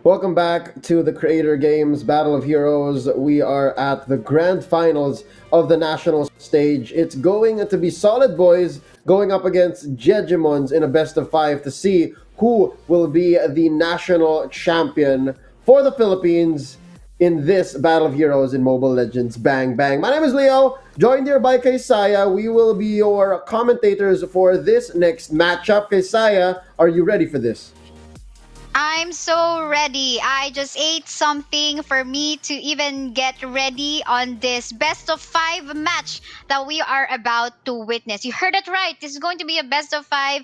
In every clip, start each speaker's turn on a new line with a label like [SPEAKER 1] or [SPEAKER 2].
[SPEAKER 1] Welcome back to the Creator Games Battle of Heroes. We are at the grand finals of the national stage. It's going to be Solid Boys going up against Jejemons in a best of five to see who will be the national champion for the Philippines in this Battle of Heroes in Mobile Legends Bang Bang. My name is Leo, joined here by Kaysaya. We will be your commentators for this next matchup. Kaysaya, are you ready for this?
[SPEAKER 2] I'm so ready. I just ate something for me to even get ready on this best of five match that we are about to witness. You heard it right. This is going to be a best of five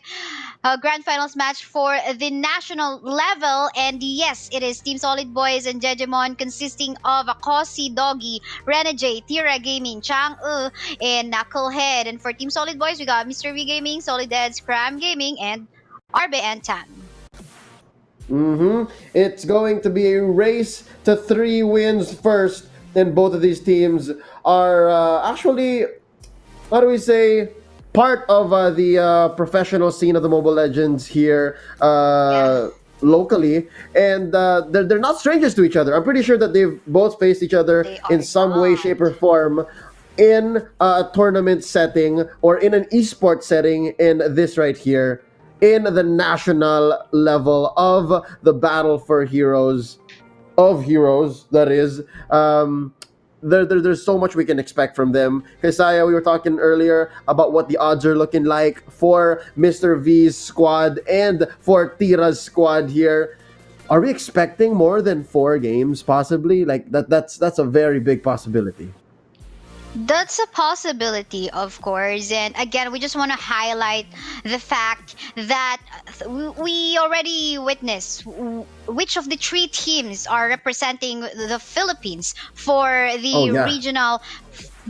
[SPEAKER 2] grand finals match for the national level. And yes, it is Team Solid Boys and Jejemon consisting of Akosi, Doggy, Renegade, Tira Gaming, Chang and Knucklehead. And for Team Solid Boys, we got Mr. V Gaming, Solid Ed, Scram Gaming, and Arbe and Tan.
[SPEAKER 1] It's going to be a race to three wins first, and both of these teams are actually, how do we say, part of the professional scene of the Mobile Legends here
[SPEAKER 2] Yeah,
[SPEAKER 1] locally, and they're not strangers to each other. I'm pretty sure that they've both faced each other
[SPEAKER 2] they
[SPEAKER 1] in
[SPEAKER 2] are
[SPEAKER 1] some way, shape,
[SPEAKER 2] not.
[SPEAKER 1] or form in a tournament setting or in an esports setting in this right here in the national level of the battle for heroes of heroes, that is. There's so much we can expect from them. Kesaya, we were talking earlier about what the odds are looking like for Mr. V's squad and for Tira's squad here. Are we expecting more than four games possibly? Like that's a very big possibility.
[SPEAKER 2] That's a possibility, of course. And again, we just want to highlight the fact that we already witnessed which of the three teams are representing the Philippines for
[SPEAKER 1] Oh
[SPEAKER 2] the
[SPEAKER 1] yeah.
[SPEAKER 2] regional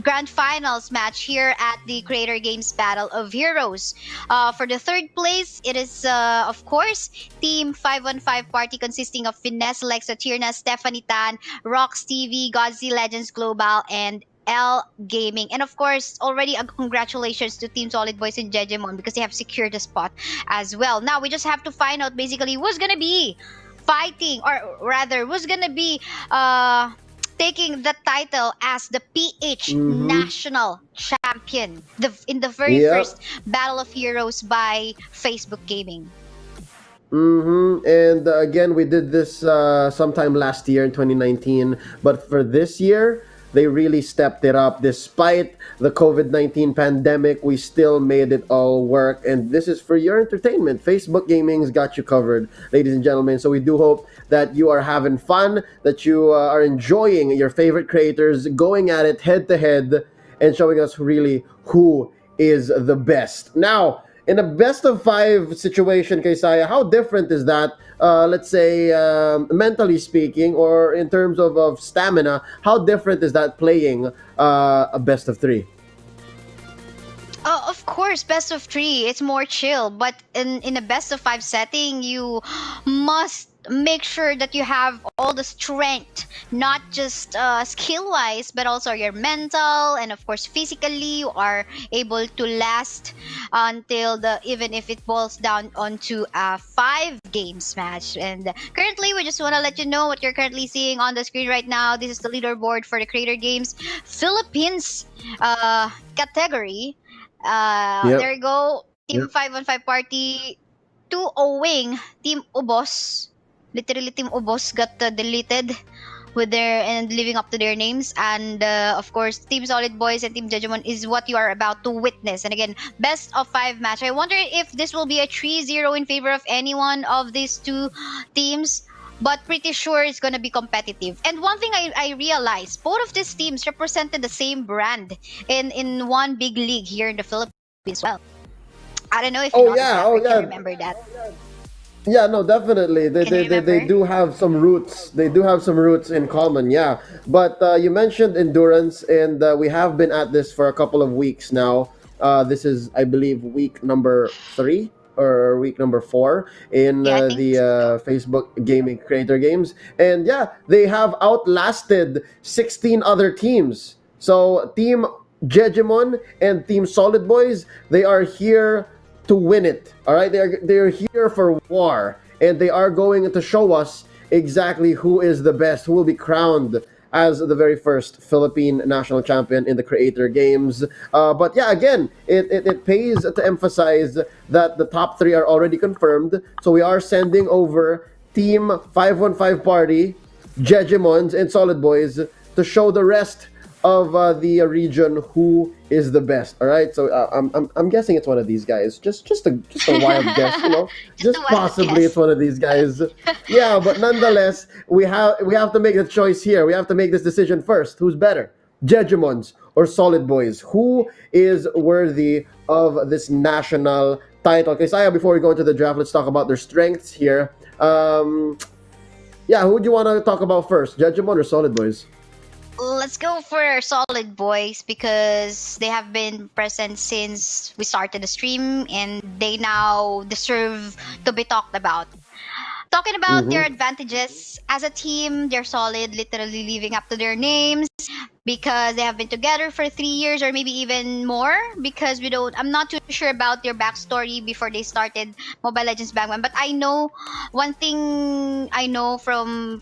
[SPEAKER 2] grand finals match here at the Creator Games Battle of Heroes. For the third place, it is, of course, Team 515 Party consisting of Finesse, Lexa, Tirna, Stephanie Tan, Rox TV, Godsy Legends Global, and L Gaming. And of course, already a congratulations to Team Solid Boys and Jejemon because they have secured the spot as well. Now we just have to find out basically who's gonna be fighting, or rather, who's gonna be taking the title as the PH
[SPEAKER 1] Mm-hmm.
[SPEAKER 2] National Champion in the very
[SPEAKER 1] Yep.
[SPEAKER 2] first Battle of Heroes by Facebook Gaming.
[SPEAKER 1] And again, we did this sometime last year in 2019. But for this year, they really stepped it up. Despite the COVID-19 pandemic, we still made it all work. And this is for your entertainment. Facebook Gaming's got you covered, ladies and gentlemen. So we do hope that you are having fun, that you are enjoying your favorite creators, going at it head to head, and showing us really who is the best. Now, in a best of five situation, Kaysaya, how different is that? Let's say, mentally speaking, or in terms of stamina, how different is that playing a best of three?
[SPEAKER 2] Oh, of course, best of three. It's more chill, but in a best of five setting, you must make sure that you have all the strength, not just skill wise, but also your mental and of course physically. You are able to last until the even if it boils down onto a five games match. And currently, we just want to let you know what you're currently seeing on the screen right now. This is the leaderboard for the Creator Games Philippines category. There
[SPEAKER 1] Yep.
[SPEAKER 2] you go. Team 515 Party 2 owing Team Ubos. Literally, Team Ubos got deleted with their and living up to their names. And of course, Team Solid Boys and Team Judgment is what you are about to witness. And again, best of five match. I wonder if this will be a 3-0 in favor of any one of these two teams. But pretty sure it's gonna be competitive. And one thing I realized, both of these teams represented the same brand in one big league here in the Philippines as well. I don't know if you
[SPEAKER 1] Oh
[SPEAKER 2] noticed
[SPEAKER 1] yeah.
[SPEAKER 2] that
[SPEAKER 1] Oh
[SPEAKER 2] or can
[SPEAKER 1] yeah.
[SPEAKER 2] remember that.
[SPEAKER 1] Yeah, no, definitely. They,
[SPEAKER 2] Can you
[SPEAKER 1] they, they, they
[SPEAKER 2] remember?
[SPEAKER 1] do have some roots. They do have some roots in common, yeah. But you mentioned endurance, and we have been at this for a couple of weeks now. This is, I believe, week number three or week number four in
[SPEAKER 2] Yeah, I think
[SPEAKER 1] the
[SPEAKER 2] so.
[SPEAKER 1] Facebook Gaming Creator Games. And yeah, they have outlasted 16 other teams. So, Team Jejemon and Team Solid Boys, they are here to win it. All right, they're here for war, and they are going to show us exactly who is the best, who will be crowned as the very first Philippine national champion in the Creator Games. But yeah, again, it pays to emphasize that the top three are already confirmed. So we are sending over Team 515 Party, Jejemons, and Solid Boys to show the rest of the region who is the best. All right, so I'm guessing it's one of these guys. Just a wild guess, you know.
[SPEAKER 2] Just a
[SPEAKER 1] Just
[SPEAKER 2] wild
[SPEAKER 1] possibly it's
[SPEAKER 2] guess.
[SPEAKER 1] one of these guys. Yeah, but nonetheless, we have to make a choice here. We have to make this decision first. Who's better, Jejemons or Solid Boys? Who is worthy of this national title? Okay, Saya, before we go into the draft, let's talk about their strengths here. Yeah, who do you want to talk about first, Jejemon or Solid Boys?
[SPEAKER 2] Let's go for Solid Boys because they have been present since we started the stream and they now deserve to be talked about. Talking about their
[SPEAKER 1] Mm-hmm.
[SPEAKER 2] advantages as a team, they're solid, literally living up to their names because they have been together for 3 years or maybe even more. Because I'm not too sure about their backstory before they started Mobile Legends back when. But I know one thing I know from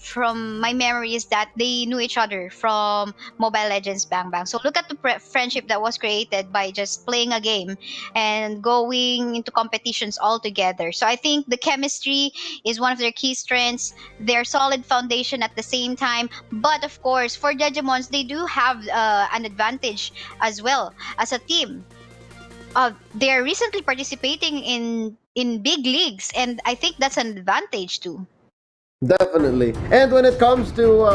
[SPEAKER 2] my memory is that they knew each other from Mobile Legends Bang Bang. So look at the friendship that was created by just playing a game and going into competitions all together. So I think the chemistry is one of their key strengths. Their solid foundation at the same time. But of course, for Jejemons, they do have an advantage as well as a team. They're recently participating in big leagues, and I think that's an advantage too.
[SPEAKER 1] Definitely. And when it comes to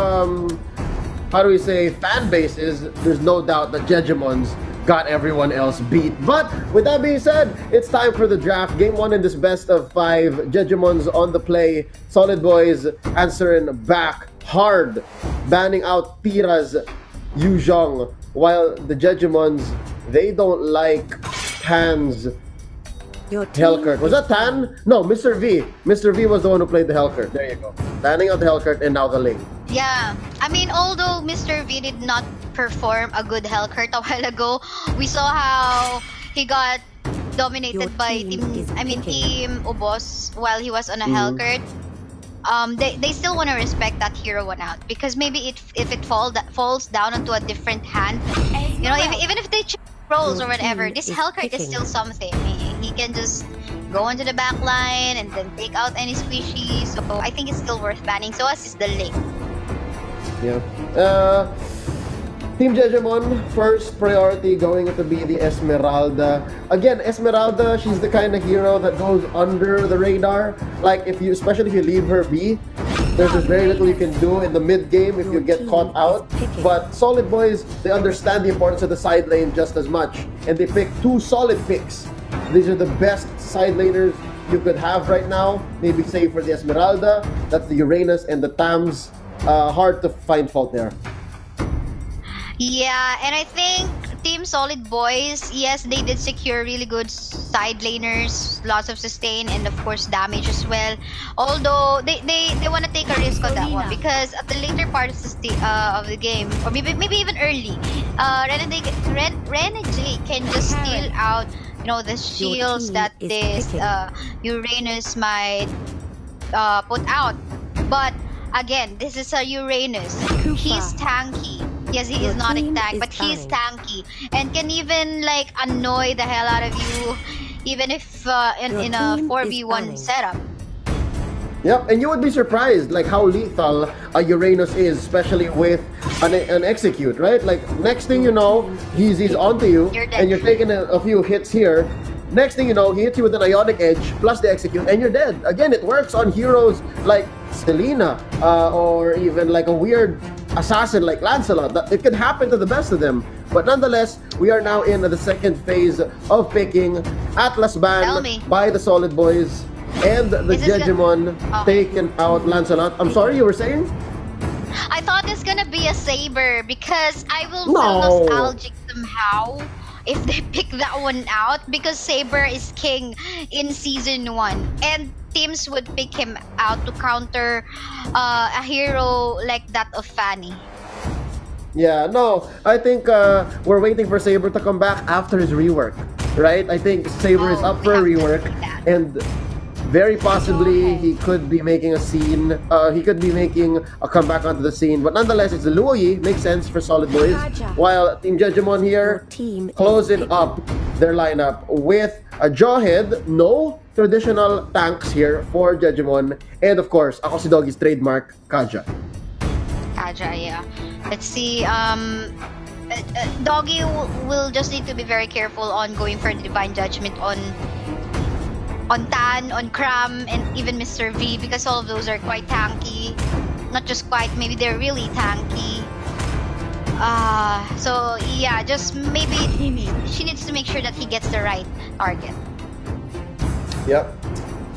[SPEAKER 1] how do we say fan bases, there's no doubt that Jejemons got everyone else beat. But with that being said, it's time for the draft. Game one in this best of five. Jejemons on the play. Solid Boys answering back hard, banning out Tira's Yuzhong, while the Jejemons, they don't like Tan's
[SPEAKER 3] Your team
[SPEAKER 1] Hellcurt. Was
[SPEAKER 3] is
[SPEAKER 1] that Tan? No, Mr. V. Mr. V was the one who played the Hellcurt. There you go. Banning out the Hellcurt and now the Link.
[SPEAKER 2] Yeah, I mean, although Mr. V did not perform a good Hellcurt a while ago, we saw how he got dominated
[SPEAKER 3] Your
[SPEAKER 2] by
[SPEAKER 3] team is picking.
[SPEAKER 2] Team Ubos while he was on a
[SPEAKER 1] Mhm.
[SPEAKER 2] Hellcurt. They still want to respect that hero one out because maybe if it falls down onto a different hand, you know, even if they change roles or
[SPEAKER 3] Your
[SPEAKER 2] whatever,
[SPEAKER 3] team
[SPEAKER 2] this
[SPEAKER 3] is
[SPEAKER 2] Hellcurt is
[SPEAKER 3] picking.
[SPEAKER 2] still something. He can just go into the back line and then take out any squishy. So I think it's still worth banning. So as is the Link.
[SPEAKER 1] Yeah. Team Jejemon, first priority going to be the Esmeralda. Again, Esmeralda, she's the kind of hero that goes under the radar. Like especially if you leave her be, there's just very little you can do in the mid game if you get caught out. But Solid Boys, they understand the importance of the side lane just as much, and they pick two solid picks. These are the best side laners you could have right now. Maybe save for the Esmeralda. That's the Uranus and the Tams. Hard to find fault there.
[SPEAKER 2] Yeah, and I think Team Solid Boys, yes, they did secure really good side laners, lots of sustain, and of course damage as well. Although they want to take a risk on that one because at the later part of of the game, or maybe even early, Renegade can just steal out, you know, the shields
[SPEAKER 3] team
[SPEAKER 2] that
[SPEAKER 3] is
[SPEAKER 2] this
[SPEAKER 3] picking.
[SPEAKER 2] Uranus might put out. But again, this is a Uranus. He's tanky. Yes, he
[SPEAKER 3] Your
[SPEAKER 2] is not a
[SPEAKER 3] team
[SPEAKER 2] tank,
[SPEAKER 3] is
[SPEAKER 2] but he's
[SPEAKER 3] banning.
[SPEAKER 2] tanky and can even like annoy the hell out of you, even if
[SPEAKER 3] Your
[SPEAKER 2] in a
[SPEAKER 3] team is
[SPEAKER 2] 4v1
[SPEAKER 3] banning.
[SPEAKER 2] setup.
[SPEAKER 1] Yep, and you would be surprised like how lethal a Uranus is, especially with an execute, right? Like next thing you know, he's onto you,
[SPEAKER 2] You're dead.
[SPEAKER 1] and you're taking a few hits here. Next thing you know, he hits you with an Ionic Edge plus the execute, and you're dead. Again, it works on heroes like Selena, or even like a weird assassin like Lancelot. It can happen to the best of them. But nonetheless, we are now in the second phase of picking Atlas
[SPEAKER 2] Tell
[SPEAKER 1] ban
[SPEAKER 2] me.
[SPEAKER 1] by the Solid Boys. And the
[SPEAKER 2] Is this
[SPEAKER 1] Jejemon
[SPEAKER 2] Oh.
[SPEAKER 1] taken out Lancelot. I'm sorry, you were saying?
[SPEAKER 2] I thought it's gonna be a Saber because I will
[SPEAKER 1] No.
[SPEAKER 2] feel nostalgic somehow if they pick that one out because Saber is king in season 1 and teams would pick him out to counter a hero like that of Fanny.
[SPEAKER 1] Yeah, no. I think we're waiting for Saber to come back after his rework, right? I think Saber is
[SPEAKER 2] Oh,
[SPEAKER 1] up for a
[SPEAKER 2] we have to
[SPEAKER 1] rework,
[SPEAKER 2] see that.
[SPEAKER 1] and Very possibly, he could be making a scene. He could be making a comeback onto the scene. But nonetheless, it's the Luoyi. Makes sense for Solid Boys. While Team Jejemon
[SPEAKER 3] Your
[SPEAKER 1] here,
[SPEAKER 3] team is
[SPEAKER 1] closing
[SPEAKER 3] picking.
[SPEAKER 1] up their lineup with a Jawhead. No traditional tanks here for Jejemon. And of course, ako si Doggy's trademark, Kaja.
[SPEAKER 2] Kaja, yeah. Let's see. Doggy will just need to be very careful on going for the Divine Judgment on Tan, on Cram, and even Mr. V, because all of those are quite tanky. Not just quite, maybe they're really tanky. So yeah, just maybe she needs to make sure that he gets the right target.
[SPEAKER 1] Yep.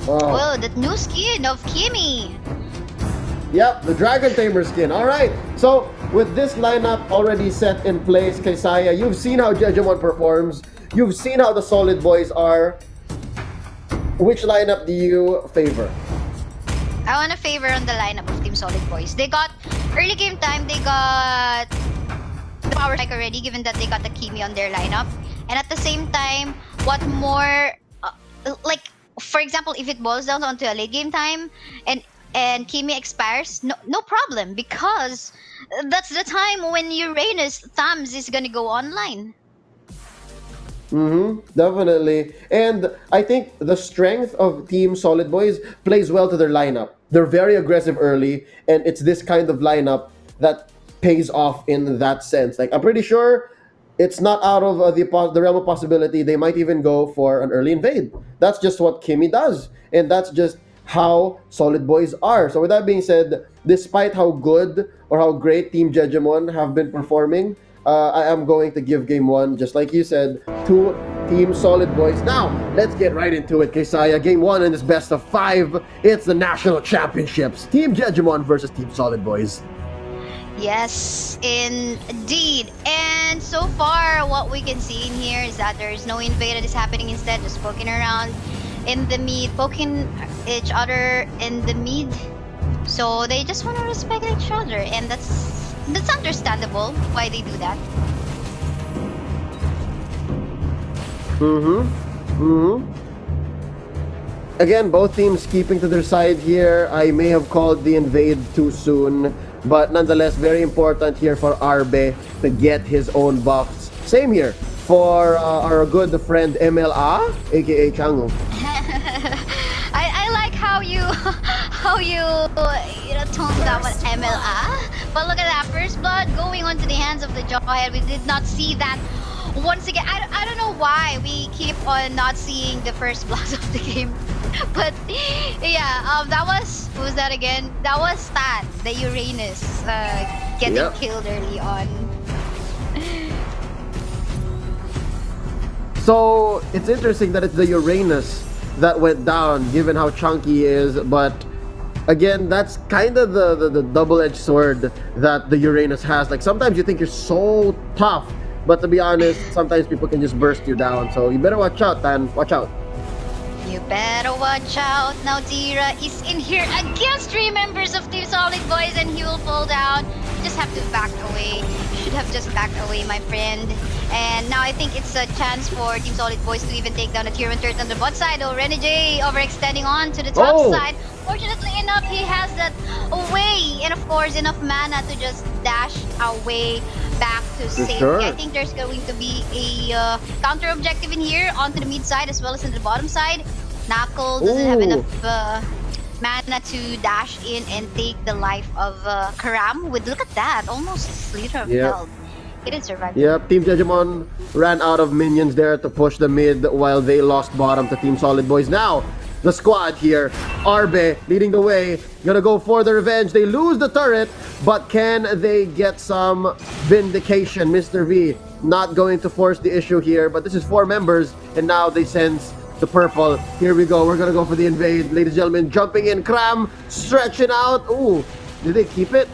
[SPEAKER 2] Oh, that new skin of Kimi.
[SPEAKER 1] Yep, the Dragon Tamer skin. Alright, so with this lineup already set in place, Kaysaya, you've seen how Jejemon performs. You've seen how the Solid Boys are. Which lineup do you favor?
[SPEAKER 2] I want to favor on the lineup of Team Solid Boys. They got early game time. They got the power strike already, given that they got the Kimi on their lineup. And at the same time, what more? Like for example, if it boils down onto a late game time and Kimi expires, no problem, because that's the time when Uranus thumbs is gonna go online.
[SPEAKER 1] Definitely. And I think the strength of Team Solid Boys plays well to their lineup. They're very aggressive early, and it's this kind of lineup that pays off in that sense. Like, I'm pretty sure it's not out of the realm of possibility. They might even go for an early invade. That's just what Kimi does, and that's just how Solid Boys are. So with that being said, despite how good or how great Team Jejemon have been performing, I am going to give game one, just like you said, to Team Solid Boys. Now, let's get right into it, Kaysaya. Game one in this best of 5. It's the National Championships. Team Jejemon versus Team Solid Boys.
[SPEAKER 2] Yes, indeed. And so far, what we can see in here is that there is no invade that is happening. Instead, just poking around in the mid, poking each other in the mid. So they just want to respect each other, and that's understandable why they do that.
[SPEAKER 1] Again, both teams keeping to their side here. I may have called the invade too soon, but nonetheless, very important here for Arbe to get his own buffs. Same here for our good friend MLA, aka Changu.
[SPEAKER 2] I like how you toned down with MLA. But look at that first blood going onto the hands of the Jawhead. We did not see that once again. I don't know why we keep on not seeing the first blood of the game. But yeah, that was, who was that again? That was Stan, the Uranus, getting killed early on.
[SPEAKER 1] So it's interesting that it's the Uranus that went down, given how chunky he is, but again, that's kind of the double-edged sword that the Uranus has. Like, sometimes you think you're so tough, but to be honest, sometimes people can just burst you down. So you better watch out, Dan. Watch out.
[SPEAKER 2] You better watch out. Now Tira is in here against 3 members of Team Solid Boys, and he will fall down. You just have to back away. You should have just backed away, my friend. And now I think it's a chance for Team Solid Boys to even take down a tier 1 turret on the bot side. Oh, Rene J overextending on to the top side. Fortunately enough, he has that away, and of course enough mana to just dash away back to safety.
[SPEAKER 1] Sure.
[SPEAKER 2] I think there's going to be a counter objective in here onto the mid side as well as in the bottom side. Knuckle doesn't have enough mana to dash in and take the life of Karam. Look at that, almost slither of health. He didn't survive.
[SPEAKER 1] Yep, Team Jejemon ran out of minions there to push the mid while they lost bottom to Team Solid Boys. Now, the squad here, Arbe leading the way, gonna go for the revenge. They lose the turret, but can they get some vindication? Mr. V not going to force the issue here, but this is 4 members, and now they sense the purple. Here we go, we're gonna go for the invade. Ladies and gentlemen, jumping in, Cram, stretching out. Ooh, did they keep it?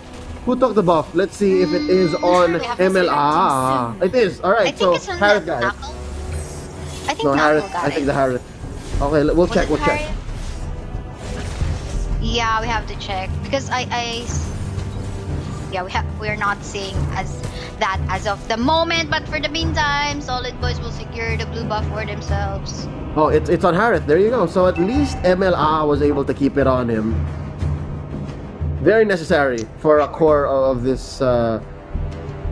[SPEAKER 1] Who took the buff? Let's see if it is on ML. Ah, it is. Alright, so Harris got it.
[SPEAKER 2] I think
[SPEAKER 1] No, Harris,
[SPEAKER 2] got
[SPEAKER 1] I think
[SPEAKER 2] it.
[SPEAKER 1] the Harris. Okay, we'll check, we'll check.
[SPEAKER 2] Yeah, we have to check because we're not seeing as that as of the moment. But for the meantime, Solid Boys will secure the blue buff for themselves.
[SPEAKER 1] Oh, it's on Harith. There you go. So at least MLA was able to keep it on him. Very necessary for a core of this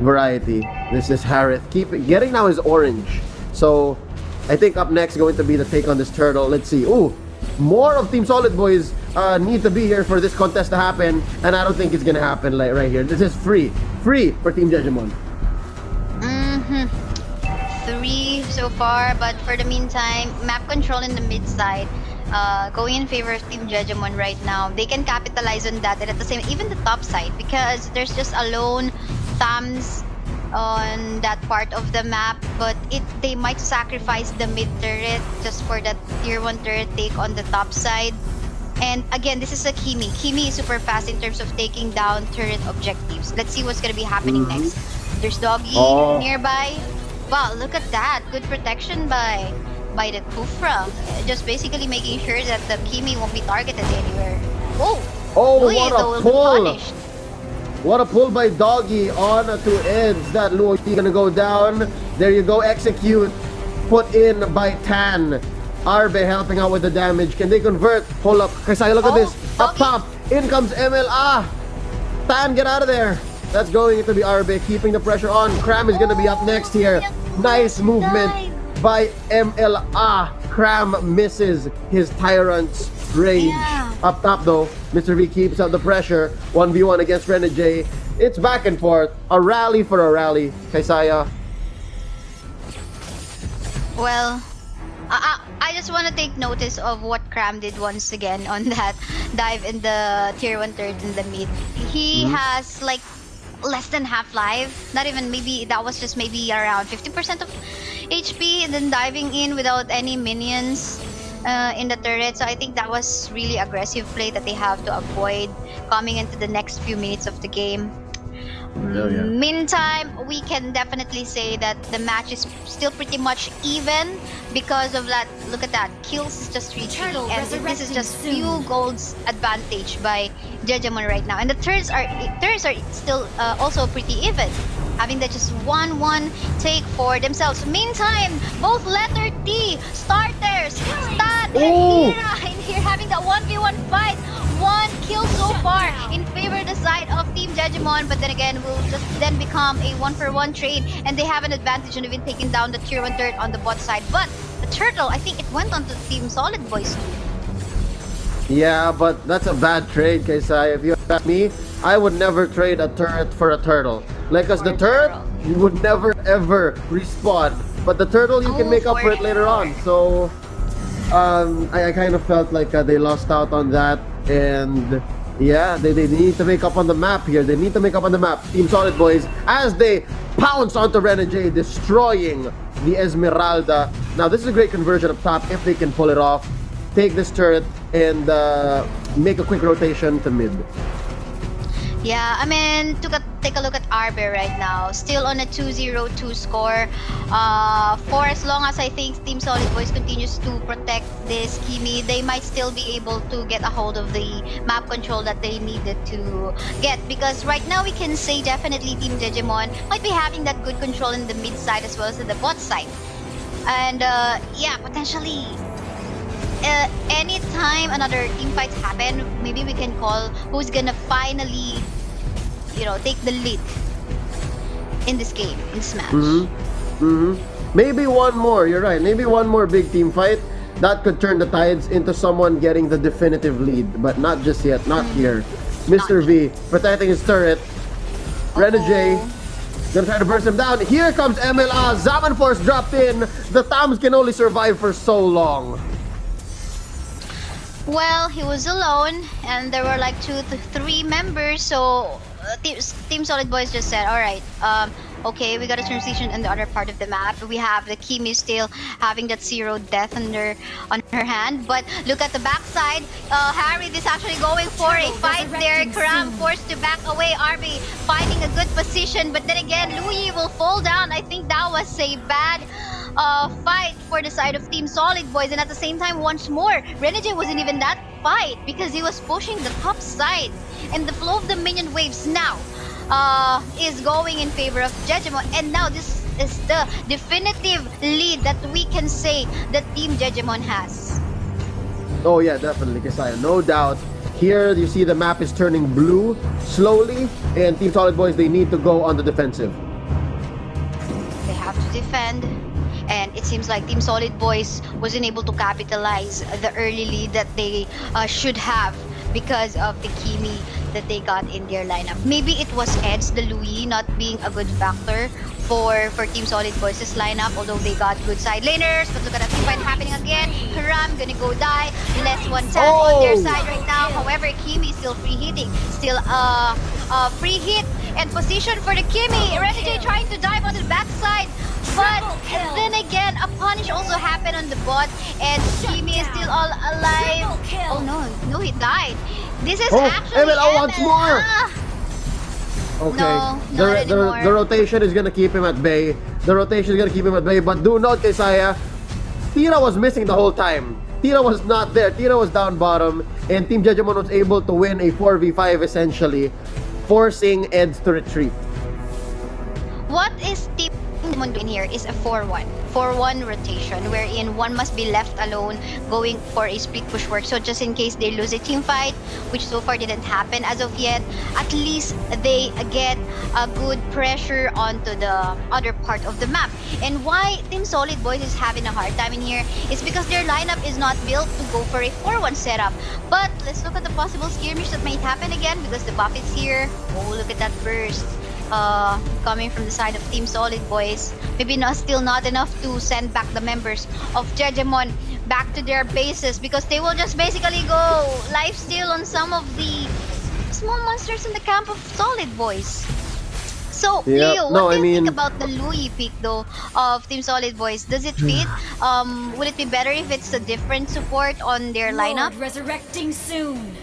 [SPEAKER 1] variety. This is Harith. Getting now is orange. So I think up next going to be the take on this turtle. Let's see. Ooh, more of Team Solid Boys need to be here for this contest to happen, and I don't think it's gonna happen like right here. This is free for Team Jejemon.
[SPEAKER 2] 3 so far, but for the meantime, map control in the mid side going in favor of Team Jejemon right now. They can capitalize on that, and at the same, even the top side, because there's just a lone Thams on that part of the map, but they might sacrifice the mid turret just for that tier 1 turret take on the top side. And again, this is a Kimi. Kimi is super fast in terms of taking down turret objectives. Let's see what's gonna be happening next. There's Doggy nearby. Wow, look at that. Good protection by the Kufra. Just basically making sure that the Kimi won't be targeted anywhere. Oh,
[SPEAKER 1] what a pull! What a pull by Doggy on to Eds. That Luo gonna go down. There you go, execute. Put in by Tan. Arbe helping out with the damage. Can they convert? Hold up. Kaisai, look at this. Up top. In comes MLA. Tan, get out of there. That's going to be Arbe, keeping the pressure on. Cram is gonna be up next here. Nice movement by MLA. Cram misses his Tyrant's rage. Up top though, Mr. V keeps up the pressure. 1v1 against Renegade. It's back and forth. A rally for a rally. Kaisaya.
[SPEAKER 2] Well, I just want to take notice of what Cram did once again on that dive in the tier 1 third in the mid. He has like less than half life. Not even, maybe that was just maybe around 50% of HP, and then diving in without any minions in the turret. So I think that was really aggressive play that they have to avoid coming into the next few minutes of the game. Meantime, we can definitely say that the match is still pretty much even because of that. Look at that, kills is just 3-3, and this is just few golds advantage by Jejemon right now, and the turns are still also pretty even, having that just 1-1 take for themselves. Meantime, both letter T starters, Stat and Hira in here having that 1v1 fight. 1 kill so far in favor of the side of Team Jejemon, but then again will just then become a 1-for-1 trade, and they have an advantage on even taking down the tier 1 turret on the bot side. But the turtle, I think it went on to Team Solid Boys too.
[SPEAKER 1] Yeah, but that's a bad trade, Kaisai. If you ask me, I would never trade a turret for a turtle. Like, cause the turret, you would never ever respawn, but the turtle you can make up for it later on. So I kind of felt like they lost out on that. And yeah, they need to make up on the map here. They need to make up on the map. Team Solid Boys, as they pounce onto Renegade, destroying the Esmeralda. Now this is a great conversion up top if they can pull it off. Take this turret and make a quick rotation to mid.
[SPEAKER 2] Yeah, I mean, take a look at Arbe right now. Still on a 2-0-2 score. For as long as I think Team Solid Boys continues to protect this Kimi, they might still be able to get a hold of the map control that they needed to get. Because right now we can say definitely Team Jejemon might be having that good control in the mid side as well as in the bot side. And yeah, potentially anytime another team fights happen, maybe we can call who's gonna finally, you know, take the lead in this game, in this match.
[SPEAKER 1] Maybe one more, you're right, maybe one more big team fight that could turn the tides into someone getting the definitive lead, but not just yet, not here. Mr. V protecting his turret. Renegade gonna try to burst him down. Here comes MLA. Zaman Force dropped in. The Thams can only survive for so long.
[SPEAKER 2] Well, he was alone, and there were like 2 to 3 members, so Team Solid Boys just said, alright, okay, we gotta transition in the other part of the map. We have the Kimi still having that 0 death on her hand, but look at the backside. Harry is actually going for a fight there. Karam forced to back away. RB finding a good position, but then again, Louis will fall down. I think that was a bad fight for the side of Team Solid Boys, and at the same time, once more, Renegade wasn't even that fight because he was pushing the top side and the flow of the minion waves. Now is going in favor of Jejemon, and now this is the definitive lead that we can say that Team Jejemon has.
[SPEAKER 1] Oh yeah, definitely, Kasaya. No doubt. Here you see the map is turning blue slowly, and Team Solid Boys, they need to go on the defensive.
[SPEAKER 2] They have to defend, and it seems like Team Solid Boys wasn't able to capitalize the early lead that they should have because of the Kimi that they got in their lineup. Maybe it was Eds, the Louis, not being a good factor for Team Solid Boys' lineup, although they got good side laners. But look at that team fight happening again. Ram gonna go die. Less one tap on their side right now. However, Kimi is still free hitting. Still free hit and position for the Kimi. Renegade trying to dive on the backside. But then again, a punish also happened on the bot, and Kimi is still all alive. Oh no, he died. This is actually
[SPEAKER 1] MLA once more. Okay,
[SPEAKER 2] No, not anymore.
[SPEAKER 1] the rotation is gonna keep him at bay. The rotation is gonna keep him at bay. But do note, Kesaya, Tira was missing the whole time. Tira was not there. Tira was down bottom, and Team Jejemon was able to win a 4v5 essentially, forcing Eds to retreat.
[SPEAKER 2] What is Team Jejemon doing here is a 4-1. 4-1 rotation wherein one must be left alone going for a split push work. So just in case they lose a team fight, which so far didn't happen as of yet, at least they get a good pressure onto the other part of the map. And why Team Solid Boys is having a hard time in here is because their lineup is not built to go for a 4-1 setup. But let's look at the possible skirmish that might happen again because the buff is here. Oh, look at that burst. Coming from the side of Team Solid Boys. Maybe still not enough to send back the members of Jejemon back to their bases because they will just basically go lifesteal on some of the small monsters in the camp of Solid Boys. So, Leo, what do you think about the Louis pick though of Team Solid Boys? Does it fit? Would it be better if it's a different support on their lineup?
[SPEAKER 3] Resurrecting soon.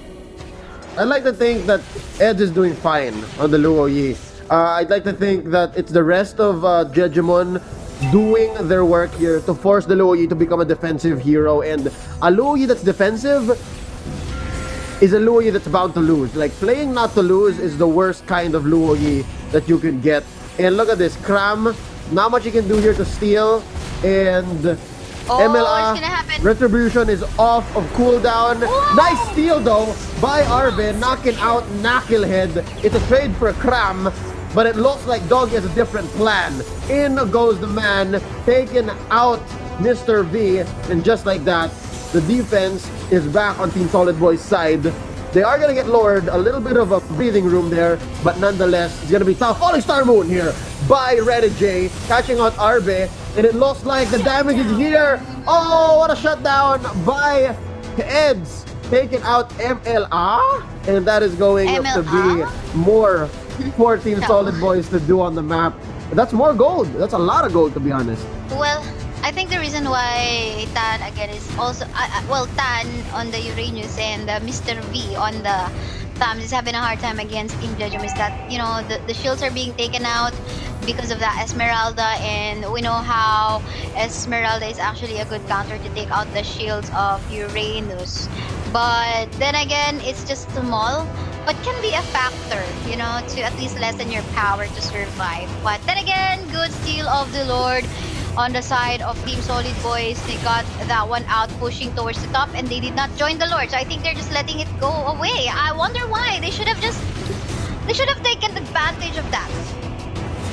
[SPEAKER 1] I'd like to think that Eds is doing fine on the Luo Yi. I'd like to think that it's the rest of Jejemon doing their work here to force the Luo Yi to become a defensive hero. And a Luo Yi that's defensive is a Luo Yi that's bound to lose. Like, playing not to lose is the worst kind of Luo Yi that you can get. And look at this, Cram, not much you can do here to steal. And MLA
[SPEAKER 2] it's gonna happen.
[SPEAKER 1] Retribution is off of cooldown.
[SPEAKER 2] Whoa!
[SPEAKER 1] Nice steal though by Arvin, knocking out Knucklehead. It's a trade for a Cram, but it looks like Doggy has a different plan. In goes the man, taking out Mr. V, and just like that, the defense is back on Team Solid Boys' side. They are gonna get lowered, a little bit of a breathing room there, but nonetheless, it's gonna be tough. Falling Star Moon here by Renegade, catching out Arbe, and it looks like the damage is here. Oh, what a shutdown by Eds, taking out MLA, and that is going to be more for Team Solid Boys to do on the map. That's more gold. That's a lot of gold, to be honest.
[SPEAKER 2] Well, I think the reason why Tan again is also Tan on the Uranus and Mr. V on the Thams is having a hard time against Team Jejemon is that the shields are being taken out because of that Esmeralda, and we know how Esmeralda is actually a good counter to take out the shields of Uranus. But then again, it's just small, but can be a factor, to at least lessen your power to survive. But then again, good steal of the Lord on the side of Team Solid Boys. They got that one out, pushing towards the top, and they did not join the Lord. So I think they're just letting it go away. I wonder why. They should have taken advantage of that.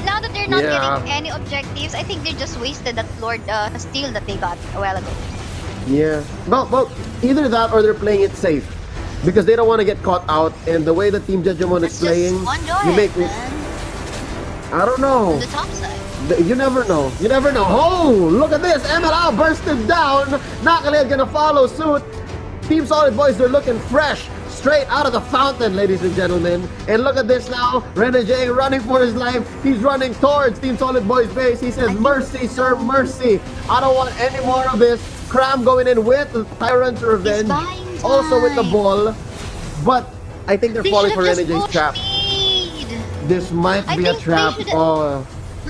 [SPEAKER 2] Now that they're not getting any objectives, I think they just wasted that Lord steal that they got a while ago.
[SPEAKER 1] Yeah. Well, either that or they're playing it safe, because they don't want to get caught out. And the way the Team Jejemon is playing, you make me. I don't know.
[SPEAKER 2] On the top side.
[SPEAKER 1] You never know. You never know. Oh, look at this. MLA bursted down. Knucklehead gonna follow suit. Team Solid Boys, they're looking fresh. Straight out of the fountain, ladies and gentlemen. And look at this now. Renegade running for his life. He's running towards Team Solid Boys base. He says, mercy, sir, mercy. I don't want any more of this. Cram going in with the Tyrant's Revenge. Also with the ball. But I think they're falling for Renegade's trap. This might be a trap. Oh.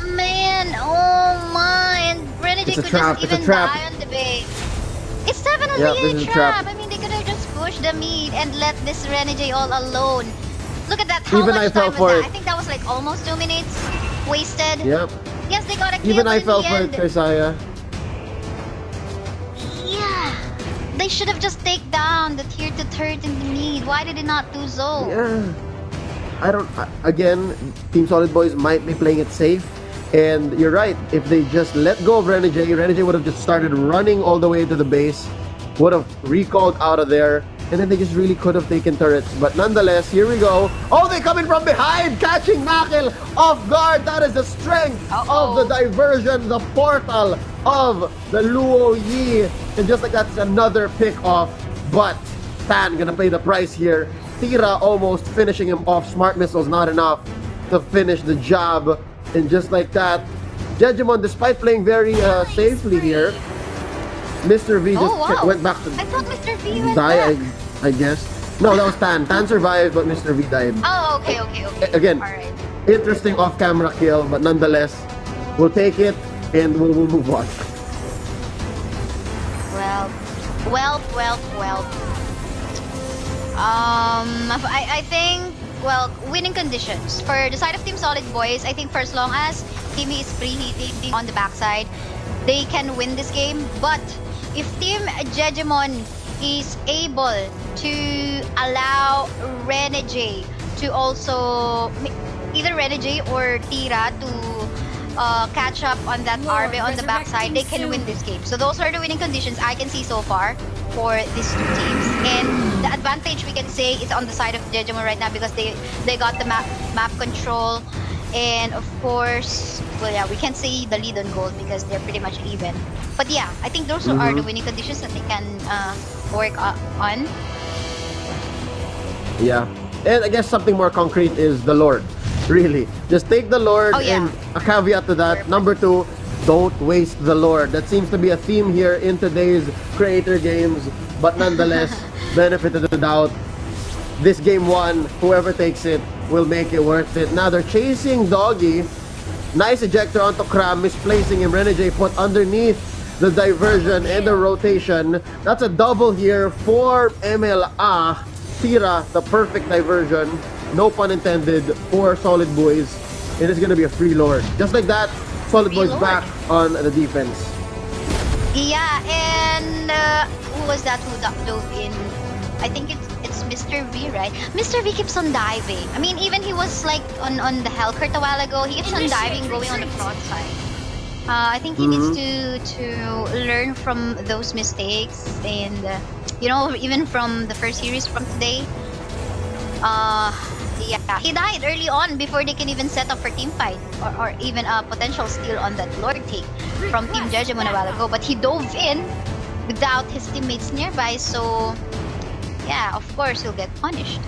[SPEAKER 2] Man, oh my, and Renegade could just even die on the base. It's definitely a trap. I mean, they could have just pushed the mid and let this Renegade all alone. Look at that How
[SPEAKER 1] Even I
[SPEAKER 2] much
[SPEAKER 1] fell
[SPEAKER 2] time
[SPEAKER 1] for
[SPEAKER 2] was that?
[SPEAKER 1] it.
[SPEAKER 2] I think that was like almost 2 minutes wasted.
[SPEAKER 1] Yep.
[SPEAKER 2] Yes, they got a kill,
[SPEAKER 1] Even
[SPEAKER 2] but
[SPEAKER 1] I
[SPEAKER 2] in
[SPEAKER 1] fell
[SPEAKER 2] the
[SPEAKER 1] for
[SPEAKER 2] end,
[SPEAKER 1] it, Isaiah.
[SPEAKER 2] yeah, they should have just take down the tier 2 turret in the mid. Why did they not do so?
[SPEAKER 1] Yeah. Again, Team Solid Boys might be playing it safe. And you're right, if they just let go of Renegade would have just started running all the way to the base, would have recalled out of there, and then they just really could have taken turrets. But nonetheless, here we go. Oh, they coming from behind, catching Makil off guard. That is the strength of the diversion, the portal of the Luo Yi. And just like that's another pick off. But Tan gonna pay the price here. Tira almost finishing him off. Smart missiles not enough to finish the job. And just like that, Jejemon, despite playing very safely here, Mr. V just went back to
[SPEAKER 2] I thought Mr. V went
[SPEAKER 1] die,
[SPEAKER 2] back.
[SPEAKER 1] I guess. No, that was Tan. Tan survived, but Mr. V died.
[SPEAKER 2] Oh, okay.
[SPEAKER 1] Again,
[SPEAKER 2] Alright.
[SPEAKER 1] interesting off-camera kill, but nonetheless, we'll take it and we'll move on.
[SPEAKER 2] Well. I think, well, winning conditions. For the side of Team Solid Boys, I think for as long as Timmy is preheating on the backside, they can win this game. But if Team Jejemon is able to allow Renegade to also, either Renegade or Tira to catch up on that Arbe on the backside, they can win this game. So those are the winning conditions I can see so far for these two teams. And the advantage we can say is on the side of Jejemon right now because they got the map control. And of course, well, yeah, we can't say the lead on gold because they're pretty much even. But yeah, I think those are the winning conditions that they can work on.
[SPEAKER 1] Yeah. And I guess something more concrete is the Lord. Really. Just take the Lord, and a caveat to that. Number 2, don't waste the Lord. That seems to be a theme here in today's creator games. But nonetheless, benefit of the doubt. This game 1, whoever takes it will make it worth it. Now they're chasing Doggy. Nice ejector onto Kram, misplacing him. Renegade put underneath the diversion and the rotation. That's a double here for MLA. Tira, the perfect diversion. No pun intended for Solid Boys. It is going to be a free Lord. Just like that, Solid Boys back on the defense.
[SPEAKER 2] Yeah, and who was that who dove in? I think it's Mr. V, right? Mr. V keeps on diving. I mean, even he was like on the Hellcurt a while ago. He keeps on diving, going on the front side. I think he needs to learn from those mistakes, and you know, even from the first series from today. Yeah, he died early on before they can even set up for team fight or even a potential steal on that Lord take from Team Jejemon a while ago. But he dove in without his teammates nearby, so yeah, of course he'll get punished.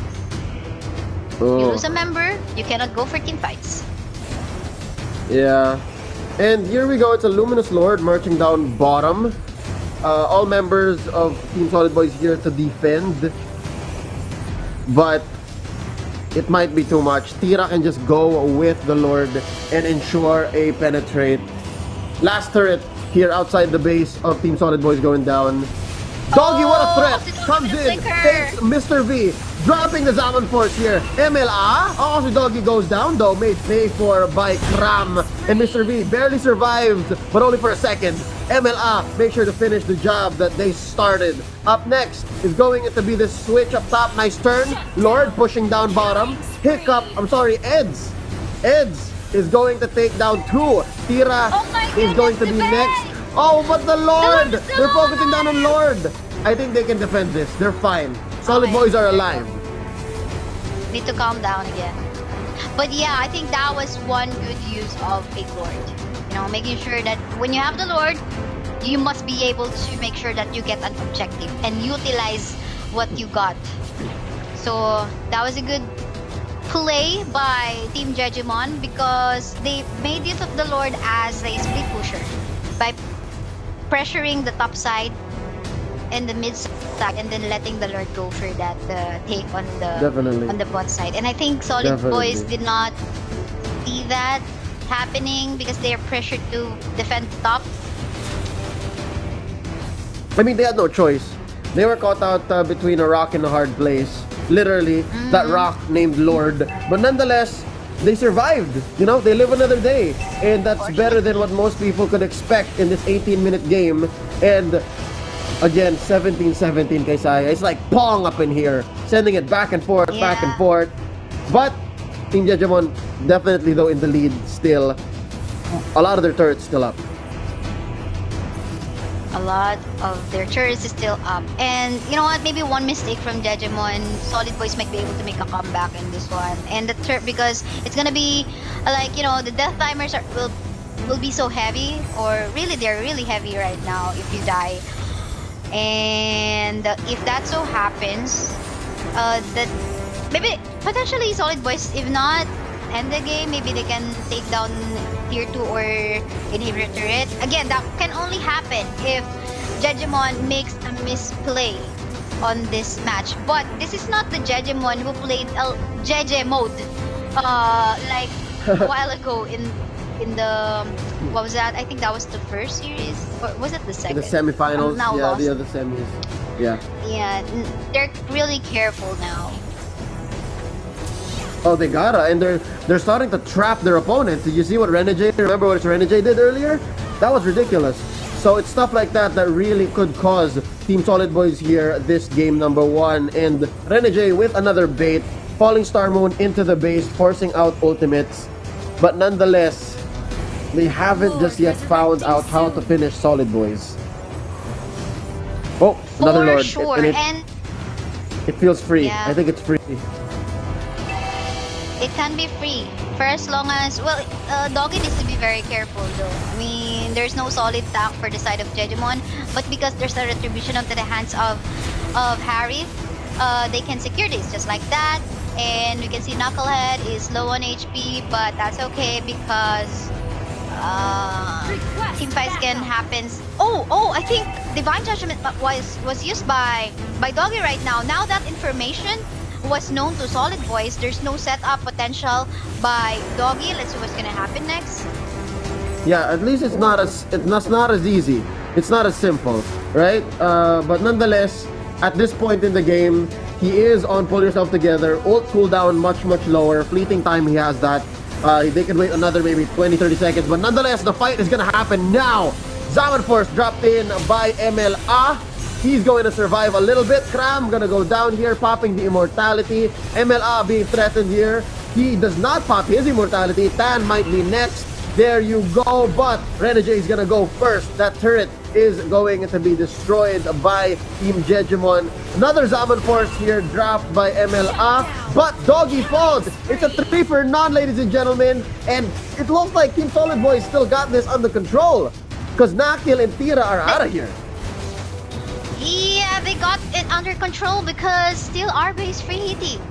[SPEAKER 2] You lose a member, you cannot go for team fights.
[SPEAKER 1] Yeah. And here we go, it's a Luminous Lord marching down bottom. All members of Team Solid Boys here to defend. But it might be too much. Tira can just go with the Lord and ensure a penetrate. Last turret here outside the base of Team Solid Boys going down. Doggy, what a threat! Comes in, takes Mr. V, dropping the Zaman Force here. MLA, oh, so Doggy goes down though, made pay for by Kram. And Mr. V barely survived, but only for a second. MLA make sure to finish the job that they started. Up next is going to be this switch up top. Nice turn. Lord pushing down bottom. Eds. Eds is going to take down 2. Tira is going to be next. Oh, but the Lord! They're focusing down on Lord. I think they can defend this. They're fine. Solid Boys are alive.
[SPEAKER 2] Need to calm down again. But yeah, I think that was one good use of a Lord. You know, making sure that when you have the Lord, you must be able to make sure that you get an objective and utilize what you got. So that was a good play by Team Jejemon because they made use of the Lord as a split pusher by pressuring the top side and the mid side and then letting the Lord go for that take on the bot side. And I think Solid Boys did not see that happening because they are pressured to defend top.
[SPEAKER 1] I mean, they had no choice. They were caught out between a rock and a hard place. literally, that rock named Lord. But nonetheless, they survived. You know, they live another day. And that's better than what most people could expect in this 18-minute game. And again, 17-17 kay Saya. It's like pong up in here, sending it back and forth, back and forth. But Team Jejemon definitely though in the lead still. A lot of their turrets still up.
[SPEAKER 2] A lot of their turrets is still up. And you know what? Maybe one mistake from Jejemon, Solid Boys might be able to make a comeback in this one. And the because it's gonna be like, you know, the death timers will be so heavy, or really they're really heavy right now if you die. And if that so happens, that maybe potentially Solid Boys, if not end the game, maybe they can take down tier 2 or inhibitor turret. Again, that can only happen if Jejemon makes a misplay on this match. But this is not the Jejemon who played Jeje mode like a while ago in the, what was that? I think that was the first series, or was it the second?
[SPEAKER 1] The semifinals,
[SPEAKER 2] I'm now
[SPEAKER 1] yeah,
[SPEAKER 2] lost.
[SPEAKER 1] the other semis. Yeah.
[SPEAKER 2] Yeah, they're really careful now.
[SPEAKER 1] Oh, they gotta, and they're starting to trap their opponent. Did you see what Renegade? Remember what Renegade did earlier? That was ridiculous. So it's stuff like that that really could cause Team Solid Boys here this game number 1. And Renegade with another bait, Falling Star Moon into the base, forcing out ultimates. But nonetheless, they haven't just yet found out how to finish Solid Boys. Oh, another
[SPEAKER 2] For
[SPEAKER 1] Lord.
[SPEAKER 2] sure,
[SPEAKER 1] And it feels free.
[SPEAKER 2] Yeah.
[SPEAKER 1] I think it's free.
[SPEAKER 2] it can be free for as long as, well, Doggy needs to be very careful though. I mean, there's no solid tank for the side of Jejemon, but because there's a retribution onto the hands of Harry, they can secure this just like that. And we can see Knucklehead is low on HP, but that's okay because team fights can happen. Oh, I think Divine Judgment was used by Doggy right now. Now that information was known to Solid Boys, there's no setup potential by Doggy. Let's see what's gonna happen next.
[SPEAKER 1] Yeah, at least it's not as easy. It's not as simple, right? But nonetheless, at this point in the game, he is on Pull Yourself Together. Ult cooldown much lower. Fleeting time, he has that. They can wait another maybe 20-30 seconds. But nonetheless, the fight is gonna happen now. Zaman Force dropped in by MLA. He's going to survive a little bit. Kram gonna go down here, popping the immortality. MLA being threatened here. He does not pop his immortality. Tan might be next. There you go, but Renegade is gonna go first. That turret is going to be destroyed by Team Jejemon. Another Zaman Force here dropped by MLA, but Doggy falls. It's a 3 for none, ladies and gentlemen, and it looks like Team Solid Boys still got this under control because Nakil and Tira are out of here.
[SPEAKER 2] Yeah, they got it under control because still RB is free hitting.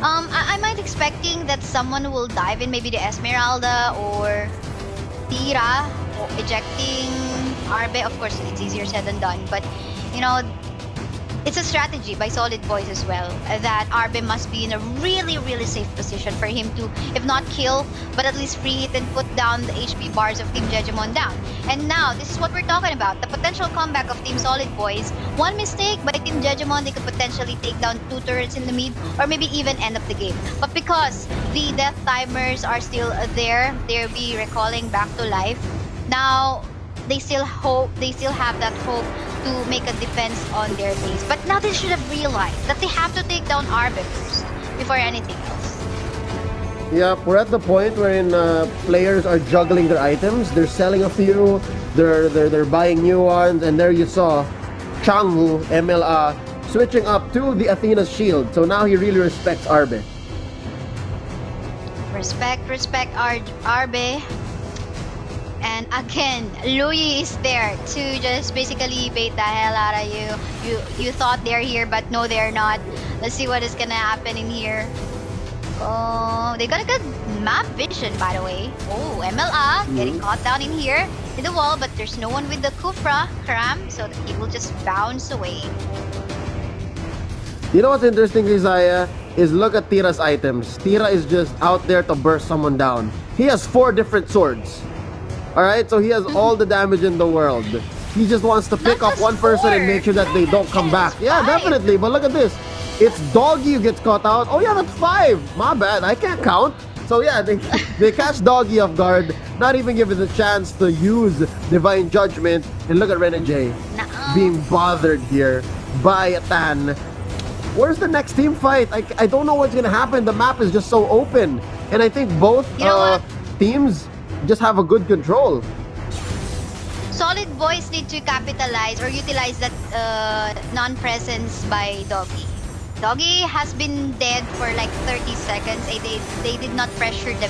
[SPEAKER 2] I might expecting that someone will dive in, maybe the Esmeralda or Tira, or ejecting Arbe. Of course, it's easier said than done, but you know, it's a strategy by Solid Boys as well, that Arbe must be in a really safe position for him to, if not kill, but at least free hit and put down the HP bars of Team Jejemon down. And now, this is what we're talking about, the potential comeback of Team Solid Boys. One mistake by Team Jejemon, they could potentially take down 2 turrets in the mid, or maybe even end up the game. But because the death timers are still there, they'll be recalling back to life. Now, they still have that hope to make a defense on their base. But now they should have realized that they have to take down Arbe first before anything else.
[SPEAKER 1] Yeah, we're at the point wherein players are juggling their items. They're selling a few, they're buying new ones, and there you saw Changhu, MLA, switching up to the Athena's shield. So now he really respects Arbe.
[SPEAKER 2] Respect Arbe. And again, Louis is there to just basically bait the hell out of you. You thought they're here, but no, they're not. Let's see what is gonna happen in here. Oh, they got a good map vision, by the way. Oh, MLA getting caught down in here in the wall, but there's no one with the Kufra Kram, so he will just bounce away.
[SPEAKER 1] You know what's interesting, Isaiah, is look at Tira's items. Tira is just out there to burst someone down. He has 4 different swords. Alright, so he has all the damage in the world. He just wants to pick up one person and make sure that they don't come back. Yeah, definitely, but look at this. It's Doggy who gets caught out. Oh yeah, that's 5. My bad. I can't count. So yeah, they catch Doggy off guard, not even given the chance to use Divine Judgment. And look at Renegade being bothered here by Tan. Where's the next team fight? I don't know what's gonna happen. The map is just so open, and I think both
[SPEAKER 2] You know what?
[SPEAKER 1] teams just have a good control.
[SPEAKER 2] Solid Boys need to capitalize or utilize that non-presence by Doggy. Doggy has been dead for like 30 seconds. They did not pressure the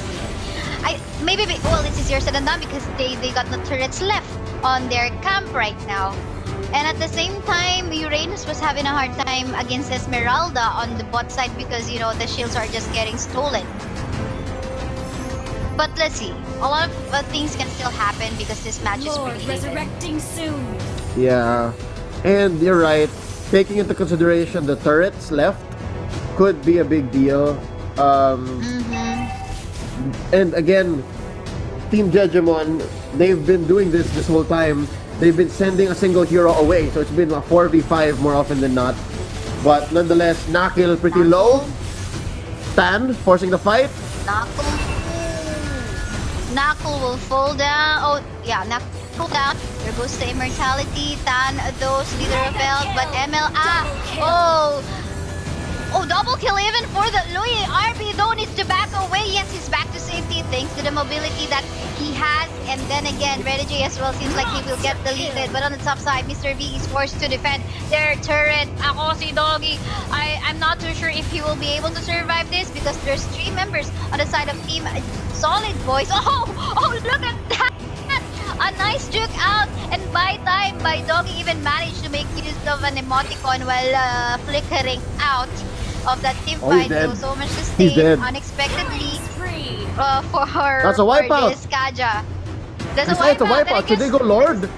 [SPEAKER 2] mid. Well, it's easier said than done because they got no turrets left on their camp right now. And at the same time, Uranus was having a hard time against Esmeralda on the bot side because, you know, the shields are just getting stolen. But let's see. A lot of things can still happen because this match is
[SPEAKER 4] Lord,
[SPEAKER 2] pretty even.
[SPEAKER 4] resurrecting soon.
[SPEAKER 1] Yeah, and you're right. Taking into consideration the turrets left could be a big deal. And again, Team Jejemon, they've been doing this whole time. They've been sending a single hero away, so it's been a 4v5 more often than not. But nonetheless, Nakil pretty low. Tan forcing the fight.
[SPEAKER 2] Knuckle will fall down. Oh, yeah, Knuckle down. There goes the immortality. Tan, those leader of Belt, but ML, Oh, double kill even for the Louis. RB though needs to back away. Yes, he's back to safety thanks to the mobility that he has. And then again, Renegade as well seems like he will get deleted. But on the top side, Mr. V is forced to defend their turret. Ako si Doggy. I'm not too sure if he will be able to survive this because there's 3 members on the side of Team Solid Boys. Oh, look at that. A nice juke out, and by time, by Doggy even managed to make use of an emoticon while flickering out of that team fight.
[SPEAKER 1] Dead.
[SPEAKER 2] So much to
[SPEAKER 1] He's
[SPEAKER 2] stay
[SPEAKER 1] dead.
[SPEAKER 4] Spree.
[SPEAKER 2] unexpectedly
[SPEAKER 1] That's a wipeout.
[SPEAKER 2] for this Kaja. That's
[SPEAKER 1] It's a wipeout. Should they go Lord?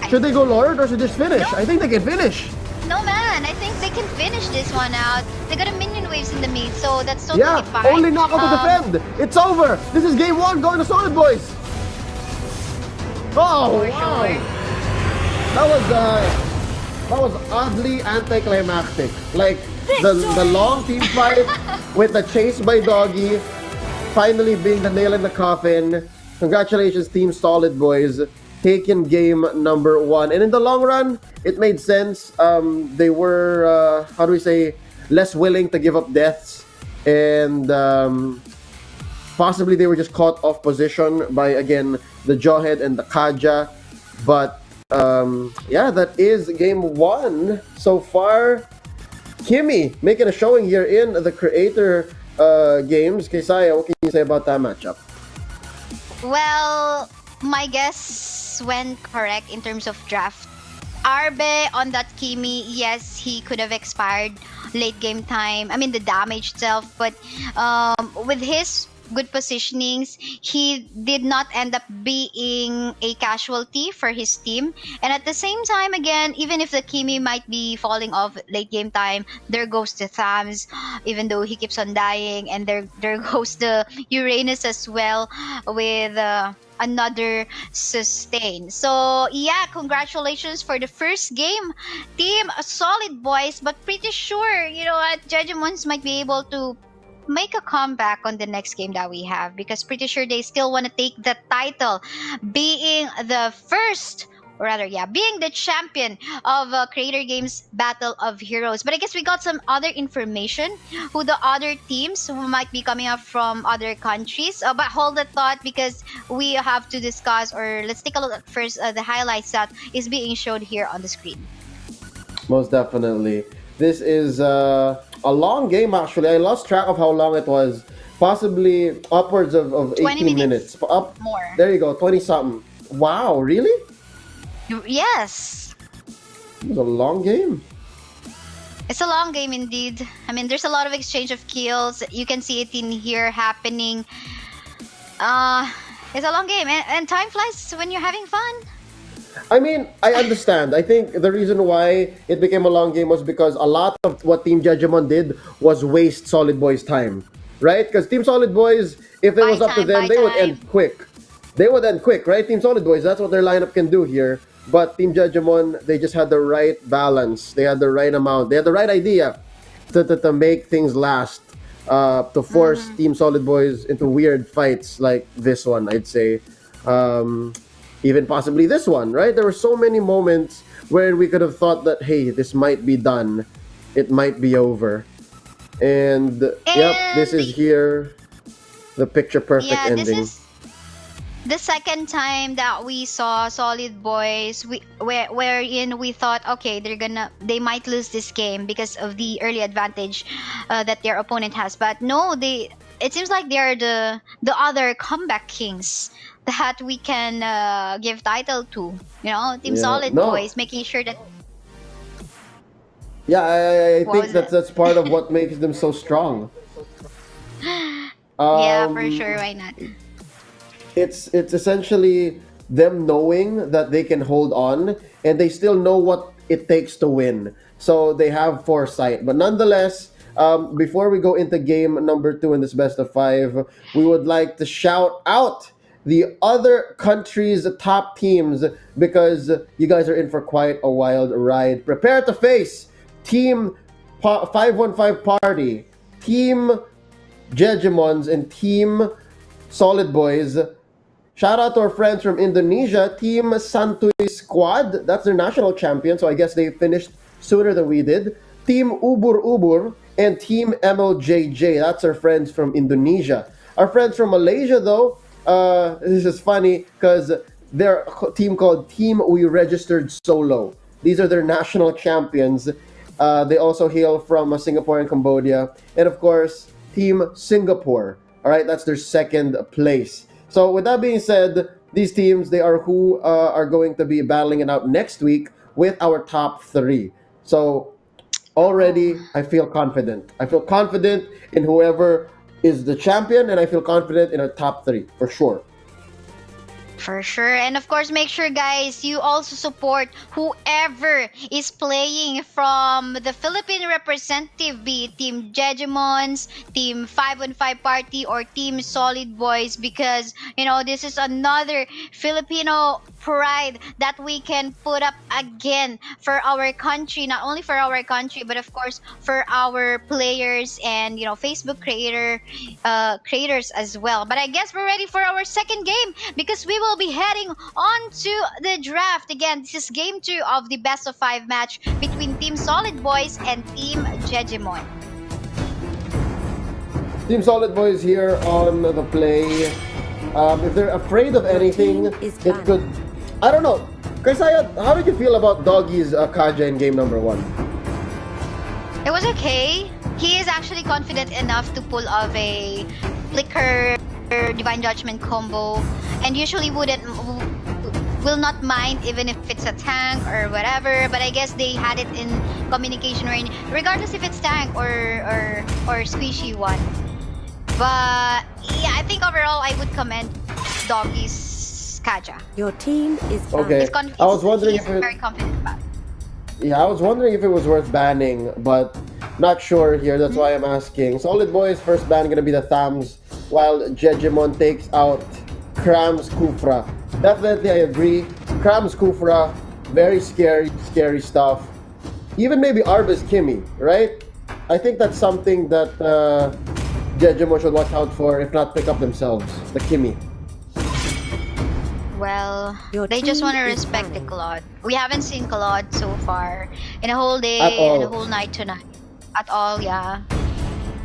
[SPEAKER 1] Should they go Lord or should they just finish?
[SPEAKER 2] No.
[SPEAKER 1] I think they can finish.
[SPEAKER 2] No man, I think they can finish this one out. They got a minion waves in the mid, so that's totally
[SPEAKER 1] Yeah,
[SPEAKER 2] fine.
[SPEAKER 1] only Knockout to defend. It's over. This is game 1 going to Solid Boys. Oh,
[SPEAKER 2] For
[SPEAKER 1] wow.
[SPEAKER 2] sure.
[SPEAKER 1] That was oddly anticlimactic. Like the long team fight with the chase by Doggy finally being the nail in the coffin. Congratulations, Team Solid Boys, taking game number 1. And in the long run, it made sense. They were less willing to give up deaths, and possibly they were just caught off position by again the Jawhead and the Kaja. But yeah, that is game 1 so far. Kimmy making a showing here in the creator games. Kesaya, what can you say about that matchup?
[SPEAKER 2] Well, my guess went correct in terms of draft. Arbe on that Kimi, yes, he could have expired late game time. I mean, the damage itself, but with his good positionings, he did not end up being a casualty for his team. And at the same time, again, even if the Kimi might be falling off late game time, there goes the Thams, even though he keeps on dying, and there goes the Uranus as well with another sustain. So yeah, congratulations for the first game, Team Solid Boys. But pretty sure, you know what, Jejemons might be able to make a comeback on the next game that we have, because pretty sure they still want to take the title, being the first, or rather, yeah, being the champion of Creator Games Battle of Heroes. But I guess we got some other information who the other teams who might be coming up from other countries. But hold that thought, because we have to discuss, or let's take a look at first the highlights that is being showed here on the screen.
[SPEAKER 1] Most definitely. This is a long game, actually. I lost track of how long it was. Possibly upwards of
[SPEAKER 2] 20
[SPEAKER 1] 18 minutes. Up,
[SPEAKER 2] more.
[SPEAKER 1] There you go, 20 something. Wow, really?
[SPEAKER 2] Yes.
[SPEAKER 1] It was a long game.
[SPEAKER 2] It's a long game indeed. I mean, there's a lot of exchange of kills. You can see it in here happening. It's a long game, and time flies when you're having fun.
[SPEAKER 1] I mean, I understand. I think the reason why it became a long game was because a lot of what Team Jejemon did was waste Solid Boys' time. Right? Because Team Solid Boys, if it was up to them, they would end quick. They would end quick, right? Team Solid Boys, that's what their lineup can do here. But Team Jejemon, they just had the right balance. They had the right amount. They had the right idea. to make things last, to force Team Solid Boys into weird fights like this one, I'd say. Um, Even possibly this one, right? There were so many moments where we could have thought that, hey, this might be done. It might be over. And yep, this
[SPEAKER 2] And
[SPEAKER 1] is here, the picture perfect
[SPEAKER 2] yeah, this
[SPEAKER 1] ending.
[SPEAKER 2] is the second time that we saw Solid Boys, wherein we thought, okay, they might lose this game because of the early advantage that their opponent has. But no, it seems like they are the other comeback kings that we can give title to. Team
[SPEAKER 1] Yeah,
[SPEAKER 2] Solid
[SPEAKER 1] no,
[SPEAKER 2] Boys, making sure that
[SPEAKER 1] yeah, I
[SPEAKER 2] what
[SPEAKER 1] think
[SPEAKER 2] was it?
[SPEAKER 1] that's part of what makes them so strong.
[SPEAKER 2] Yeah, for sure.
[SPEAKER 1] Um,
[SPEAKER 2] Why not?
[SPEAKER 1] it's essentially them knowing that they can hold on, and they still know what it takes to win. So they have foresight. But nonetheless, before we go into game number two in this best of five, we would like to shout out the other countries' top teams, because you guys are in for quite a wild ride. Prepare to face Team 515 Party, Team Jejemons, and Team Solid Boys. Shout out to our friends from Indonesia, Team Santuy Squad. That's their national champion, so I guess they finished sooner than we did. Team Ubur Ubur and Team MLJJ. That's our friends from Indonesia. Our friends from Malaysia, though, this is funny because they're a team called Team We Registered Solo. These are their national champions. They also hail from Singapore and Cambodia. And of course, Team Singapore. All right, that's their second place. So with that being said, these teams, they are who are going to be battling it out next week with our top three. So
[SPEAKER 2] Oh.
[SPEAKER 1] already I feel confident. I feel confident in whoever is the champion, and I feel confident in our top three for sure.
[SPEAKER 2] For sure. And of course, make sure, guys, you also support whoever is playing from the Philippine representative, be it Team Jejemons, Team 515 Party, or Team Solid Boys, because, this is another Filipino pride that we can put up again for our country, not only for our country, but of course, for our players and, Facebook creators as well. But I guess we're ready for our second game because we will be heading on to the draft. Again, this is game two of the best of five match between Team Solid Boys and Team Jejemon.
[SPEAKER 1] Team Solid Boys here on the play. If they're afraid of
[SPEAKER 3] Your
[SPEAKER 1] anything,
[SPEAKER 3] team is
[SPEAKER 1] it
[SPEAKER 3] banned.
[SPEAKER 1] could. I don't know. Kaisaya, how did you feel about Doggy's Kaja in game number one?
[SPEAKER 2] It was okay. He is actually confident enough to pull off a flicker divine judgment combo, and usually will not mind even if it's a tank or whatever. But I guess they had it in communication range, regardless if it's tank or squishy one. But yeah, I think overall I would commend Doggy's Kaja.
[SPEAKER 3] Your team is
[SPEAKER 1] Okay.
[SPEAKER 3] banned.
[SPEAKER 1] I was wondering
[SPEAKER 2] He's
[SPEAKER 1] if it,
[SPEAKER 2] very confident about it.
[SPEAKER 1] yeah, I was wondering if it was worth banning, but not sure here. That's why I'm asking. Solid Boys first ban gonna be the Thams, while Jejemon takes out Krams Kufra. Definitely, I agree. Krams Kufra, very scary stuff. Even maybe Arbus Kimi, right? I think that's something that Jejemon should watch out for, if not pick up themselves. The Kimi.
[SPEAKER 2] Well,
[SPEAKER 3] Your
[SPEAKER 2] they just
[SPEAKER 3] team
[SPEAKER 2] want to
[SPEAKER 3] is
[SPEAKER 2] respect the
[SPEAKER 3] banned.
[SPEAKER 2] Claude. We haven't seen Claude so far in a whole
[SPEAKER 1] At
[SPEAKER 2] day and a
[SPEAKER 1] all.
[SPEAKER 2] whole night tonight. At all, yeah.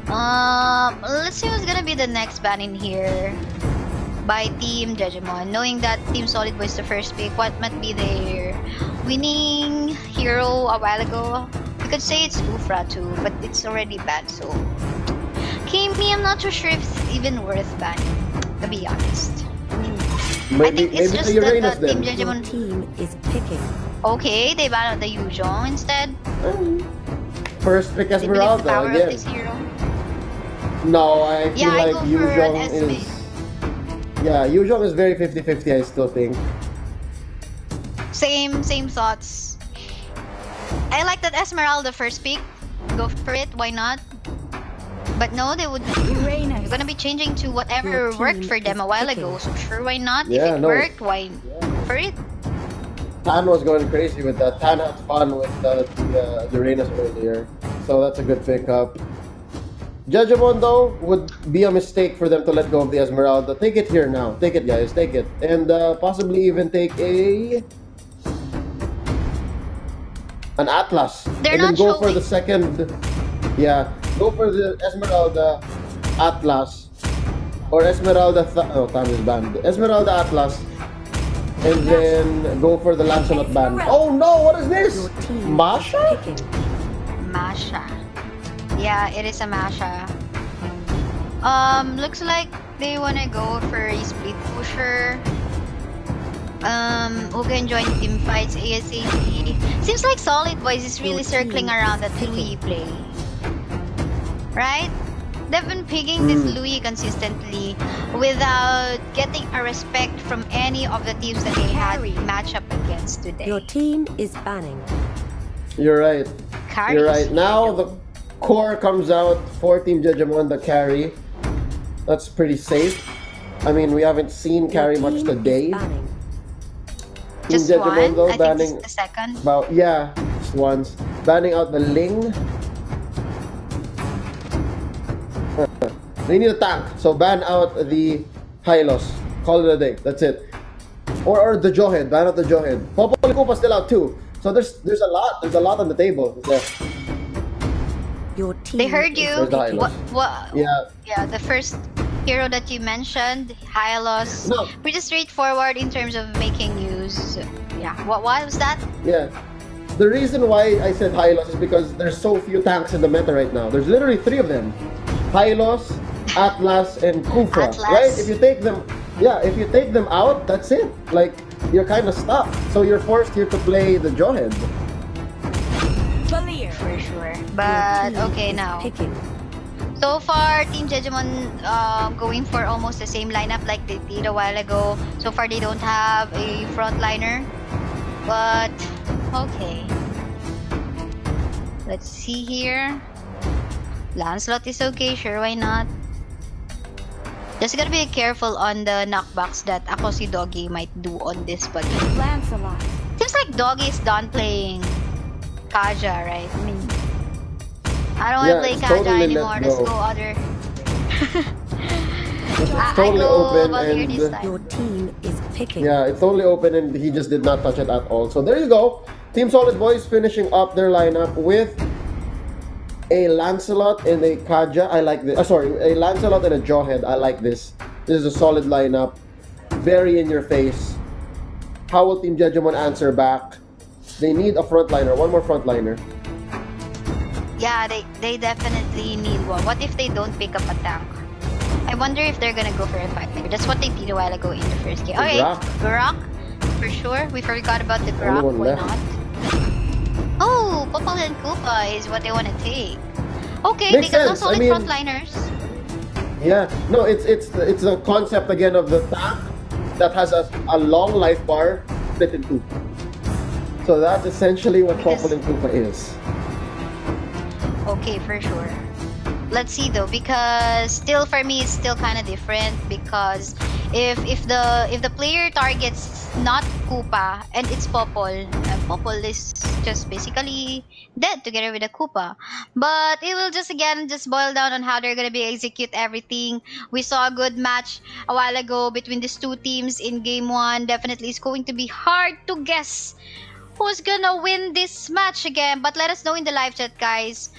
[SPEAKER 2] Let's see who's gonna be the next ban in here by Team Jejemon. Knowing that Team Solid Boy is the first pick, what might be their winning hero a while ago? We could say it's Ufra too, but it's already banned, so Kimi, I'm not too sure if it's even worth banning, to be honest. I
[SPEAKER 1] Maybe
[SPEAKER 2] think it's
[SPEAKER 1] maybe
[SPEAKER 2] just
[SPEAKER 1] the
[SPEAKER 2] that
[SPEAKER 1] Uranus
[SPEAKER 2] the Team
[SPEAKER 1] then.
[SPEAKER 3] Your
[SPEAKER 2] Jejemon.
[SPEAKER 3] team is picking.
[SPEAKER 2] Okay, they banned the Yuzhong instead.
[SPEAKER 1] First pick
[SPEAKER 2] They believe the
[SPEAKER 1] Esmeralda
[SPEAKER 2] power of
[SPEAKER 1] again.
[SPEAKER 2] this hero.
[SPEAKER 1] No, I feel
[SPEAKER 2] Yeah, I
[SPEAKER 1] like
[SPEAKER 2] go for
[SPEAKER 1] Yuzhong
[SPEAKER 2] an Esme.
[SPEAKER 1] is. Yeah, Yuzhong is very 50-50, I still think.
[SPEAKER 2] Same thoughts. I like that Esmeralda first pick. Go for it, why not? But no, they would. They're gonna be changing to whatever
[SPEAKER 3] Your
[SPEAKER 2] worked
[SPEAKER 3] team
[SPEAKER 2] for them
[SPEAKER 3] is
[SPEAKER 2] a while
[SPEAKER 3] picking.
[SPEAKER 2] ago. So sure, why not?
[SPEAKER 1] Yeah,
[SPEAKER 2] If it
[SPEAKER 1] no.
[SPEAKER 2] worked, why go for it?
[SPEAKER 1] Tan was going crazy with that. Tan had fun with the Uranus earlier. So that's a good pickup. Jejemon though would be a mistake for them to let go of the Esmeralda. Take it here now. Take it, guys. Take it, and possibly even take an Atlas,
[SPEAKER 2] They're
[SPEAKER 1] and then
[SPEAKER 2] not
[SPEAKER 1] go for
[SPEAKER 2] showing.
[SPEAKER 1] the second. Yeah, go for the Esmeralda, Atlas, or Esmeralda. Oh, time is banned. Esmeralda Atlas, and then go for the Lancelot band. Oh no! What is this?
[SPEAKER 3] Your team
[SPEAKER 1] Masha?
[SPEAKER 3] is picking.
[SPEAKER 2] Masha. Yeah, it is a Masha. Looks like they wanna go for a split pusher. Who can join team fights ASAP. Seems like Solid Boys is really circling around that Louis play. Right? They've been picking this Louis consistently without getting a respect from any of the teams that they had match up against today.
[SPEAKER 3] Your team is banning.
[SPEAKER 1] You're right.
[SPEAKER 2] Carries.
[SPEAKER 1] You're right. Now the core comes out for Team Jejemon, the carry. That's pretty safe. I mean, we haven't seen carry
[SPEAKER 3] Your
[SPEAKER 1] much
[SPEAKER 3] team
[SPEAKER 1] today.
[SPEAKER 3] is banning.
[SPEAKER 1] Team
[SPEAKER 2] Just
[SPEAKER 1] Jejemon
[SPEAKER 2] one?
[SPEAKER 1] though,
[SPEAKER 2] I think this
[SPEAKER 1] banning
[SPEAKER 2] is the second.
[SPEAKER 1] about just once. Banning out the Ling. They need a tank, so ban out the Hylos. Call it a day. That's it. Or the Johead. Ban out the Johead. Popol Kupa still out too. So there's a lot. There's a lot on the table.
[SPEAKER 3] Your team
[SPEAKER 2] They heard
[SPEAKER 3] is
[SPEAKER 2] you.
[SPEAKER 1] Where's the
[SPEAKER 3] picking.
[SPEAKER 1] Hylos?
[SPEAKER 2] Yeah,
[SPEAKER 1] Yeah.
[SPEAKER 2] the first hero that you mentioned, Hylos,
[SPEAKER 1] No.
[SPEAKER 2] pretty straightforward in terms of making use. Yeah, what was that?
[SPEAKER 1] Yeah. The reason why I said Hylos is because there's so few tanks in the meta right now. There's literally 3 of them. Hylos, Atlas, and Kufra.
[SPEAKER 2] Atlas.
[SPEAKER 1] Right? If you take them out, that's it. Like, you're kind of stuck. So you're forced here to play the Johead.
[SPEAKER 2] For sure.
[SPEAKER 3] Your
[SPEAKER 2] But
[SPEAKER 3] team
[SPEAKER 2] okay
[SPEAKER 3] is
[SPEAKER 2] now.
[SPEAKER 3] Picking.
[SPEAKER 2] So far, Team Jejemon going for almost the same lineup like they did a while ago. So far, they don't have a frontliner. But, okay. Let's see here. Lancelot is okay, sure, why not? Just gotta be careful on the knockbacks that ako si Doggy might do on this body.
[SPEAKER 3] Lancelot.
[SPEAKER 2] Seems like Doggy is done playing Kaja, right? I mean, I don't want to
[SPEAKER 1] Yeah,
[SPEAKER 2] play
[SPEAKER 1] it's
[SPEAKER 2] Kaja
[SPEAKER 1] totally let
[SPEAKER 2] anymore. Let's
[SPEAKER 1] go.
[SPEAKER 2] go other.
[SPEAKER 1] It's totally
[SPEAKER 2] I go
[SPEAKER 1] open
[SPEAKER 2] Valkyrie this
[SPEAKER 1] and
[SPEAKER 2] time.
[SPEAKER 3] Your team is picking.
[SPEAKER 1] yeah, it's totally open and he just did not touch it at all. So there you go. Team Solid Boys finishing up their lineup with a Lancelot and a Kaja. I like this. A Lancelot and a Jawhead. I like this. This is a solid lineup. Very in your face. How will Team Jejemon answer back? They need a frontliner. One more frontliner.
[SPEAKER 2] Yeah, they definitely need one. What if they don't pick up a tank? I wonder if they're gonna go for a fight. That's what they did a while ago in the first game. Okay,
[SPEAKER 1] Grok.
[SPEAKER 2] Grok, for sure. We forgot about the
[SPEAKER 1] Only
[SPEAKER 2] Grok.
[SPEAKER 1] one
[SPEAKER 2] Why
[SPEAKER 1] left.
[SPEAKER 2] not? Oh, Popol and Koopa is what they want to take. Okay,
[SPEAKER 1] Makes
[SPEAKER 2] they got no
[SPEAKER 1] sense.
[SPEAKER 2] solid
[SPEAKER 1] I mean-
[SPEAKER 2] frontliners.
[SPEAKER 1] Yeah, no, it's the concept again of the tank that has a long life bar split in 2. So that's essentially what
[SPEAKER 2] Because-
[SPEAKER 1] Popol and Koopa is.
[SPEAKER 2] Okay, for sure. Let's see though, because still for me it's still kind of different because if the player targets not Koopa and it's Popol, Popol is just basically dead together with the Koopa. But it will just again just boil down on how they're gonna be execute everything. We saw a good match a while ago between these two teams in game 1. Definitely it's going to be hard to guess who's gonna win this match again, but let us know in the live chat, guys.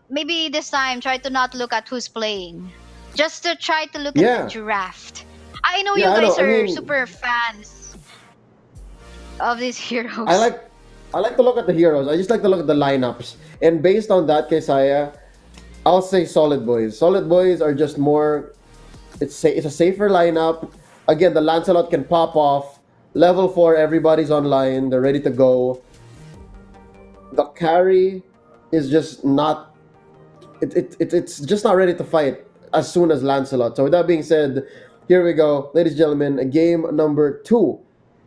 [SPEAKER 2] Maybe this time try to not look at who's playing, just to try to look
[SPEAKER 1] Yeah.
[SPEAKER 2] at the draft. I know
[SPEAKER 1] Yeah, I
[SPEAKER 2] you guys
[SPEAKER 1] know. I
[SPEAKER 2] are
[SPEAKER 1] mean-
[SPEAKER 2] super fans of these heroes.
[SPEAKER 1] I like to look at the heroes. I just like to look at the lineups. And based on that, Kesaya, I'll say Solid Boys. Solid Boys are just more. It's a safer lineup. Again, the Lancelot can pop off. Level 4, everybody's online. They're ready to go. The carry is just not. It's just not ready to fight as soon as Lancelot. So with that being said, here we go, ladies and gentlemen. Game number 2.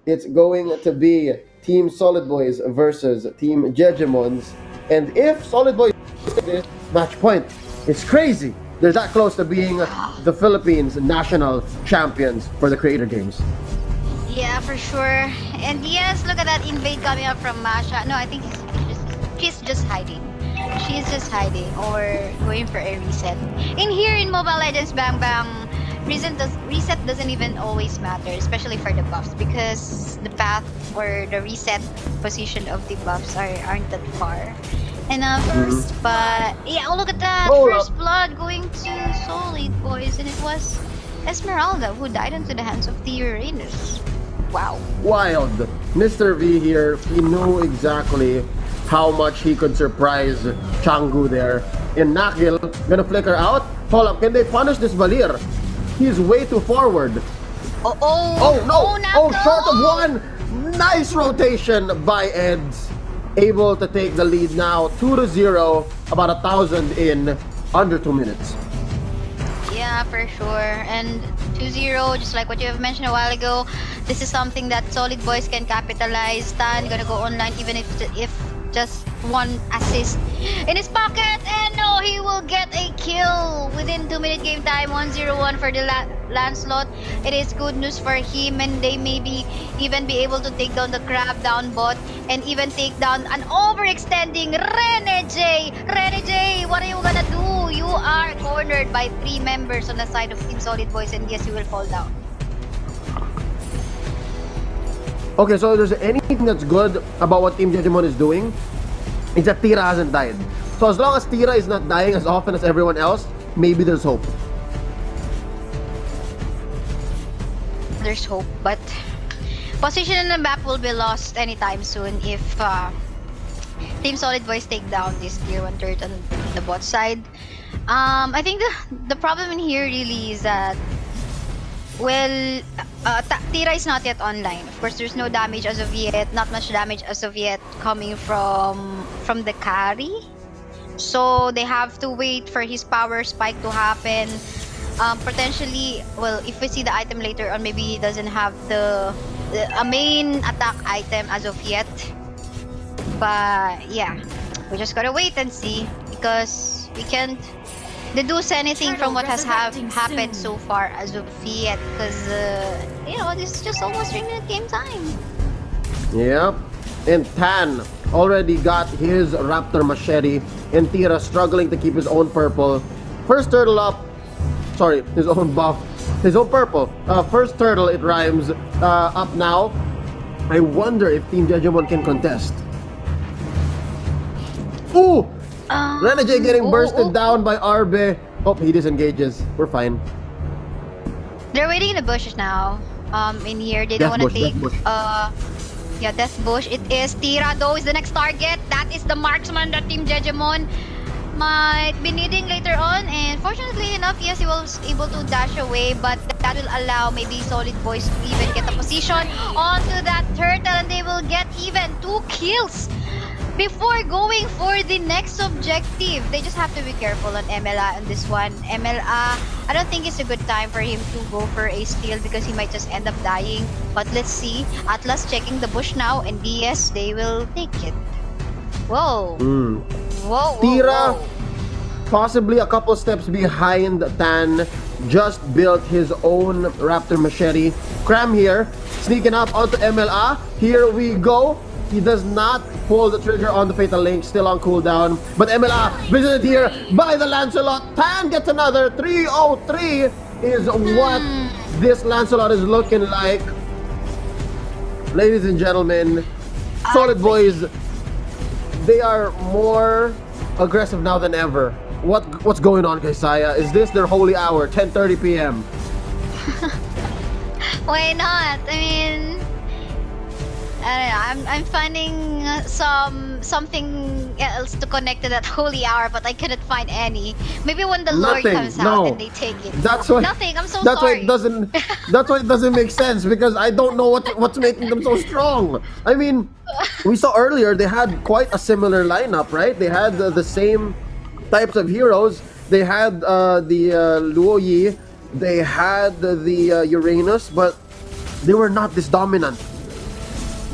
[SPEAKER 1] It's going to be Team Solid Boys versus Team Jejemons. And if Solid Boys take this match point, it's crazy. They're that close to being the Philippines national champions for the Creator Games.
[SPEAKER 2] Yeah, for sure. And yes, look at that invade coming up from Masha. No, I think she's just hiding. she's just hiding or going for a reset. In here in Mobile Legends Bang Bang, reset doesn't even always matter, especially for the buffs, because the path or the reset position of the buffs aren't that far enough. But yeah, oh look at that!
[SPEAKER 1] Hold
[SPEAKER 2] First blood going to Solid Boys, and it was Esmeralda who died into the hands of the Uranus. Wow.
[SPEAKER 1] Wild. Mr. V here, he knew exactly how much he could surprise Changu there. And Nakil, gonna flicker out. Hold up, can they punish this Valir? He's way too forward. Oh no! Oh, short of one! Nice rotation by Eds. Able to take the lead now, 2-0, about 1,000 in under 2 minutes.
[SPEAKER 2] Yeah, for sure. And 2-0, just like what you have mentioned a while ago, this is something that Solid Boys can capitalize. Stan gonna go online even if just one assist in his pocket, and no, he will get a kill within 2-minute game time. 1-0-1 for the Lancelot. It is good news for him, and they maybe even be able to take down the crab down bot and even take down an overextending Rene J. Rene J, what are you gonna do? You are cornered by 3 members on the side of Team Solid Boys, and yes, you will fall down.
[SPEAKER 1] Okay, so if there's anything that's good about what Team Jejemon is doing, is that Tira hasn't died. So as long as Tira is not dying as often as everyone else, maybe there's hope.
[SPEAKER 2] There's hope, but position in the map will be lost anytime soon if Team Solid Boys take down this tier 1 turret on the bot side. I think the problem in here really is that, well, Tira is not yet online. Of course, there's no damage as of yet, not much damage as of yet coming from the carry. So they have to wait for his power spike to happen. Potentially, well, if we see the item later on, maybe he doesn't have a main attack item as of yet. But yeah, we just gotta wait and see, because we can't deduce anything from what has happened so far as of yet, because you know, this is just almost 3-minute game time.
[SPEAKER 1] Yep. And Tan already got his Raptor Machete, and Tira struggling to keep his own purple. First turtle up. Sorry, his own buff. His own purple. First turtle, it rhymes. Up now. I wonder if Team Jejemon can contest. Ooh! Renegade getting bursted down by Arbe. Oh, he disengages. We're fine.
[SPEAKER 2] They're waiting in the bushes now. In here, they don't want to take. Yeah, Death Bush. It is Tira, though, is the next target. That is the marksman that Team Jejemon might be needing later on. And fortunately enough, yes, he was able to dash away, but that will allow maybe Solid Boys to even get a position onto that turtle, and they will get even 2 kills before going for the next objective. They just have to be careful on MLA on this one. MLA, I don't think it's a good time for him to go for a steal, because he might just end up dying. But let's see. Atlas checking the bush now, and DS, they will take it. Whoa. Whoa,
[SPEAKER 1] Tira,
[SPEAKER 2] whoa.
[SPEAKER 1] possibly a couple steps behind Tan, just built his own Raptor Machete. Cram here, sneaking up onto MLA. Here we go. He does not pull the trigger on the Fatal Link, still on cooldown. But MLA visited here by the Lancelot. Tan gets another 303 is what this Lancelot is looking like. Ladies and gentlemen, Solid Boys, they are more aggressive now than ever. What's going on, Kaisaya? Is this their holy hour, 10:30 p.m.?
[SPEAKER 2] Why not? I mean, I don't know, I'm finding something else to connect to that holy hour, but I couldn't find any. Maybe when the Lord comes out and they take it.
[SPEAKER 1] That's why.
[SPEAKER 2] Nothing. I'm so
[SPEAKER 1] that's
[SPEAKER 2] sorry.
[SPEAKER 1] Why it doesn't. That's why it doesn't make sense, because I don't know what's making them so strong. I mean, we saw earlier they had quite a similar lineup, right? They had the same types of heroes. They had the Luo Yi. They had the Uranus, but they were not this dominant.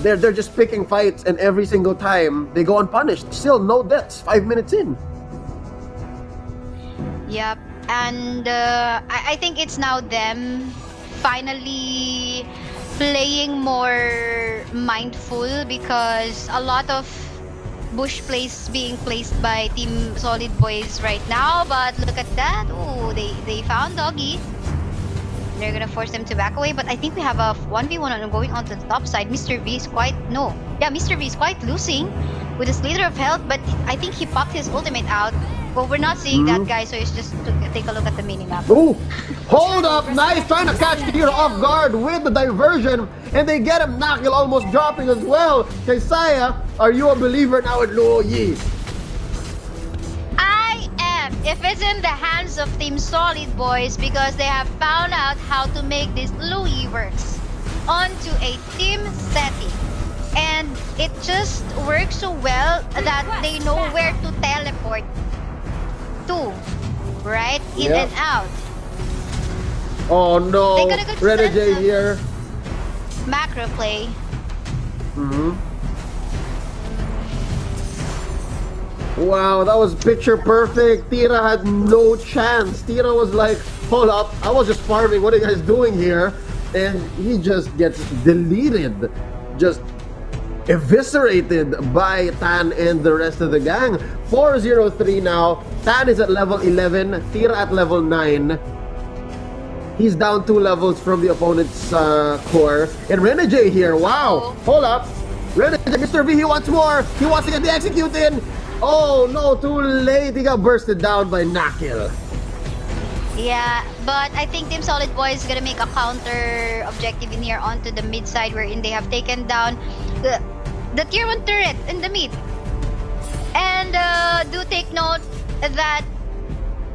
[SPEAKER 1] They're just picking fights, and every single time they go unpunished. Still no deaths 5 minutes in.
[SPEAKER 2] Yep, and I think it's now them finally playing more mindful, because a lot of bush place being placed by Team Solid Boys right now. But look at that. Oh, they found Doggy. They're gonna force them to back away, but I think we have a 1v1 going on to the top side. Mr. V is quite Mr. V is quite losing with a slither of health, but I think he popped his ultimate out. But we're not seeing that guy, so it's just to take a look at the minimap.
[SPEAKER 1] Ooh, hold up, nice, trying to catch Tira off guard with the diversion, and they get him Knuckle almost dropping as well. Kaysaya, are you a believer now in Luo Yi?
[SPEAKER 2] I am, if it's in the hands of Team Solid Boys, because they have found out how to make this Louis works onto a team setting. And it just works so well that they know where to teleport to, right? In and out.
[SPEAKER 1] Oh no, Renegade here.
[SPEAKER 2] Macro play.
[SPEAKER 1] Wow, that was picture perfect. Tira had no chance. Tira was like, hold up, I was just farming. What are you guys doing here? And he just gets deleted. Just eviscerated by Tan and the rest of the gang. 4-0-3 now. Tan is at level 11. Tira at level 9. He's down 2 levels from the opponent's core. And Renegade here. Wow. Hold up. Renegade, Mr. V, he wants more. He wants to get the execute in. Oh no, too late. He got bursted down by Nakil.
[SPEAKER 2] Yeah, but I think Team Solid Boys is gonna make a counter objective in here onto the mid side, wherein they have taken down the tier 1 turret in the mid. And do take note that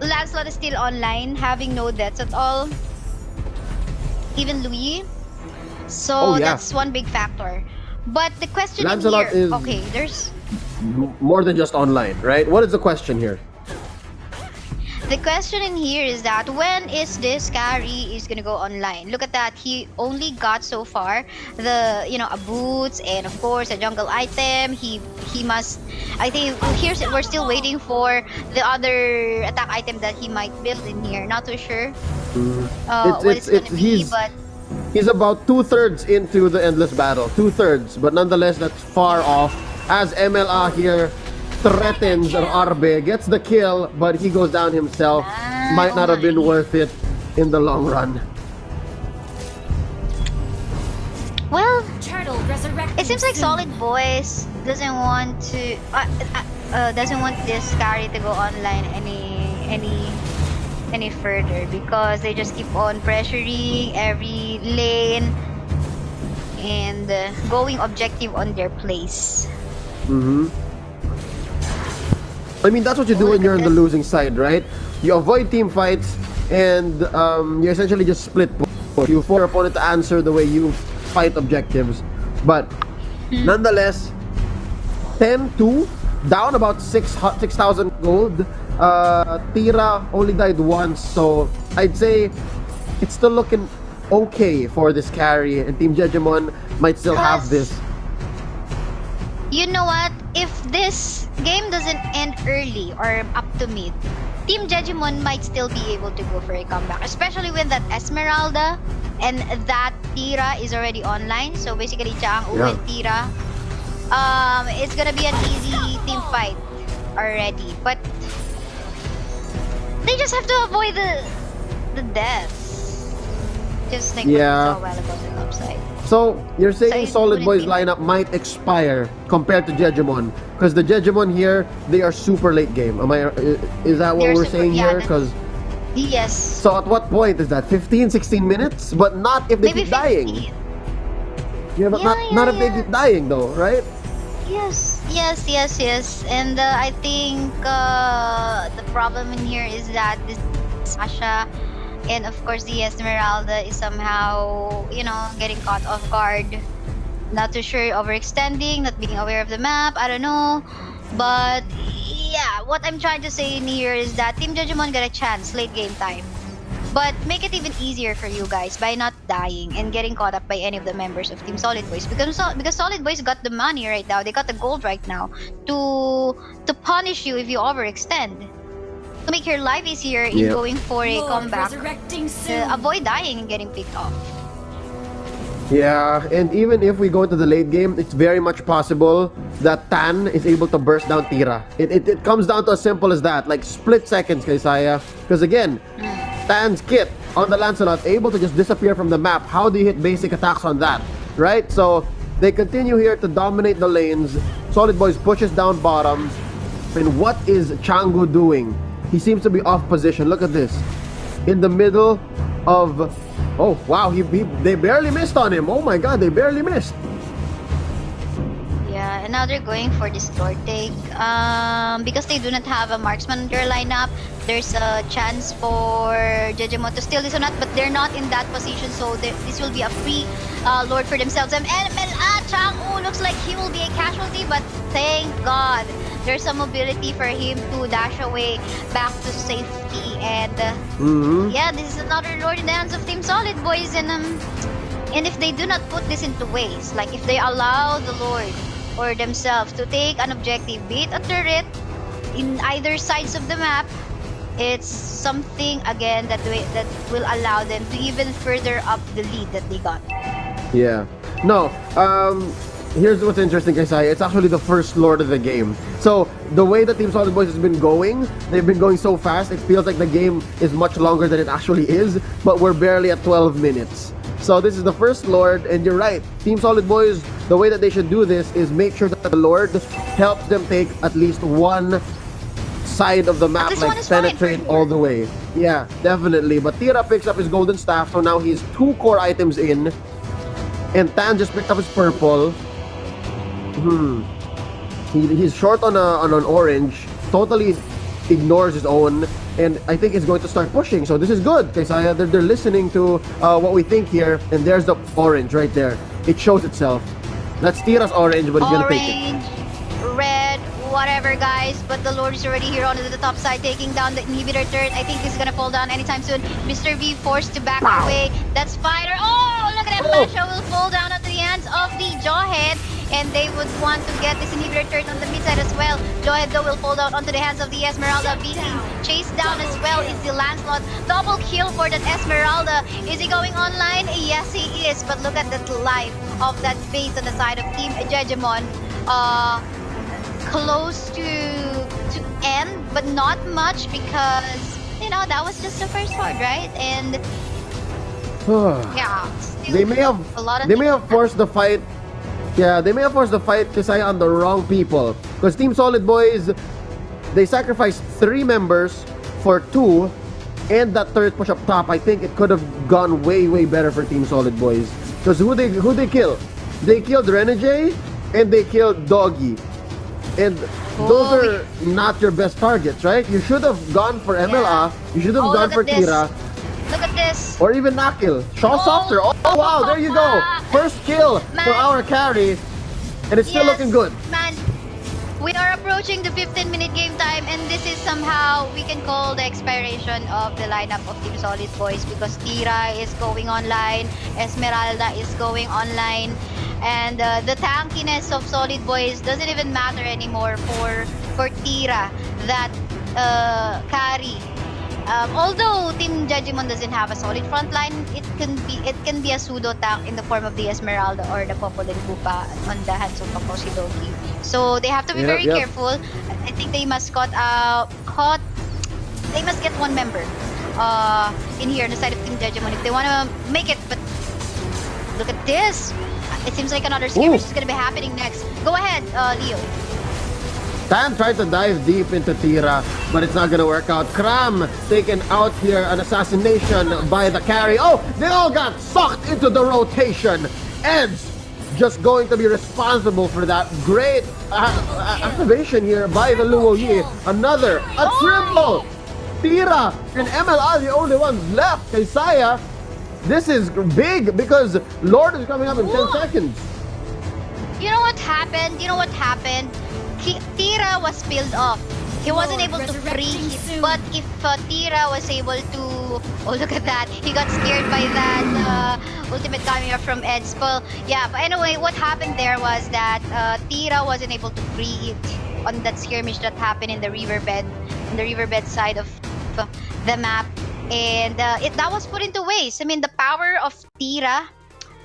[SPEAKER 2] Lancelot is still online, having no deaths at all. Even Louis. So that's one big factor. But the question
[SPEAKER 1] Lancelot
[SPEAKER 2] in here,
[SPEAKER 1] is
[SPEAKER 2] okay, there's
[SPEAKER 1] more than just online, right? What is the question here?
[SPEAKER 2] the question in here is that when is this carry is gonna go online? Look at that. He only got so far the a boots and of course a jungle item. He must. I think we're still waiting for the other attack item that he might build in here. Not too sure what it's gonna be, but
[SPEAKER 1] he's about 2/3 into the endless battle. 2/3, but nonetheless that's far off. As MLA here threatens Arbe, gets the kill, but he goes down himself. Might not have been worth it in the long run.
[SPEAKER 2] Well, it seems like Solid Boys doesn't want to doesn't want this carry to go online any further, because they just keep on pressuring every lane and going objective on their place.
[SPEAKER 1] I mean, that's what you do when you're on the losing side, right? You avoid team fights and you essentially just split push. You force your opponent to answer the way you fight objectives. But nonetheless, 10-2, down about 6,000 gold. Tira only died once, so I'd say it's still looking okay for this carry, and Team Jejemon might still have this.
[SPEAKER 2] You know what? If this game doesn't end early or up to mid, Team Jejemon might still be able to go for a comeback, especially with that Esmeralda and that Tira is already online. So basically, Chang and Tira, it's gonna be an easy team fight already. But they just have to avoid the deaths. Just like what we saw a while ago on the top side.
[SPEAKER 1] So, you're saying
[SPEAKER 2] So
[SPEAKER 1] Solid Boys lineup might expire compared to Jejemon, because the Jejemon here, they are super late game. Is that what we're saying here? Because
[SPEAKER 2] yes.
[SPEAKER 1] So at what point is that? 15, 16 minutes? But not if they keep dying. Yeah, but not if they keep dying though, right?
[SPEAKER 2] Yes. And I think the problem in here is that this Sasha and of course the Esmeralda is somehow, getting caught off guard. Not too sure, overextending, not being aware of the map, I don't know. But yeah, what I'm trying to say in here is that Team Jejemon got a chance late game time. But make it even easier for you guys by not dying and getting caught up by any of the members of Team Solid Boys. Because Solid Boys got the money right now, they got the gold right now to punish you if you overextend. To make your life easier in going for a comeback, avoid dying and getting picked off.
[SPEAKER 1] Yeah, and even if we go into the late game, it's very much possible that Tan is able to burst down Tira. It comes down to as simple as that, like split seconds, kay Saya. Because again, Tan's kit on the Lancelot able to just disappear from the map. How do you hit basic attacks on that, right? So they continue here to dominate the lanes. Solid Boys pushes down bottom. And what is Changu doing? He seems to be off position. Look at this. In the middle of... Oh, wow, they barely missed on him. Oh my god, they barely missed.
[SPEAKER 2] Yeah, and now they're going for this Lord take. Because they do not have a marksman in their lineup, there's a chance for Jejemon to steal this or not, but they're not in that position, so this will be a free Lord for themselves. And Chang'u looks like he will be a casualty, but thank God there's some mobility for him to dash away back to safety. And yeah, this is another Lord in the hands of Team Solid Boys. And if they do not put this into waste, like if they allow the Lord or themselves to take an objective, be it a turret in either sides of the map, it's something again that will allow them to even further up the lead that they got.
[SPEAKER 1] Yeah. No, here's what's interesting, guys. It's actually the first Lord of the game. So the way that Team Solid Boys has been going, they've been going so fast, it feels like the game is much longer than it actually is, but we're barely at 12 minutes. So this is the first Lord, and you're right. Team Solid Boys, the way that they should do this is make sure that the Lord helps them take at least one side of the map, like penetrate all the way. Yeah, definitely. But Tira picks up his golden staff, so now he's 2 core items in. And Tan just picked up his purple. He's short on an orange. Totally ignores his own, and I think he's going to start pushing. So this is good, because they're listening to what we think here. And there's the orange right there. It shows itself. That's Tira's orange, but he's gonna take it.
[SPEAKER 2] Orange, red, whatever, guys. But the Lord is already here on the top side, taking down the inhibitor turret. I think this is gonna fall down anytime soon. Mr. V forced to back away. That's Fighter. Oh, look at that! Masha will fall down onto the hands of the Jawhead. And they would want to get this inhibitor turret on the mid side as well. Jawhead though will fall down onto the hands of the Esmeralda. Being chased down as well is the Lancelot. Double kill for that Esmeralda. Is he going online? Yes, he is. But look at that life of that face on the side of Team Jejemon. Close to end, but not much, because you know that was just the first horde, right? And yeah,
[SPEAKER 1] they may have forced the fight. Yeah, they may have forced the fight on the wrong people. Because Team Solid Boys, they sacrificed 3 members for 2, and that turret push up top. I think it could have gone way better for Team Solid Boys. Because who they kill? They killed Renegade and they killed Doggy. And those are not your best targets, right? You should have gone for MLA. You should have gone for Tira.
[SPEAKER 2] Look at this.
[SPEAKER 1] Or even Nakil. Shaw Softer. Oh wow, there you go. First kill for our carry. And it's still looking good.
[SPEAKER 2] Man, we are approaching the 15-minute game time, and this is somehow we can call the expiration of the lineup of Team Solid Boys, because Tira is going online, Esmeralda is going online, and the tankiness of Solid Boys doesn't even matter anymore for Tira, that carry. Although Team Jejemon doesn't have a solid front line, it can be a pseudo tank in the form of the Esmeralda or the Popol and Pupa on the hands of Paposidoki. So they have to be very careful. I think they must they must get 1 member in here on the side of Team Jejemon if they want to make it. But look at this. It seems like another skirmish is going to be happening next. Go ahead, Leo.
[SPEAKER 1] Tan tried to dive deep into Tira, but it's not gonna work out. Kram taken out here, an assassination by the carry. Oh, they all got sucked into the rotation. Ed's just going to be responsible for that. Great activation here by the Luo Yi. Another, a triple. Tira and ML are the only ones left. Kaisaya, this is big because Lord is coming up in 10 seconds.
[SPEAKER 2] You know what happened? Tira was peeled off. He wasn't able to free it, but if Tira was able to... Oh, look at that. He got scared by that ultimate coming up from Ed Spell. Yeah, but anyway, what happened there was that Tira wasn't able to free it on that skirmish that happened in the riverbed side of the map. And that was put into waste. I mean, the power of Tira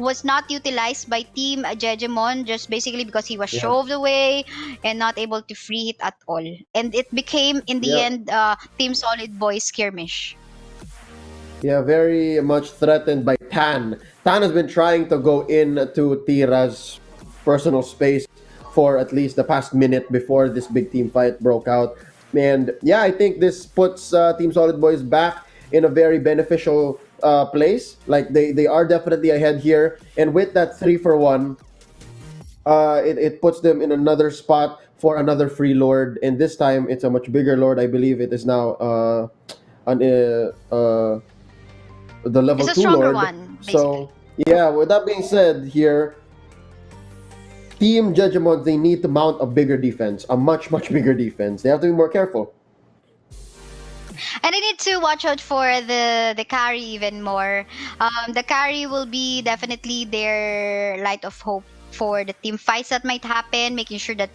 [SPEAKER 2] was not utilized by Team Jejemon just basically because he was
[SPEAKER 1] Yeah.
[SPEAKER 2] shoved away and not able to free it at all. And it became, in the
[SPEAKER 1] Yeah.
[SPEAKER 2] end, Team Solid Boys skirmish.
[SPEAKER 1] Yeah, very much threatened by Tan. Tan has been trying to go into Tira's personal space for at least the past minute before this big team fight broke out. And yeah, I think this puts Team Solid Boys back in a very beneficial place. Like they are definitely ahead here. And with that 3-for-1, it puts them in another spot for another free lord. And this time it's a much bigger lord. I believe it is now an the
[SPEAKER 2] It's
[SPEAKER 1] level
[SPEAKER 2] a
[SPEAKER 1] 2
[SPEAKER 2] stronger
[SPEAKER 1] lord.
[SPEAKER 2] one, basically.
[SPEAKER 1] So yeah, with that being said, here Team Jejemon, they need to mount a bigger defense, a much bigger defense. They have to be more careful.
[SPEAKER 2] And I need to watch out for the carry even more. The carry will be definitely their light of hope for the team fights that might happen, making sure that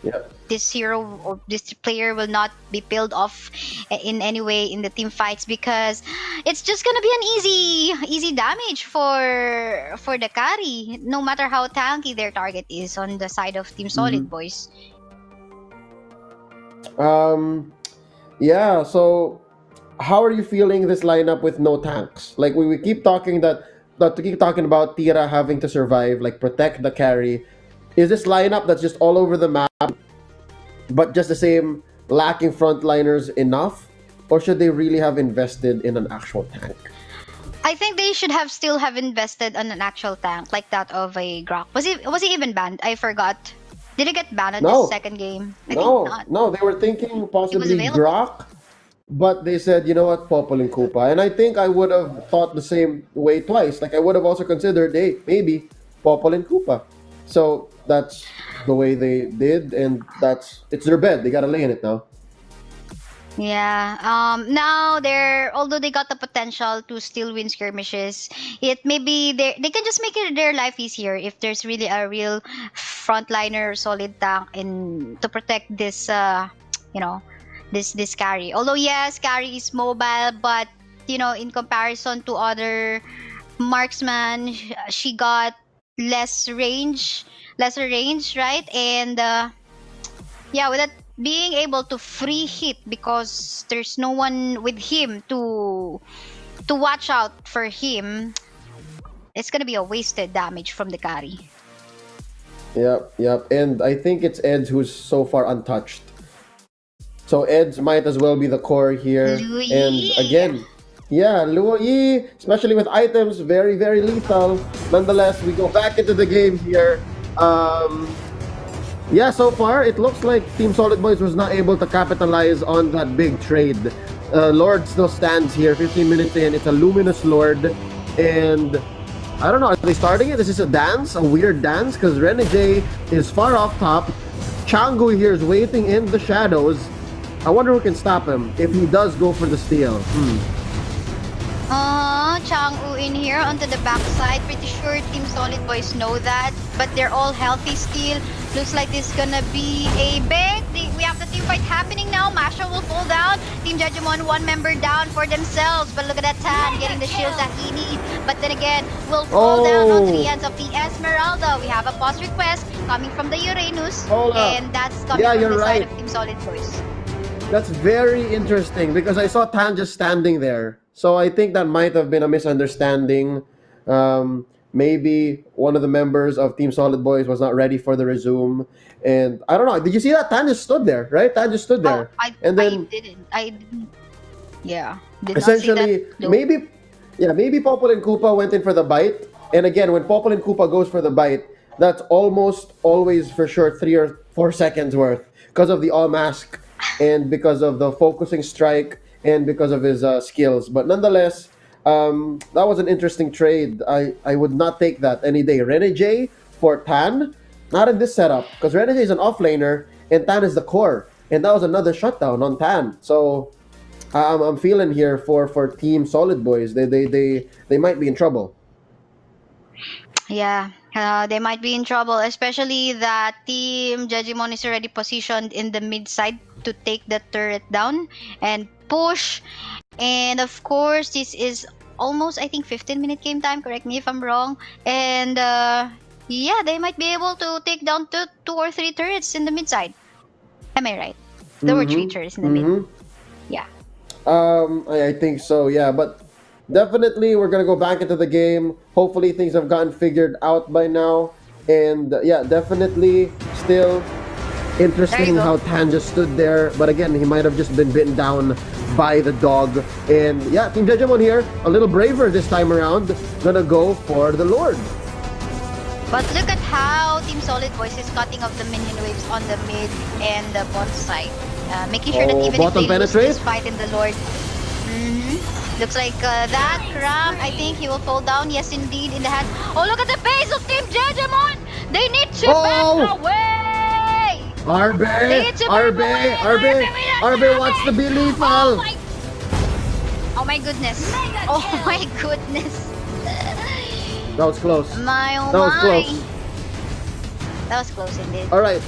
[SPEAKER 1] Yeah,
[SPEAKER 2] this hero or this player will not be peeled off in any way in the team fights, because it's just gonna be an easy damage for the carry, no matter how tanky their target is on the side of Team Solid
[SPEAKER 1] hmm
[SPEAKER 2] Boys.
[SPEAKER 1] um, yeah. So how are you feeling this lineup with no tanks? Like we keep talking that to keep talking about Tira having to survive, like protect the carry. Is this lineup that's just all over the map, but just the same, lacking frontliners enough, or should they really have invested in an actual tank?
[SPEAKER 2] I think they should have still have invested on an actual tank like that of a Grok. Was he even banned? I forgot. Did he get banned on this
[SPEAKER 1] No,
[SPEAKER 2] second game? I think
[SPEAKER 1] no,
[SPEAKER 2] not.
[SPEAKER 1] no. They were thinking
[SPEAKER 2] It was
[SPEAKER 1] possibly
[SPEAKER 2] available.
[SPEAKER 1] Grok, but they said, you know what, Popol and Koopa. And I think I would have thought the same way twice. Like I would have also considered, hey, maybe Popol and Koopa. So that's the way they did, and it's their bed. They gotta lay in it now.
[SPEAKER 2] Yeah. Now although they got the potential to still win skirmishes, it maybe they can just make their life easier if there's really a real frontliner solid tank in to protect this you know this carry. Although yes, carry is mobile, but in comparison to other marksman, she got lesser range, right? And yeah, with that being able to free hit because there's no one with him to watch out for him, it's gonna be a wasted damage from the carry.
[SPEAKER 1] Yep, yep. And I think it's Eds who's so far untouched. So Eds might as well be the core here. And
[SPEAKER 2] Louis.
[SPEAKER 1] again, yeah, Luo Yi, especially with items, very lethal. Nonetheless, we go back into the game here. Um, yeah, so far it looks like Team Solid Boys was not able to capitalize on that big trade. Lord still stands here, 15 minutes in. It's a Luminous Lord, and I don't know. Are they starting it? Is this a dance? A weird dance? Because Renegade is far off top. Changu here is waiting in the shadows. I wonder who can stop him if he does go for the steal.
[SPEAKER 2] Chang'u in here onto the backside. Pretty sure Team Solid Boys know that, but they're all healthy still. Looks like this is gonna be a we have the team fight happening now. Masha will fall down. Team Jejemon, one member down for themselves. But look at that Tan getting the shields that he needs. But then again, will fall down onto the hands of the Esmeralda. We have a pause request coming from the Uranus.
[SPEAKER 1] Hold up.
[SPEAKER 2] And that's coming
[SPEAKER 1] Yeah,
[SPEAKER 2] from
[SPEAKER 1] you're
[SPEAKER 2] the side
[SPEAKER 1] right.
[SPEAKER 2] of Team Solid Boys.
[SPEAKER 1] That's very interesting because I saw Tan just standing there. So I think that might have been a misunderstanding. Maybe one of the members of Team Solid Boys was not ready for the resume. And I don't know. Did you see that? Tan just stood there, right? Tan just stood
[SPEAKER 2] Oh,
[SPEAKER 1] there. And then
[SPEAKER 2] I didn't. Yeah, did not see
[SPEAKER 1] essentially,
[SPEAKER 2] that. No.
[SPEAKER 1] maybe Popol and Koopa went in for the bite. And again, when Popol and Koopa goes for the bite, that's almost always for sure 3 or 4 seconds worth because of the all mask and because of the focusing strike and because of his skills. But nonetheless, that was an interesting trade. I would not take that any day. Rene J for Tan, not in this setup because Rene J is an offlaner and Tan is the core, and that was another shutdown on Tan. So I'm feeling here for Team Solid Boys. They might be in trouble.
[SPEAKER 2] Yeah, they might be in trouble, especially that Team Jejemon is already positioned in the mid side to take the turret down and push. And of course, this is almost, I think, 15-minute game time. Correct me if I'm wrong. And yeah, they might be able to take down two or three turrets in the mid side. Am I right? There were three turrets in the mid. Yeah.
[SPEAKER 1] I think so, yeah. But definitely, we're gonna go back into the game. Hopefully, things have gotten figured out by now. And yeah, definitely still interesting
[SPEAKER 2] go.
[SPEAKER 1] how Tan just stood there. But again, he might have just been bitten down by the dog. And yeah, Team Jejemon here, a little braver this time around. Gonna go for the Lord.
[SPEAKER 2] But look at how Team Solid Boys is cutting off the minion waves on the mid and the bot side. Making sure that even if they lose this fight in the Lord. Looks like that Ram, I think he will fall down. Yes, indeed, in the hand. Oh, look at the pace of Team Jejemon! They need to back away!
[SPEAKER 1] RB wants to be lethal!
[SPEAKER 2] Oh my goodness. Oh my goodness.
[SPEAKER 1] That was close.
[SPEAKER 2] That
[SPEAKER 1] was close.
[SPEAKER 2] That was close indeed.
[SPEAKER 1] Alright,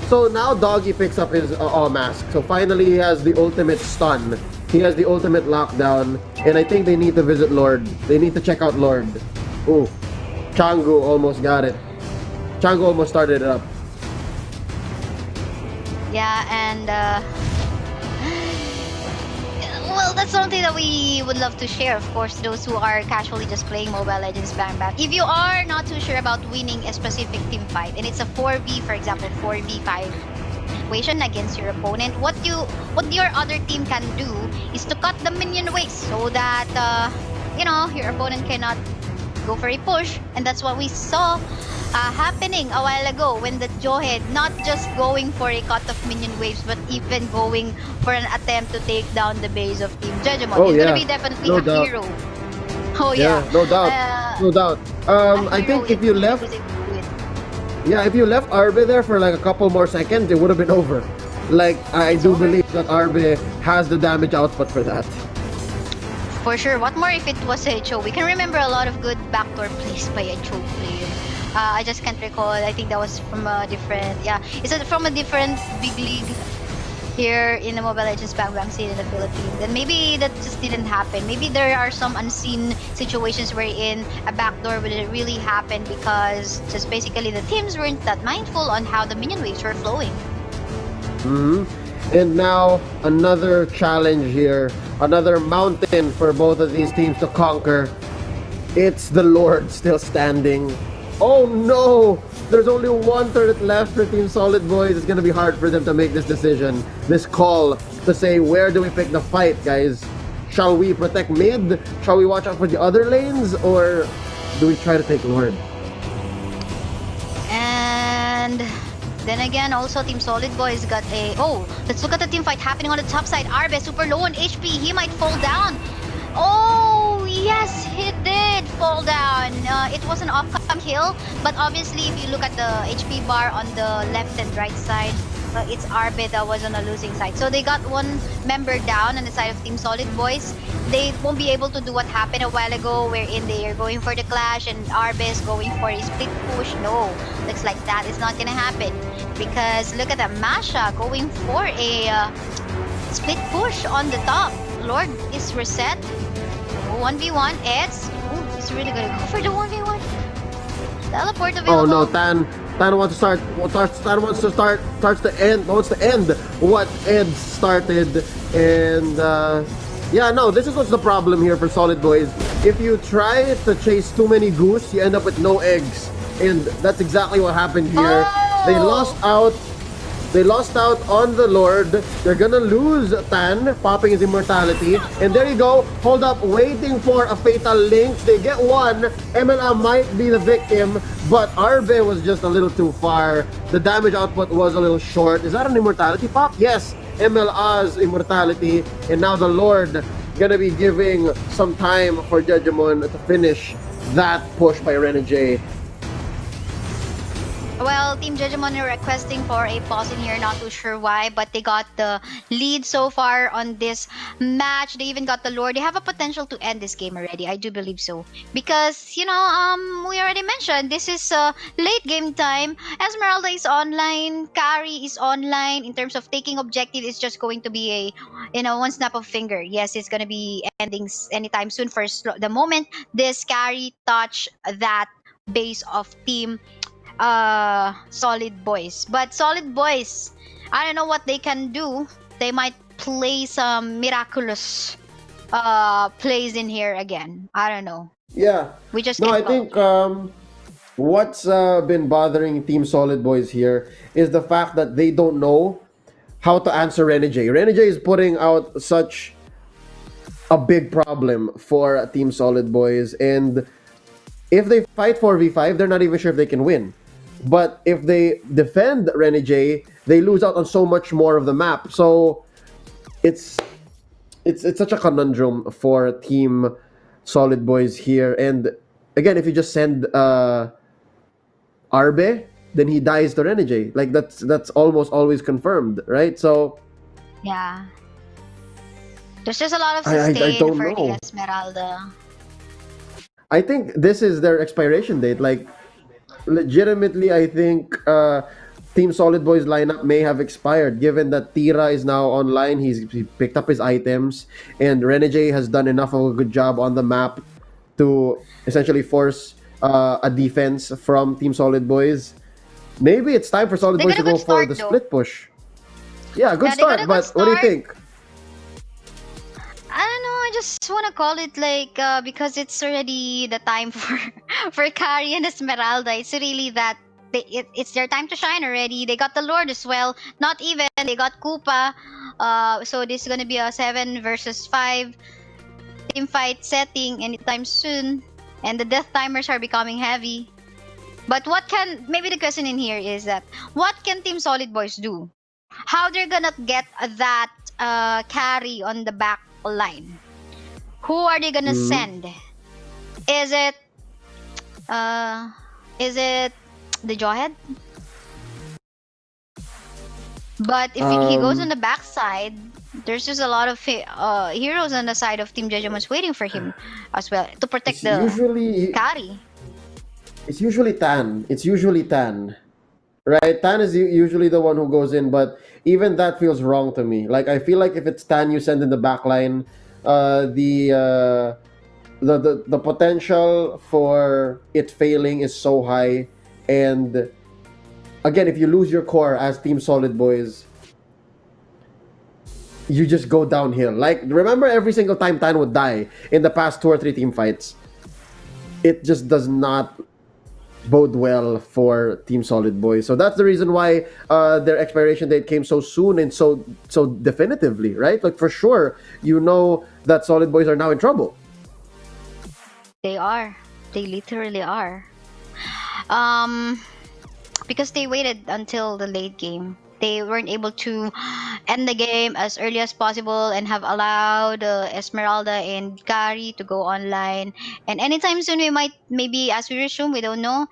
[SPEAKER 1] so now Doggy picks up his mask. So finally he has the ultimate stun. He has the ultimate lockdown. And I think they need to visit Lord. They need to check out Lord. Ooh, Changu almost got it. Changu almost started it up.
[SPEAKER 2] Yeah, and well, that's something that we would love to share, of course, those who are casually just playing Mobile Legends Bang Bang. If you are not too sure about winning a specific team fight, and it's a 4v, for example, 4v5 situation against your opponent, what your other team can do is to cut the minion waves so that, your opponent cannot go for a push. And that's what we saw happening a while ago when the Jawhead not just going for a cut of minion waves but even going for an attempt to take down the base of Team Jejemon. He's gonna be definitely a hero. Oh yeah,
[SPEAKER 1] no doubt, no doubt. I think if you left Arbe there for like a couple more seconds, it would have been over. Like, I do believe that Arbe has the damage output for that.
[SPEAKER 2] For sure. What more if it was a Cho? We can remember a lot of good backdoor plays by a Cho player. I just can't recall. I think that was from a different, it's from a different big league here in the Mobile Legends Bang Bang scene in the Philippines. And maybe that just didn't happen. Maybe there are some unseen situations wherein a backdoor would really happen because just basically the teams weren't that mindful on how the minion waves were flowing.
[SPEAKER 1] And now another challenge here, another mountain for both of these teams to conquer. It's the Lord still standing. Oh no! There's only one turret left for Team Solid Boys. It's gonna be hard for them to make this decision, this call to say, where do we pick the fight, guys? Shall we protect mid? Shall we watch out for the other lanes? Or do we try to take Lord?
[SPEAKER 2] And then again, also Team Solid Boys got a... Oh, let's look at the team fight happening on the top side. Arbe super low on HP. He might fall down. Oh, yes, he did fall down. It was an off-cam kill, but obviously if you look at the HP bar on the left and right side, it's Arbe that was on a losing side. So they got one member down on the side of Team Solid Boys. They won't be able to do what happened a while ago wherein they are going for the clash and Arbe is going for a split push. No, looks like that is not gonna happen. Because look at that, Masha going for a split push on the top. Lord is reset. 1v1, it's really gonna go for the 1v1. Teleport available.
[SPEAKER 1] Oh no, Tan wants to end what Ed started. And yeah, no, this is what's the problem here for Solid Boys. If you try to chase too many goose, you end up with no eggs. And that's exactly what happened here. They lost out on the Lord. They're gonna lose Tan, popping his immortality. And there you go. Hold up, waiting for a fatal link. They get one. MLA might be the victim, but Arbe was just a little too far. The damage output was a little short. Is that an immortality pop? Yes, MLA's immortality. And now the Lord gonna be giving some time for Jejemon to finish that push by Renegade.
[SPEAKER 2] Well, Team Jejemon are requesting for a pause in here. Not too sure why, but they got the lead so far on this match. They even got the lore. They have a potential to end this game already. I do believe so because we already mentioned this is late game time. Esmeralda is online. Kari is online. In terms of taking objective, it's just going to be a one snap of finger. Yes, it's gonna be ending anytime soon. The moment this Kari touch that base of Team Solid Boys. But Solid Boys, I don't know what they can do. They might play some miraculous plays in here again. I don't know.
[SPEAKER 1] Yeah.
[SPEAKER 2] We just
[SPEAKER 1] No, I
[SPEAKER 2] can't
[SPEAKER 1] think
[SPEAKER 2] tell.
[SPEAKER 1] what's been bothering Team Solid Boys here is the fact that they don't know how to answer Renegade. Renegade is putting out such a big problem for Team Solid Boys, and if they fight 4v5, they're not even sure if they can win. But if they defend Renegade, they lose out on so much more of the map. So it's it's such a conundrum for Team Solid Boys here. And again, if you just send Arbe, then he dies to Renegade. Like that's almost always confirmed, right? So
[SPEAKER 2] Yeah. There's just a lot of
[SPEAKER 1] I
[SPEAKER 2] sustain
[SPEAKER 1] don't
[SPEAKER 2] for the
[SPEAKER 1] know.
[SPEAKER 2] Esmeralda.
[SPEAKER 1] I think this is their expiration date. Like legitimately, I think Team Solid Boys lineup may have expired, given that Tira is now online. He picked up his items, and Renegade has done enough of a good job on the map to essentially force a defense from Team Solid Boys. Maybe it's time for Solid
[SPEAKER 2] They
[SPEAKER 1] Boys
[SPEAKER 2] got
[SPEAKER 1] to
[SPEAKER 2] a
[SPEAKER 1] go
[SPEAKER 2] good
[SPEAKER 1] for
[SPEAKER 2] start
[SPEAKER 1] the
[SPEAKER 2] though.
[SPEAKER 1] split push. Yeah, good
[SPEAKER 2] Yeah, they got
[SPEAKER 1] start.
[SPEAKER 2] a good
[SPEAKER 1] But what do you
[SPEAKER 2] start.
[SPEAKER 1] think?
[SPEAKER 2] I don't know. I just want to call it like because it's already the time for for Kari and Esmeralda. It's really that it's their time to shine already. They got the Lord as well. Not even they got Koopa. So this is gonna be a 7 versus 5 team fight setting anytime soon, and the death timers are becoming heavy. But what can maybe the question in here is that what can Team Solid Boys do? How they're gonna get that carry on the back line? Who are they gonna
[SPEAKER 1] Mm-hmm.
[SPEAKER 2] send? Is it uh is it the Jawhead? But if he goes on
[SPEAKER 1] Um,
[SPEAKER 2] the backside, there's just a lot of heroes on the side of Team Jejemon's waiting for him as well to protect
[SPEAKER 1] it's
[SPEAKER 2] the
[SPEAKER 1] usually
[SPEAKER 2] carry.
[SPEAKER 1] it's usually Tan. It's usually Tan. Right, Tan is usually the one who goes in, but even that feels wrong to me. Like I feel like if it's Tan you send in the back line, the potential for it failing is so high, and again, if you lose your core as Team Solid Boys, you just go downhill. Like remember, every single time Tan would die in the past 2 or 3 team fights, it just does not bode well for Team Solid Boys. So that's the reason why their expiration date came so soon and so definitively, right? Like for sure, you know that Solid Boys are now in trouble.
[SPEAKER 2] They are. They literally are. Um because they waited until the late game. They weren't able to end the game as early as possible and have allowed Esmeralda and Gary to go online. And anytime soon, we might, maybe as we resume, we don't know.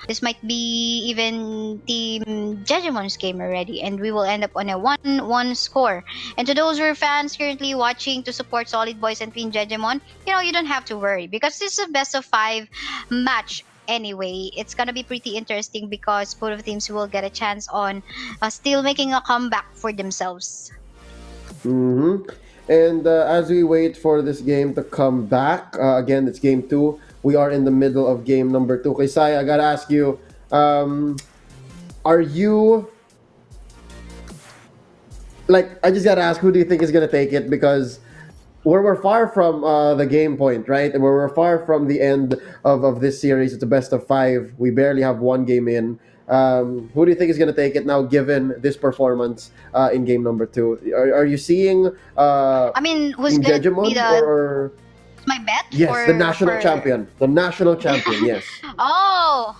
[SPEAKER 2] This might be even Team Jejemon's game already, and we will end up on a 1-1 score. And to those who are fans currently watching to support Solid Boys and Team Jejemon, you don't have to worry because this is a best of 5 match anyway. It's gonna be pretty interesting because both of the teams will get a chance on still making a comeback for themselves.
[SPEAKER 1] Mm-hmm. And as we wait for this game to come back, again, it's game two. We are in the middle of game number two. Kisai, I gotta ask you, um, are you like? I just gotta ask, who do you think is gonna take it? Because we're far from the game point, right? And we're far from the end of this series. It's a best of 5. We barely have one game in. Who do you think is going to take it now, given this performance in game number 2? Are you seeing
[SPEAKER 2] I mean, who's
[SPEAKER 1] Team
[SPEAKER 2] gonna be
[SPEAKER 1] Jejemon
[SPEAKER 2] the
[SPEAKER 1] or
[SPEAKER 2] my bet
[SPEAKER 1] yes, the national
[SPEAKER 2] for
[SPEAKER 1] champion, the national champion? Yes.
[SPEAKER 2] Oh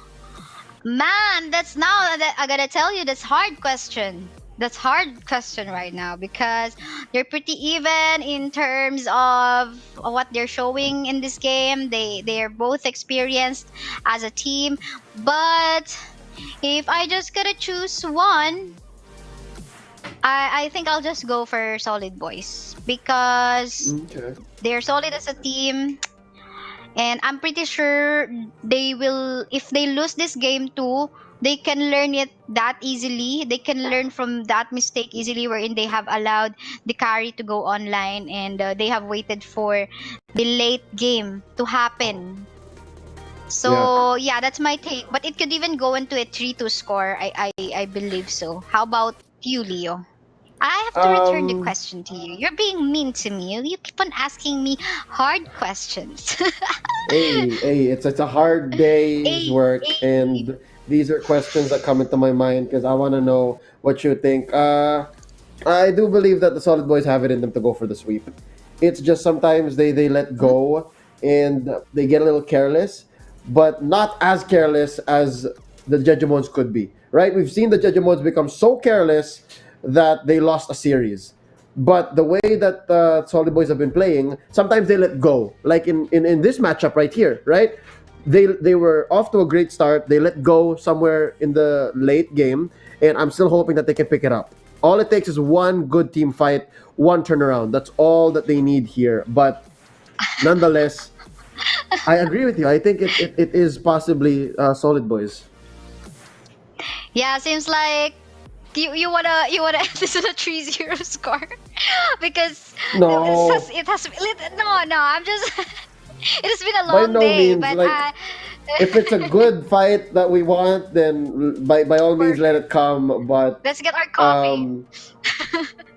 [SPEAKER 2] man, that's now that I gotta tell you, that's hard question. That's hard question right now because they're pretty even in terms of what they're showing in this game. They're both experienced as a team, but If I just gotta choose one, I think I'll just go for Solid Boys because
[SPEAKER 1] Okay.
[SPEAKER 2] they're solid as a team, and I'm pretty sure they will. If they lose this game too, they can learn it that easily. They can learn from that mistake easily, wherein they have allowed the carry to go online, and they have waited for the late game to happen.
[SPEAKER 1] Yeah.
[SPEAKER 2] So yeah, that's my take. But it could even go into a 3-2 score. I believe so. How about you, Leo? I have to return the
[SPEAKER 1] Um.
[SPEAKER 2] question to you. You're being mean to me. You keep on asking me hard questions.
[SPEAKER 1] Hey, it's a hard day's
[SPEAKER 2] Hey,
[SPEAKER 1] work,
[SPEAKER 2] hey.
[SPEAKER 1] and these are questions that come into my mind because I want to know what you think. I do believe that the Solid Boys have it in them to go for the sweep. It's just sometimes they let go and they get a little careless, but not as careless as the Jejemons could be. Right? We've seen the Jejemons become so careless that they lost a series. But the way that Solid Boys have been playing, sometimes they let go. Like in this matchup right here, right? They were off to a great start. They let go somewhere in the late game, and I'm still hoping that they can pick it up. All it takes is one good team fight, one turnaround. That's all that they need here. But nonetheless, I agree with you. I think it is possibly Solid Boys.
[SPEAKER 2] Yeah, seems like you wanna end this on a 3-0 score because
[SPEAKER 1] No,
[SPEAKER 2] it has no, I'm just it has been a
[SPEAKER 1] by
[SPEAKER 2] long
[SPEAKER 1] no
[SPEAKER 2] day,
[SPEAKER 1] means.
[SPEAKER 2] but
[SPEAKER 1] Like if it's a good fight that we want, then by all
[SPEAKER 2] for
[SPEAKER 1] means let
[SPEAKER 2] sure.
[SPEAKER 1] it come. But
[SPEAKER 2] Let's get our coffee.
[SPEAKER 1] um,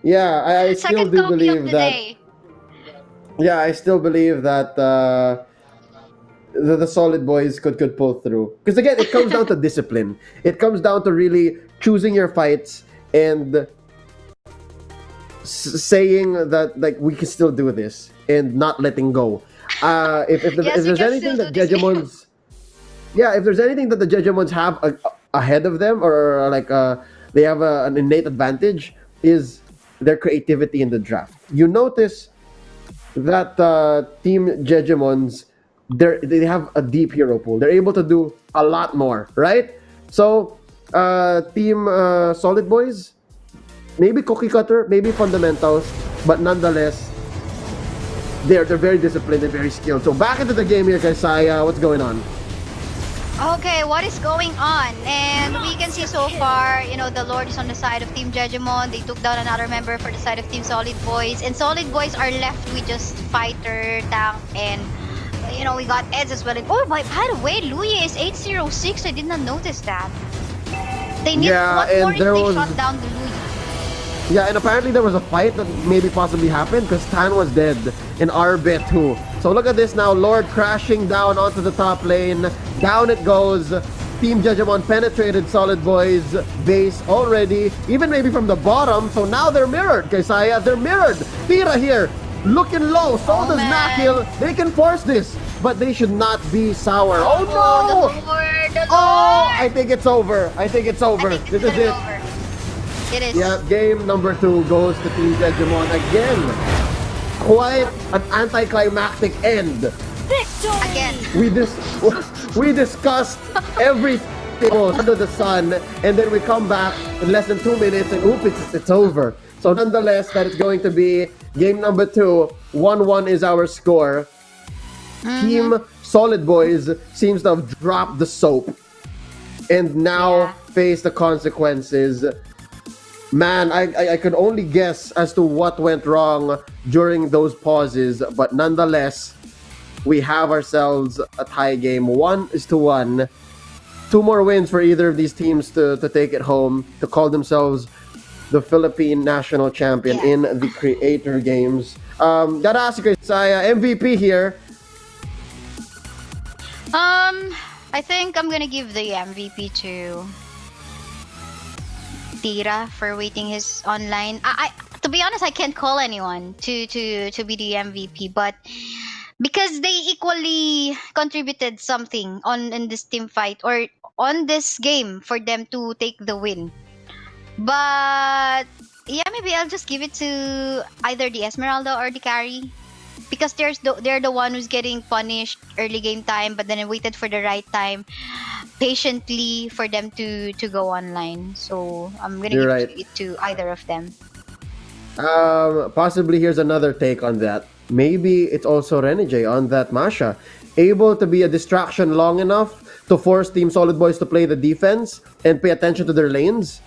[SPEAKER 1] yeah, I still
[SPEAKER 2] Second
[SPEAKER 1] do
[SPEAKER 2] coffee of
[SPEAKER 1] believe
[SPEAKER 2] the
[SPEAKER 1] that.
[SPEAKER 2] day.
[SPEAKER 1] Yeah, I still believe that the Solid Boys could pull through. Because again, it comes down to discipline. It comes down to really choosing your fights and saying that like we can still do this and not letting go. If
[SPEAKER 2] Yes, we
[SPEAKER 1] there's
[SPEAKER 2] can
[SPEAKER 1] anything
[SPEAKER 2] still do
[SPEAKER 1] that
[SPEAKER 2] this game.
[SPEAKER 1] Jejemons, yeah, if there's anything that the Jejemons have ahead of them or like they have an innate advantage is their creativity in the draft. You notice that Team Jejemons, they have a deep hero pool. They're able to do a lot more, right? So, Team Solid Boys, maybe cookie cutter, maybe fundamentals, but nonetheless, they're very disciplined and very skilled. So back into the game here, Kaisaya. What's going on?
[SPEAKER 2] Okay, what is going on? And we can see so far, the Lord is on the side of Team Jejemon. They took down another member for the side of Team Solid Boys. And Solid Boys are left with just Fighter, Tank, and, we got Eds as well. And, oh, by the way, Luya is 806. I did not notice that. They need,
[SPEAKER 1] Yeah,
[SPEAKER 2] what more
[SPEAKER 1] and
[SPEAKER 2] if
[SPEAKER 1] there
[SPEAKER 2] they
[SPEAKER 1] was
[SPEAKER 2] shot down the Luya?
[SPEAKER 1] Yeah, and apparently there was a fight that maybe possibly happened because Tan was dead in Arbit too. So look at this now, Lord crashing down onto the top lane. Down it goes. Team Jejemon penetrated Solid Boys base already, even maybe from the bottom. So now they're mirrored, Kaisaya. They're mirrored. Tira here, looking low. So does
[SPEAKER 2] man.
[SPEAKER 1] Nakil. They can force this, but they should not be sour. Oh
[SPEAKER 2] The
[SPEAKER 1] no!
[SPEAKER 2] Lord, the Lord!
[SPEAKER 1] Oh, I think it's over. I think it's over.
[SPEAKER 2] I think
[SPEAKER 1] This
[SPEAKER 2] it's
[SPEAKER 1] is it.
[SPEAKER 2] over. It is.
[SPEAKER 1] Yeah, game number 2 goes to Team Jejemon again. Quite an anticlimactic end.
[SPEAKER 2] Again.
[SPEAKER 1] We we discussed everything under the sun, and then we come back in less than 2 minutes, and it's over. So nonetheless, that is going to be game number 2. 1-1 is our score. Team Solid Boys seems to have dropped the soap, and now face the consequences. Man, I could only guess as to what went wrong during those pauses, but nonetheless, we have ourselves a tie game. 1-1. 2 more wins for either of these teams to take it home, to call themselves the Philippine national champion in the Creator Games. Gotta ask you, Saya, MVP here.
[SPEAKER 2] I think I'm gonna give the MVP to Tira for waiting his online. I to be honest, I can't call anyone to be the MVP, but because they equally contributed something in this team fight or on this game for them to take the win. But yeah, maybe I'll just give it to either the Esmeralda or the carry. Because they're the one who's getting punished early game time, but then I waited for the right time. patiently for them to go online. So I'm gonna
[SPEAKER 1] You're
[SPEAKER 2] give
[SPEAKER 1] right.
[SPEAKER 2] it to either of them.
[SPEAKER 1] Possibly here's another take on that. Maybe it's also Renege on that Masha. Able to be a distraction long enough to force Team Solid Boys to play the defense and pay attention to their lanes,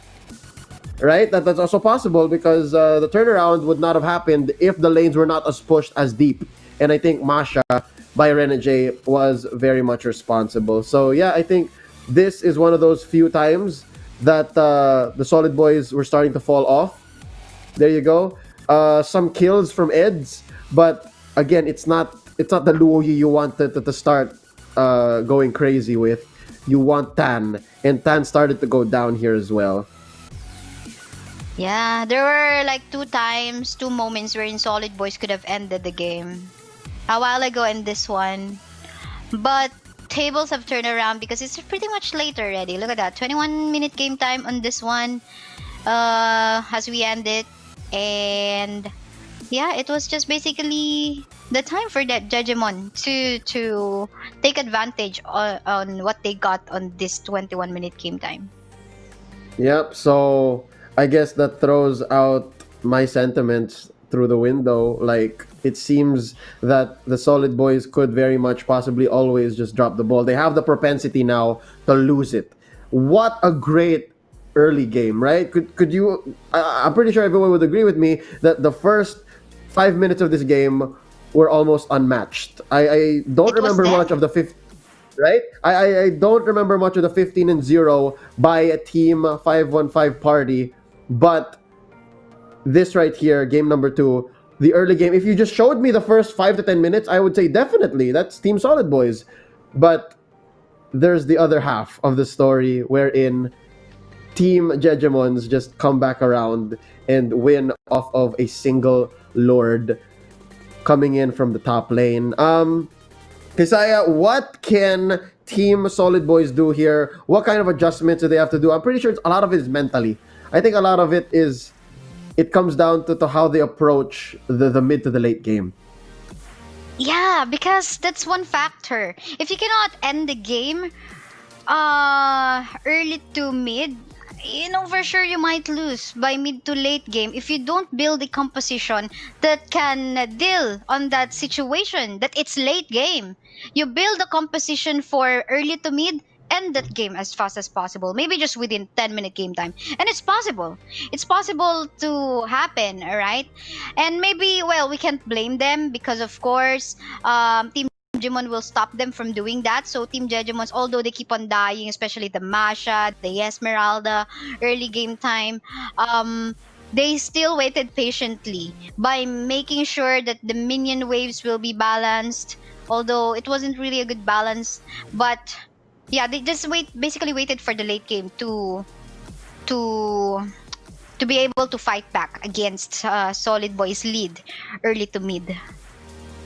[SPEAKER 1] right? That's also possible because the turnaround would not have happened if the lanes were not as pushed as deep. And I think Masha by Renege was very much responsible. So yeah, I think this is one of those few times that the Solid Boys were starting to fall off. There you go. Some kills from Eds, but again, it's not the Luo you want to start going crazy with. You want Tan, and Tan started to go down here as well.
[SPEAKER 2] Yeah, there were like two moments wherein Solid Boys could have ended the game. A while ago in this one. But tables have turned around because it's pretty much late already. Look at that. 21-minute game time on this one. As we end it. And yeah, it was just basically the time for that Jejemon to take advantage on what they got on this 21-minute game time.
[SPEAKER 1] Yep. So I guess that throws out my sentiments through the window. Like it seems that the Solid Boys could very much possibly always just drop the ball. They have the propensity now to lose it. What a great early game, right? Could you? I'm pretty sure everyone would agree with me that the first 5 minutes of this game were almost unmatched. I don't
[SPEAKER 2] It was
[SPEAKER 1] remember much
[SPEAKER 2] them.
[SPEAKER 1] of the fifth, right? I don't remember much of the 15-0 by a team 5-1-5 party, but this right here, game number two, the early game. If you just showed me the first 5 to 10 minutes, I would say definitely that's Team Solid Boys. But there's the other half of the story wherein Team Jejemons just come back around and win off of a single Lord coming in from the top lane. Kisaya, what can Team Solid Boys do here? What kind of adjustments do they have to do? I'm pretty sure a lot of it is mentally. I think a lot of it comes down to how they approach the mid to the late game.
[SPEAKER 2] Yeah, because that's one factor. If you cannot end the game early to mid, for sure you might lose by mid to late game if you don't build a composition that can deal on that situation that it's late game. You build a composition for early to mid, end that game as fast as possible, maybe just within 10-minute game time, and it's possible to happen, all right. And maybe, well, we can't blame them because of course Team Jimon will stop them from doing that. So Team Jejemons, although they keep on dying, especially the Masha, the Esmeralda, early game time, they still waited patiently by making sure that the minion waves will be balanced. Although it wasn't really a good balance, but yeah, they just basically waited for the late game to to be able to fight back against Solid Boys lead early to mid.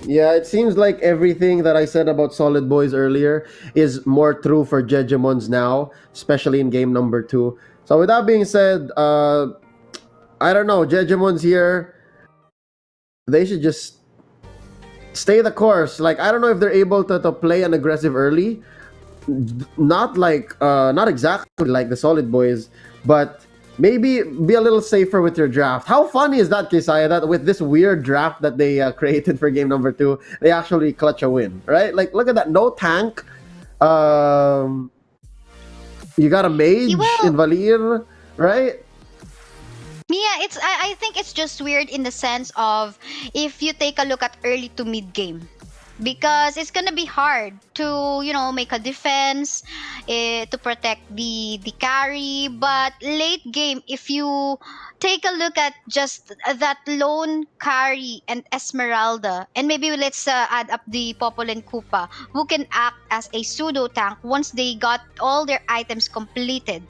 [SPEAKER 1] Yeah, it seems like everything that I said about Solid Boys earlier is more true for Jejemons now, especially in game number two. So with that being said, I don't know, Jejemons here, they should just stay the course. Like I don't know if they're able to play an aggressive early, not exactly like the Solid Boys, but maybe be a little safer with your draft. How funny is that, Kisaya? That with this weird draft that they created for game number two, they actually clutch a win, right? Like look at that, no tank. Um, you got a mage in
[SPEAKER 2] Well,
[SPEAKER 1] Valir, right?
[SPEAKER 2] yeah, I think it's just weird in the sense of if you take a look at early to mid game. Because it's gonna be hard to make a defense, to protect the carry. But late game, if you take a look at just that lone carry and Esmeralda, and maybe let's add up the Popol and Koopa, who can act as a pseudo tank once they got all their items completed.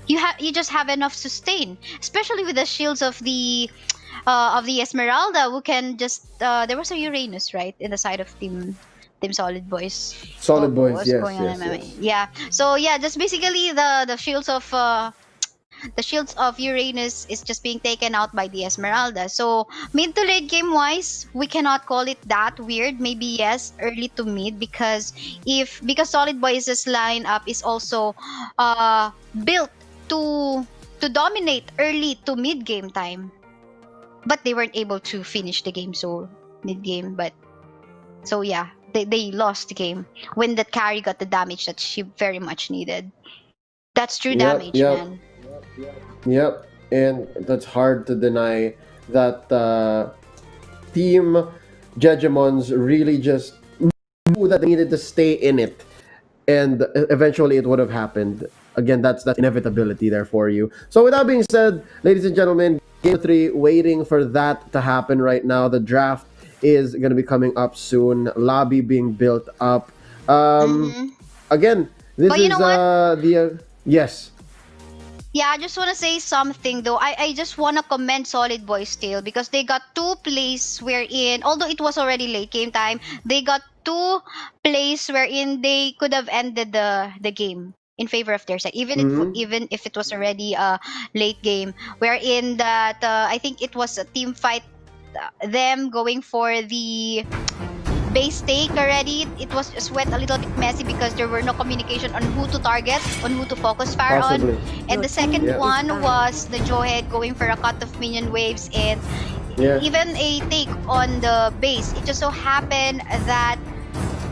[SPEAKER 2] You just have enough sustain, especially with the shields of the Esmeralda, who can just there was a Uranus, right, in the side of Team Solid Boys.
[SPEAKER 1] Solid Boys,
[SPEAKER 2] What's
[SPEAKER 1] yes,
[SPEAKER 2] going on
[SPEAKER 1] yes,
[SPEAKER 2] in my mind?
[SPEAKER 1] yes.
[SPEAKER 2] Yeah. So yeah, just basically the shields of the shields of Uranus is just being taken out by the Esmeralda. So mid to late game wise, we cannot call it that weird. Maybe yes, early to mid, because Solid Boys' lineup is also built to dominate early to mid game time. But they weren't able to finish the game so mid game. But so yeah, they lost the game when that carry got the damage that she very much needed. That's true damage, man.
[SPEAKER 1] Yep, and that's hard to deny that Team Jejemon's really just knew that they needed to stay in it, and eventually it would have happened. Again, that's inevitability there for you. So with that being said, ladies and gentlemen, Game 3, waiting for that to happen right now. The draft is going to be coming up soon. Lobby being built up. Again, this
[SPEAKER 2] But you
[SPEAKER 1] is
[SPEAKER 2] know what?
[SPEAKER 1] Yes.
[SPEAKER 2] Yeah, I just want to say something though. I just want to commend Solid Boys still, because they got 2 plays wherein, although it was already late game time, they got 2 plays wherein they could have ended the game in favor of their side, even if it was already a late game, wherein that I think it was a team fight, them going for the base take already. It was sweat a little bit messy because there were no communication on who to target, on who to focus fire
[SPEAKER 1] Possibly.
[SPEAKER 2] on. And the second one was the Joehead going for a cut of minion waves and even a take on the base. It just so happened that,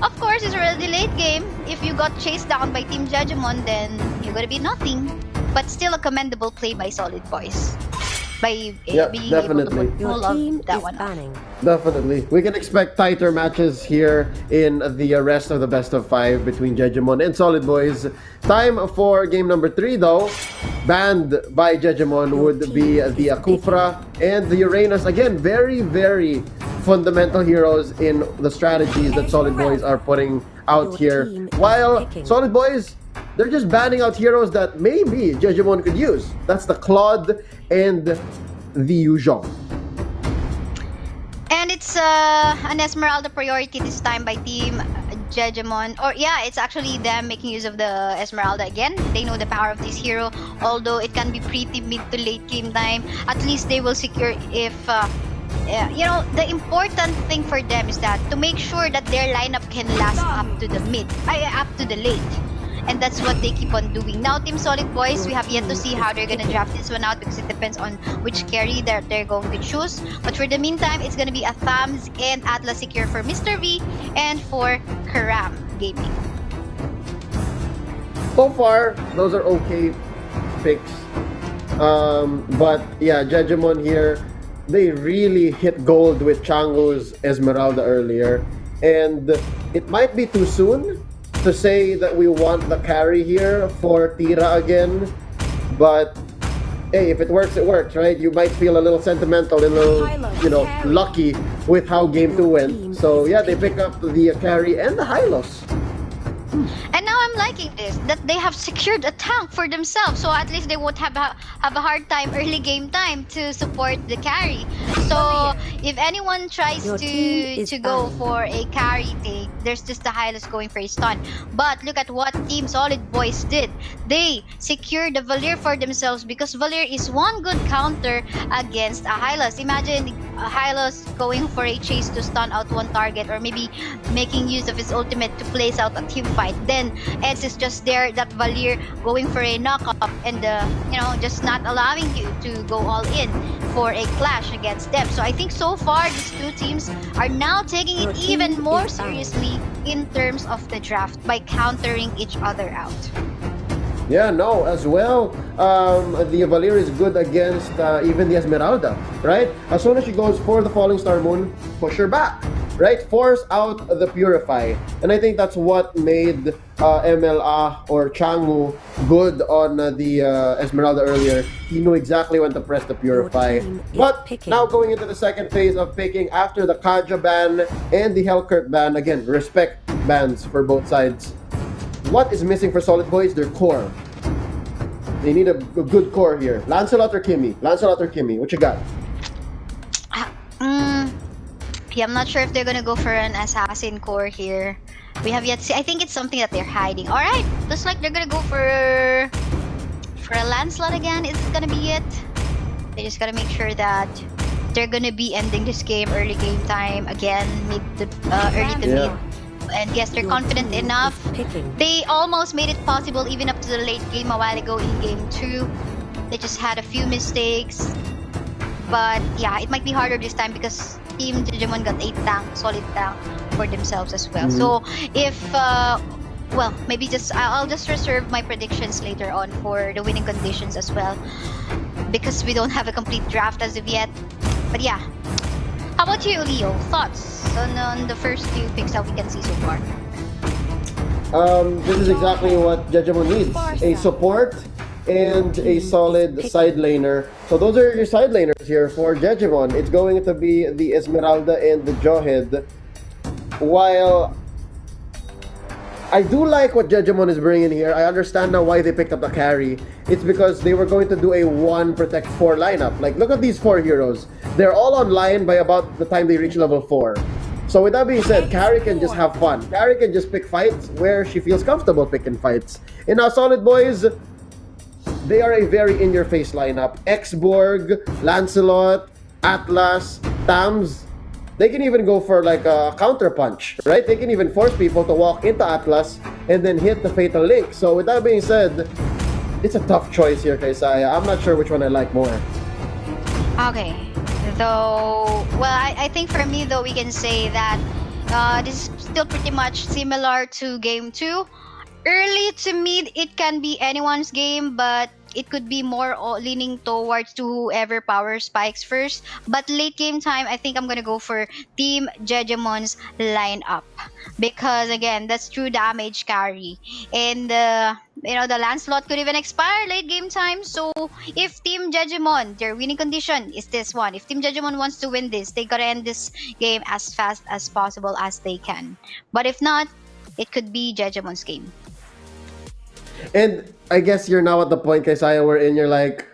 [SPEAKER 2] of course, it's already late game. If you got chased down by Team Jejemon, then you're gonna be nothing. But still a commendable play by Solid Boys. By being
[SPEAKER 1] definitely.
[SPEAKER 2] able to pull off that one off.
[SPEAKER 1] Definitely. We can expect tighter matches here in the rest of the best of 5 between Jejemon and Solid Boys. Time for game number 3 though. Banned by Jejemon would be the Akufra and the Uranus. Again, very, very fundamental heroes in the strategies that Solid Boys are putting out here. While Solid Boys, they're just banning out heroes that maybe Jejemon could use. That's the Claude and the Yuzhong.
[SPEAKER 2] And it's an Esmeralda priority this time by Team Jejemon. Or yeah, it's actually them making use of the Esmeralda again. They know the power of this hero. Although it can be pretty mid to late game time, at least they will secure if... you know, the important thing for them is that to make sure that their lineup can last up to the up to the late. And that's what they keep on doing. Now, Team Solid Boys, we have yet to see how they're gonna draft this one out, because it depends on which carry that they're going to choose. But for the meantime, it's gonna be a Thams and Atlas secure for Mr. V and for Karam Gaming.
[SPEAKER 1] So far, those are okay picks. But yeah, Jejemon here, they really hit gold with Chango's Esmeralda earlier. And it might be too soon to say that we want the carry here for Tira again, but hey, if it works, it works, right? You might feel a little sentimental, a little, you know, lucky with how game 2 went. So yeah, they pick up the carry and the Hylos.
[SPEAKER 2] And now I'm liking this, that they have secured a tank for themselves, so at least they won't have a hard time early game time to support the carry. So if anyone tries to go for a carry take, there's just the Hylos going for a stun. But look at what Team Solid Boys did. They secured the Valir for themselves, because Valir is one good counter against a Hylos. Imagine a Hylos going for a chase to stun out one target, or maybe making use of his ultimate to place out a team fight. Then Eds is just there, that Valir going for a knockup, and you know, just not allowing you to go all in for a clash against them. So I think so far these two teams are now taking it even more seriously in terms of the draft by countering each other out.
[SPEAKER 1] Yeah, no, as well, the Valir is good against even the Esmeralda, right? As soon as she goes for the Falling Star Moon, push her back, right? Force out the Purify. And I think that's what made MLA or Changu good on the Esmeralda earlier. He knew exactly when to press the Purify. But now going into the second phase of picking after the Kaja ban and the Hellkirk ban, again, respect bans for both sides. What is missing for Solid Boys? Their core. They need a good core here. Lancelot or Kimmy? Lancelot or Kimmy? What you got?
[SPEAKER 2] Yeah, I'm not sure if they're gonna go for an assassin core here. We have yet to see. I think it's something that they're hiding. Alright, looks like they're gonna go for for a landslide again. Is this gonna be it? They just gotta make sure that they're gonna be ending this game early game time again, early to
[SPEAKER 1] Yeah.
[SPEAKER 2] mid. And yes, they're
[SPEAKER 3] Your
[SPEAKER 2] confident
[SPEAKER 3] team is
[SPEAKER 2] enough.
[SPEAKER 3] picking.
[SPEAKER 2] They almost made it possible even up to the late game a while ago in game 2. They just had a few mistakes. But yeah, it might be harder this time because Team Jejemon got a solid tank for themselves as well. So if well, maybe I'll just reserve my predictions later on for the winning conditions as well, because we don't have a complete draft as of yet. But yeah, how about you, Leo? Thoughts on the first few picks that we can see so far?
[SPEAKER 1] This is exactly what Jejemon needs: a support and a solid side laner. So those are your side laners here for Jejemon. It's going to be the Esmeralda and the Jawhead. While I do like what Jejemon is bringing here, I understand now why they picked up the carry. It's because they were going to do a 1 protect 4 lineup. Like, look at these 4 heroes. They're all online by about the time they reach level 4. So with that being said, Carrie can just have fun. Carrie can just pick fights where she feels comfortable picking fights. And now Solid Boys, they are a very in-your-face lineup. X-Borg, Lancelot, Atlas, Tams. They can even go for like a counter punch, right? They can even force people to walk into Atlas and then hit the Fatal Link. So with that being said, it's a tough choice here, Kaisaya. I'm not sure which one I like more.
[SPEAKER 2] Okay. Though, well, I think for me, though, we can say that this is still pretty much similar to game 2. Early to mid, it can be anyone's game, but it could be more leaning towards to whoever power spikes first. But late game time, I think I'm gonna go for Team Jejemon's lineup, because again, that's true damage carry, and the Lancelot could even expire late game time. So if Team Jejemon, their winning condition is this one. If Team Jejemon wants to win this, they gotta end this game as fast as possible as they can. But if not, it could be Jejemon's game.
[SPEAKER 1] And I guess you're now at the point, Kaisaya, wherein you're like,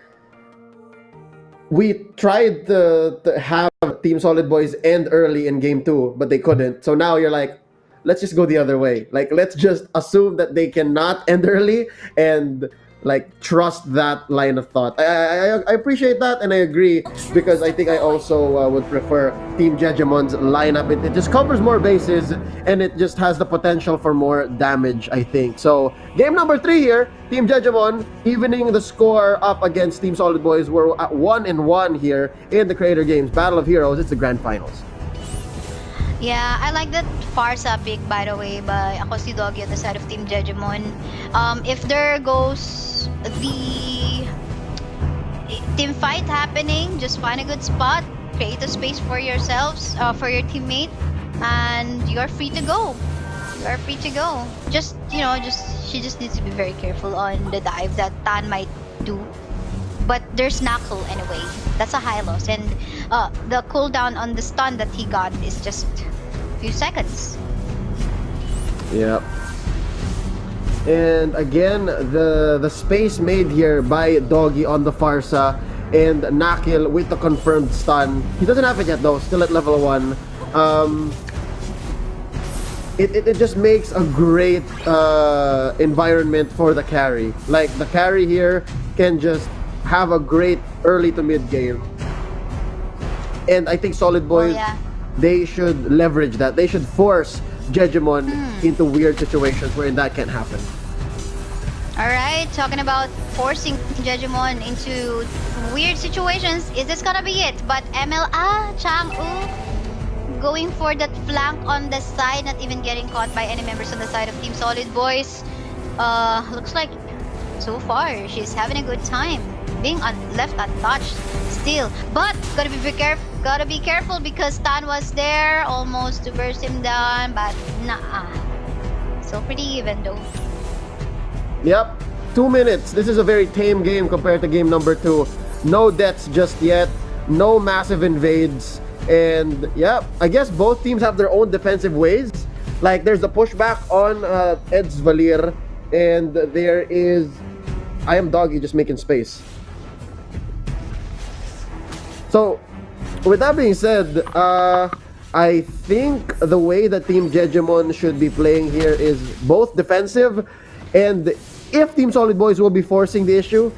[SPEAKER 1] we tried to have Team Solid Boys end early in game 2, but they couldn't. So now you're like, let's just go the other way. Like, let's just assume that they cannot end early and like trust that line of thought. I appreciate that, and I agree, because I think I also would prefer Team Jejemon's lineup. It just covers more bases and it just has the potential for more damage, I think. So game number 3 here, Team Jejemon evening the score up against Team Solid Boys. We're at 1-1 here in the Creator Games Battle of Heroes. It's the grand finals.
[SPEAKER 2] Yeah, I like that Farsa pick, by the way, by ako si Doggy on the side of Team Jejemon. If there goes the team fight happening, just find a good spot, create a space for yourselves, for your teammate, and you're free to go. You're free to go. She just needs to be very careful on the dive that Tan might do. But there's Knuckle anyway. That's a high loss, and the cooldown on the stun that he got is just a few seconds.
[SPEAKER 1] Yeah. And again, the space made here by Doggy on the Farsa, and Nakil with the confirmed stun. He doesn't have it yet though, still at level 1. It just makes a great environment for the carry. Like, the carry here can just have a great early to mid game. And I think Solid Boys, they should leverage that. They should force Jejemon into weird situations wherein that can't happen.
[SPEAKER 2] Alright, talking about forcing Jejemon into weird situations, is this gonna be it? But Chang'u going for that flank on the side, not even getting caught by any members on the side of Team Solid Boys. Looks like so far she's having a good time, being left untouched still. But gotta be careful because Tan was there almost to burst him down, but nah. So pretty even though.
[SPEAKER 1] Yep, 2 minutes. This is a very tame game compared to game number 2. No deaths just yet, no massive invades, and yeah, I guess both teams have their own defensive ways. Like, there's the pushback on Ed's Valir, and there is I Am Doggy just making space. So, with that being said, I think the way that Team Jejemon should be playing here is both defensive, and if Team Solid Boys will be forcing the issue,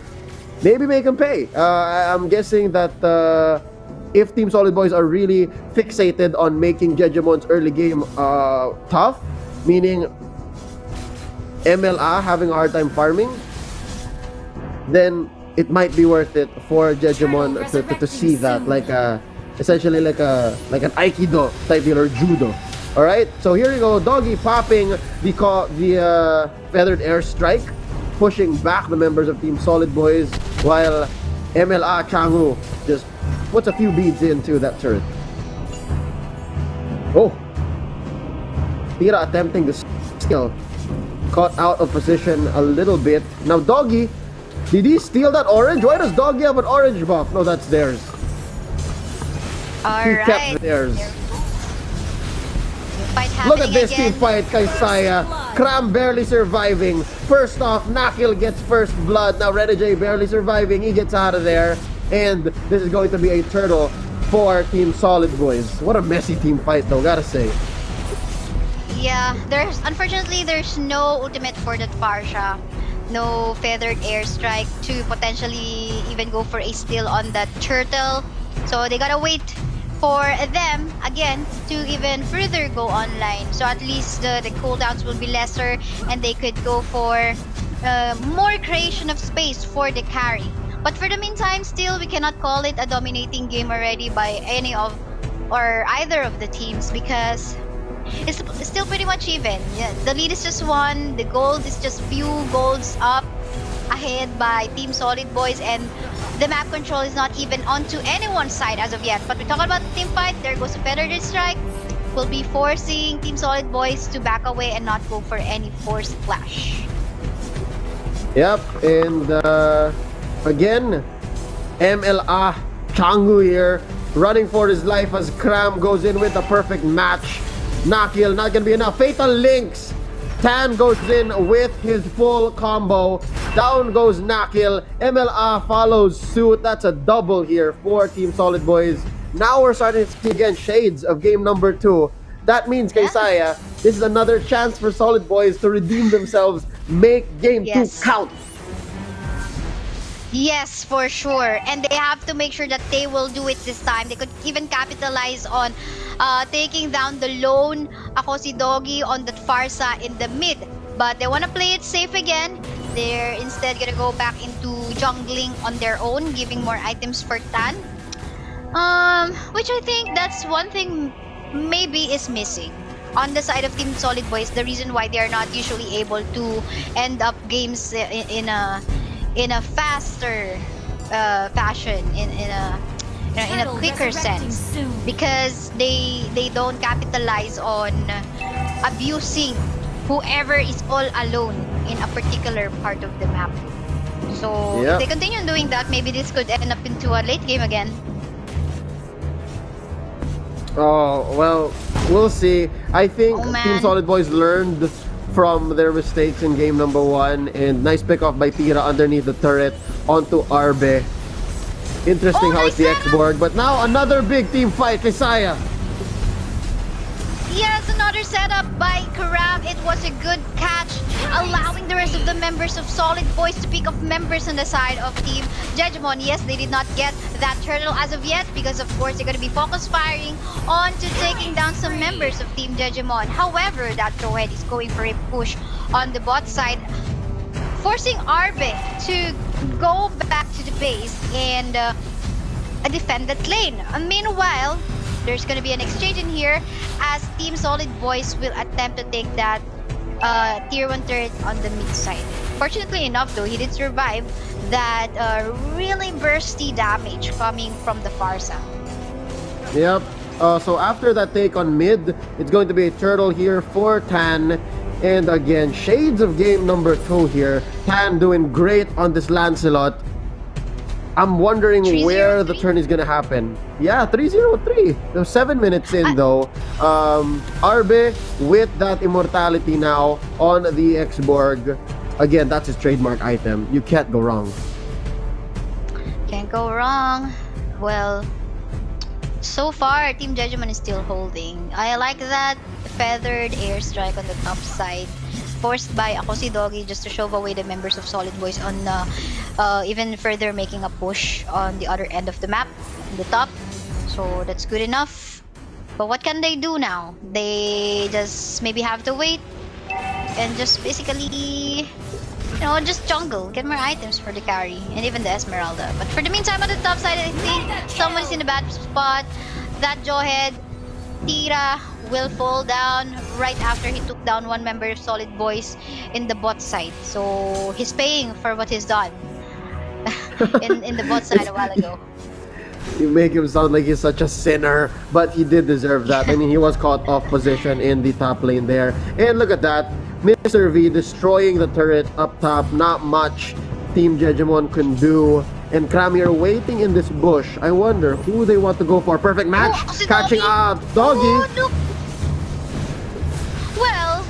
[SPEAKER 1] maybe make them pay. I'm guessing that if Team Solid Boys are really fixated on making Jejemon's early game tough, meaning MLA having a hard time farming, then it might be worth it for Jejemon to see that, like essentially like an Aikido type deal or Judo. All right, so here you go, Doggy popping the feathered airstrike, pushing back the members of Team Solid Boys, while MLA Changu just puts a few beads into that turret. Oh, Tira attempting to steal, caught out of position a little bit. Now Doggy, did he steal that orange? Why does Doggy have an orange buff? No, that's theirs. He kept theirs. Look at this team fight, Kaisaya. Kram barely surviving. First off, Nakil gets first blood. Now Red J barely surviving. He gets out of there. And this is going to be a turtle for Team Solid Boys. What a messy team fight though, gotta say.
[SPEAKER 2] Yeah, unfortunately there's no ultimate for that Farsha. No feathered airstrike to potentially even go for a steal on that turtle. So they gotta wait for them again to even further go online, so at least the cooldowns will be lesser and they could go for more creation of space for the carry. But for the meantime, still we cannot call it a dominating game already by any of or either of the teams, because it's still pretty much even. Yeah, the lead is just one, the gold is just few golds up ahead by Team Solid Boys, and the map control is not even onto anyone's side as of yet. But we talk about the team fight, there goes a feathered strike. Will be forcing Team Solid Boys to back away and not go for any forced flash.
[SPEAKER 1] Yep, and again, MLA Changu here, running for his life as Kram goes in with a perfect match. Nakil, not gonna be enough. Fatal Links. Tan goes in with his full combo. Down goes Nakil. MLA follows suit. That's a double here for Team Solid Boys. Now we're starting to see again shades of game number 2. That means, Kaisaya, this is another chance for Solid Boys to redeem themselves. Make game 2 count.
[SPEAKER 2] Yes, for sure. And they have to make sure that they will do it this time. They could even capitalize on taking down the lone Ako si Doggy on that Farsa in the mid. But they want to play it safe again. They're instead gonna go back into jungling on their own, giving more items for Tan. Which I think that's one thing maybe is missing on the side of Team Solid Boys. The reason why they are not usually able to end up games in a faster fashion, in a quicker sense, because they don't capitalize on abusing whoever is all alone in a particular part of the map. So if they continue doing that, maybe this could end up into a late game again.
[SPEAKER 1] Oh, well, we'll see. I think Team Solid Boys learned from their mistakes in game number 1, and nice pick off by Tira underneath the turret onto Arbe. Interesting how it's the X-Borg, but now another big team fight, Kaisaya.
[SPEAKER 2] Yes, another setup by Karam. It was a good catch, allowing the rest of the members of Solid Boys to pick up members on the side of Team Jejemon. Yes, they did not get that turtle as of yet, because of course they're going to be focus firing on to taking down some members of Team Jejemon. However, that Throwhead is going for a push on the bot side, forcing Arbe to go back to the base and defend that lane. Meanwhile, there's gonna be an exchange in here as Team Solid Boys will attempt to take that tier 1 turret on the mid side. Fortunately enough though, he did survive that really bursty damage coming from the Farsa.
[SPEAKER 1] Yep. So after that take on mid, it's going to be a turtle here for Tan. And again, shades of game number 2 here. Tan doing great on this Lancelot. I'm wondering where the turn is gonna happen. Yeah, 3-0-3. 7 minutes in though. Arbe with that immortality now on the X-Borg. Again, that's his trademark item. You can't go wrong.
[SPEAKER 2] Can't go wrong. Well, so far, Team Jejemon is still holding. I like that feathered airstrike on the top side. forced by Akosi Doggy just to shove away the members of Solid Boys on even further making a push on the other end of the map, on the top. So that's good enough. But what can they do now? They just maybe have to wait and just basically, just jungle, get more items for the carry and even the Esmeralda. But for the meantime, on the top side, I think someone is in a bad spot. That Jawhead, Tira will fall down right after he took down one member of Solid Boys in the bot side. So he's paying for what he's done in the bot side a while ago.
[SPEAKER 1] You make him sound like he's such a sinner, but he did deserve that. I mean, he was caught off position in the top lane there. And look at that, Mr. V destroying the turret up top. Not much Team Jejemon can do. And Kram here waiting in this bush. I wonder who they want to go for. Perfect match. Catching up. Doggy.
[SPEAKER 2] Oh, no. Well,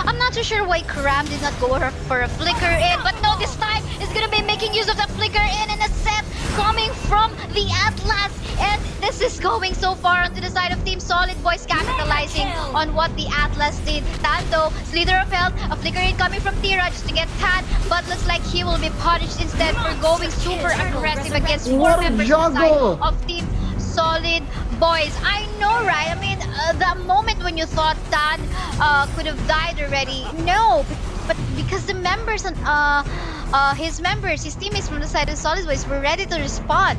[SPEAKER 2] I'm not too sure why Kram did not go for a flicker in. But no, this time is going to be making use of the flicker in and a set coming from the Atlas. And this is going so far onto the side of Team Solid Boys, capitalizing on what the Atlas did. Tando, Slither of Health, a flicker in coming from Tira just to get Tan, but looks like he will be punished instead for going super aggressive against four members inside of Team Solid Boys. I know, right? I mean, the moment when you thought Tan could have died already, no, but because the members and his teammates from the side of Solid Boys were ready to respond.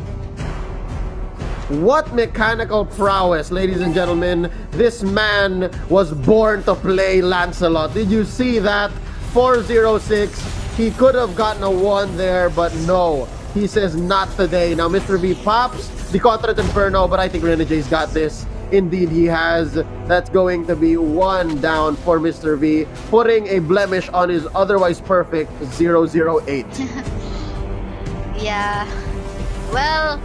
[SPEAKER 1] What mechanical prowess, ladies and gentlemen. This man was born to play Lancelot. Did you see that? 406. He could have gotten a 1 there, but no. He says not today. Now Mr. V pops the Contrat Inferno, but I think Renegades got this. Indeed he has. That's going to be 1 down for Mr. V, putting a blemish on his otherwise perfect 008.
[SPEAKER 2] Yeah. Well,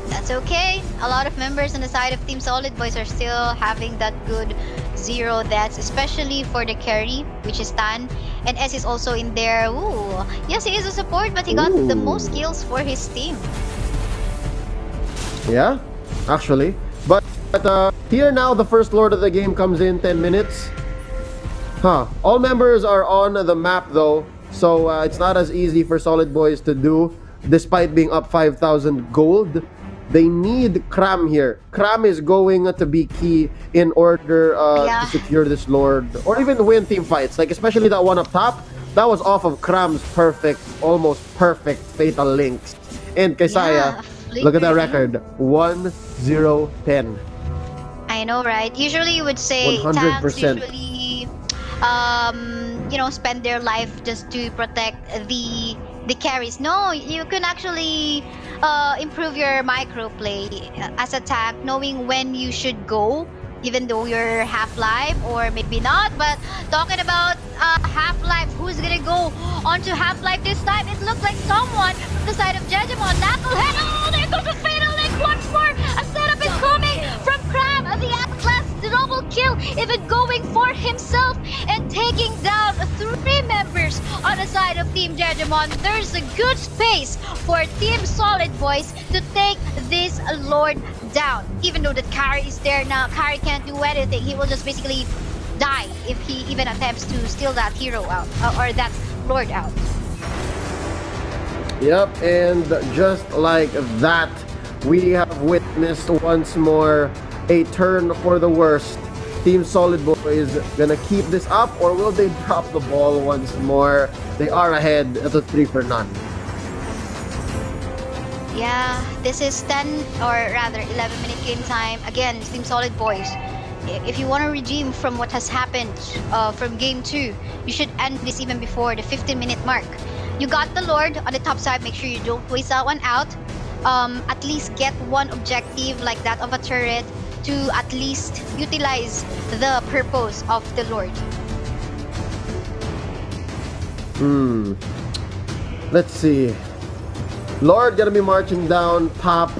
[SPEAKER 2] that's okay. A lot of members on the side of Team Solid Boys are still having that good 0 deaths, especially for the carry, which is Tan. And S is also in there. Ooh. Yes, he is a support, but he got the most kills for his team.
[SPEAKER 1] Yeah, actually. But here now, the first Lord of the game comes in 10 minutes. All members are on the map though, so it's not as easy for Solid Boys to do, despite being up 5,000 gold. They need Kram here. Kram is going to be key in order to secure this Lord, or even win team fights. Like especially that one up top, that was off of Kram's almost perfect Fatal Links. And Kaysaya, look at that record, 1-0-10.
[SPEAKER 2] I know, right? Usually you would say
[SPEAKER 1] 100%.
[SPEAKER 2] tanks usually, spend their life just to protect the carries. No, you can actually improve your micro play as a tank, knowing when you should go, even though you're half-life or maybe not. But talking about half-life, who's gonna go onto half-life this time? It looks like someone from the side of Jejemon. Knucklehead, oh, there goes the Fatal Link once more. A setup is coming from Kram, the Atlas, the double kill, even going for himself and taking down 3 members on the side of Team Jejemon. There's a good space for Team Solid Boys to take this Lord down. Even though the carry is there now, carry can't do anything. He will just basically die if he even attempts to steal that hero out or that Lord out.
[SPEAKER 1] Yep, and just like that, we have witnessed once more a turn for the worst. Team Solid Boys gonna keep this up, or will they drop the ball once more? They are ahead at a 3-0.
[SPEAKER 2] Yeah, this is 10 or rather 11-minute game time. Again, it's Team Solid Boys. If you want to redeem from what has happened from game 2, you should end this even before the 15-minute mark. You got the Lord on the top side. Make sure you don't waste that one out. At least get one objective like that of a turret to at least utilize the purpose of the Lord.
[SPEAKER 1] Let's see. Lord gonna be marching down top.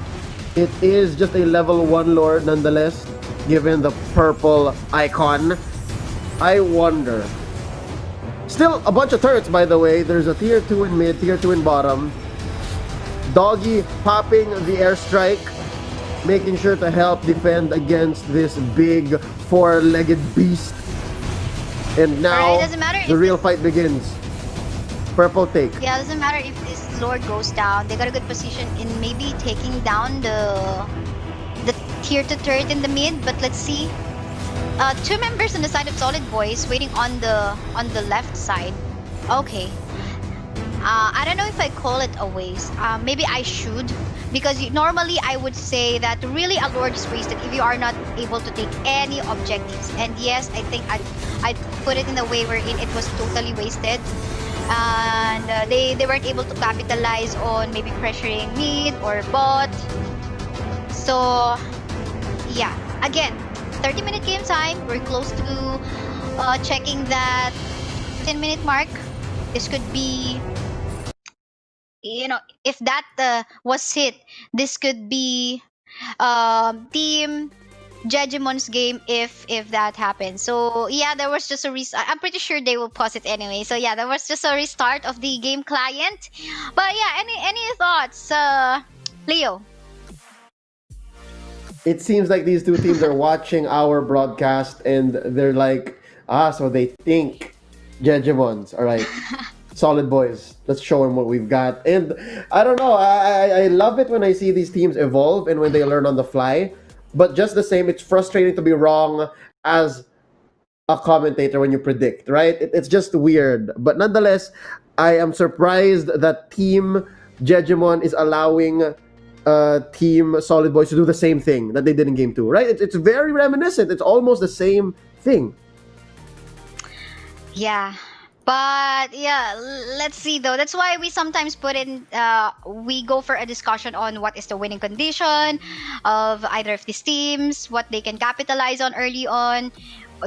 [SPEAKER 1] It is just a level 1 Lord nonetheless, given the purple icon. I wonder. Still a bunch of turrets, by the way. There's a tier 2 in mid, tier 2 in bottom. Doggy popping the airstrike, making sure to help defend against this big 4-legged beast. And
[SPEAKER 2] Alright,
[SPEAKER 1] now
[SPEAKER 2] doesn't matter
[SPEAKER 1] the
[SPEAKER 2] if
[SPEAKER 1] real
[SPEAKER 2] this,
[SPEAKER 1] fight begins. Purple take.
[SPEAKER 2] yeah, doesn't matter if this Lord goes down. They got a good position in maybe taking down the tier 2 turret in the mid, but let's see. Two members on the side of Solid Boys waiting on the left side. Okay. I don't know if I call it a waste. Maybe I should, because normally I would say that really a Lord is wasted if you are not able to take any objectives. And yes, I think I'd put it in a way wherein it was totally wasted. And they weren't able to capitalize on maybe pressuring mid or bot. So yeah, again, 30-minute game time. We're close to checking that 10-minute mark. This could be, if that was hit, this could be team Jejemon's game if that happens. So yeah, there was just a restart. I'm pretty sure they will pause it anyway. So yeah, there was just a restart of the game client. But yeah, any thoughts, Leo?
[SPEAKER 1] It seems like these two teams are watching our broadcast and they're like, so they think Jejemon's. All right. Solid Boys. Let's show them what we've got. And I don't know. I love it when I see these teams evolve and when they learn on the fly. But just the same, it's frustrating to be wrong as a commentator when you predict, right? It's just weird. But nonetheless, I am surprised that Team Jejemon is allowing Team Solid Boys to do the same thing that they did in Game 2, right? It's very reminiscent. It's almost the same thing.
[SPEAKER 2] Yeah. But yeah, let's see though. That's why we sometimes put in, we go for a discussion on what is the winning condition of either of these teams, what they can capitalize on early on.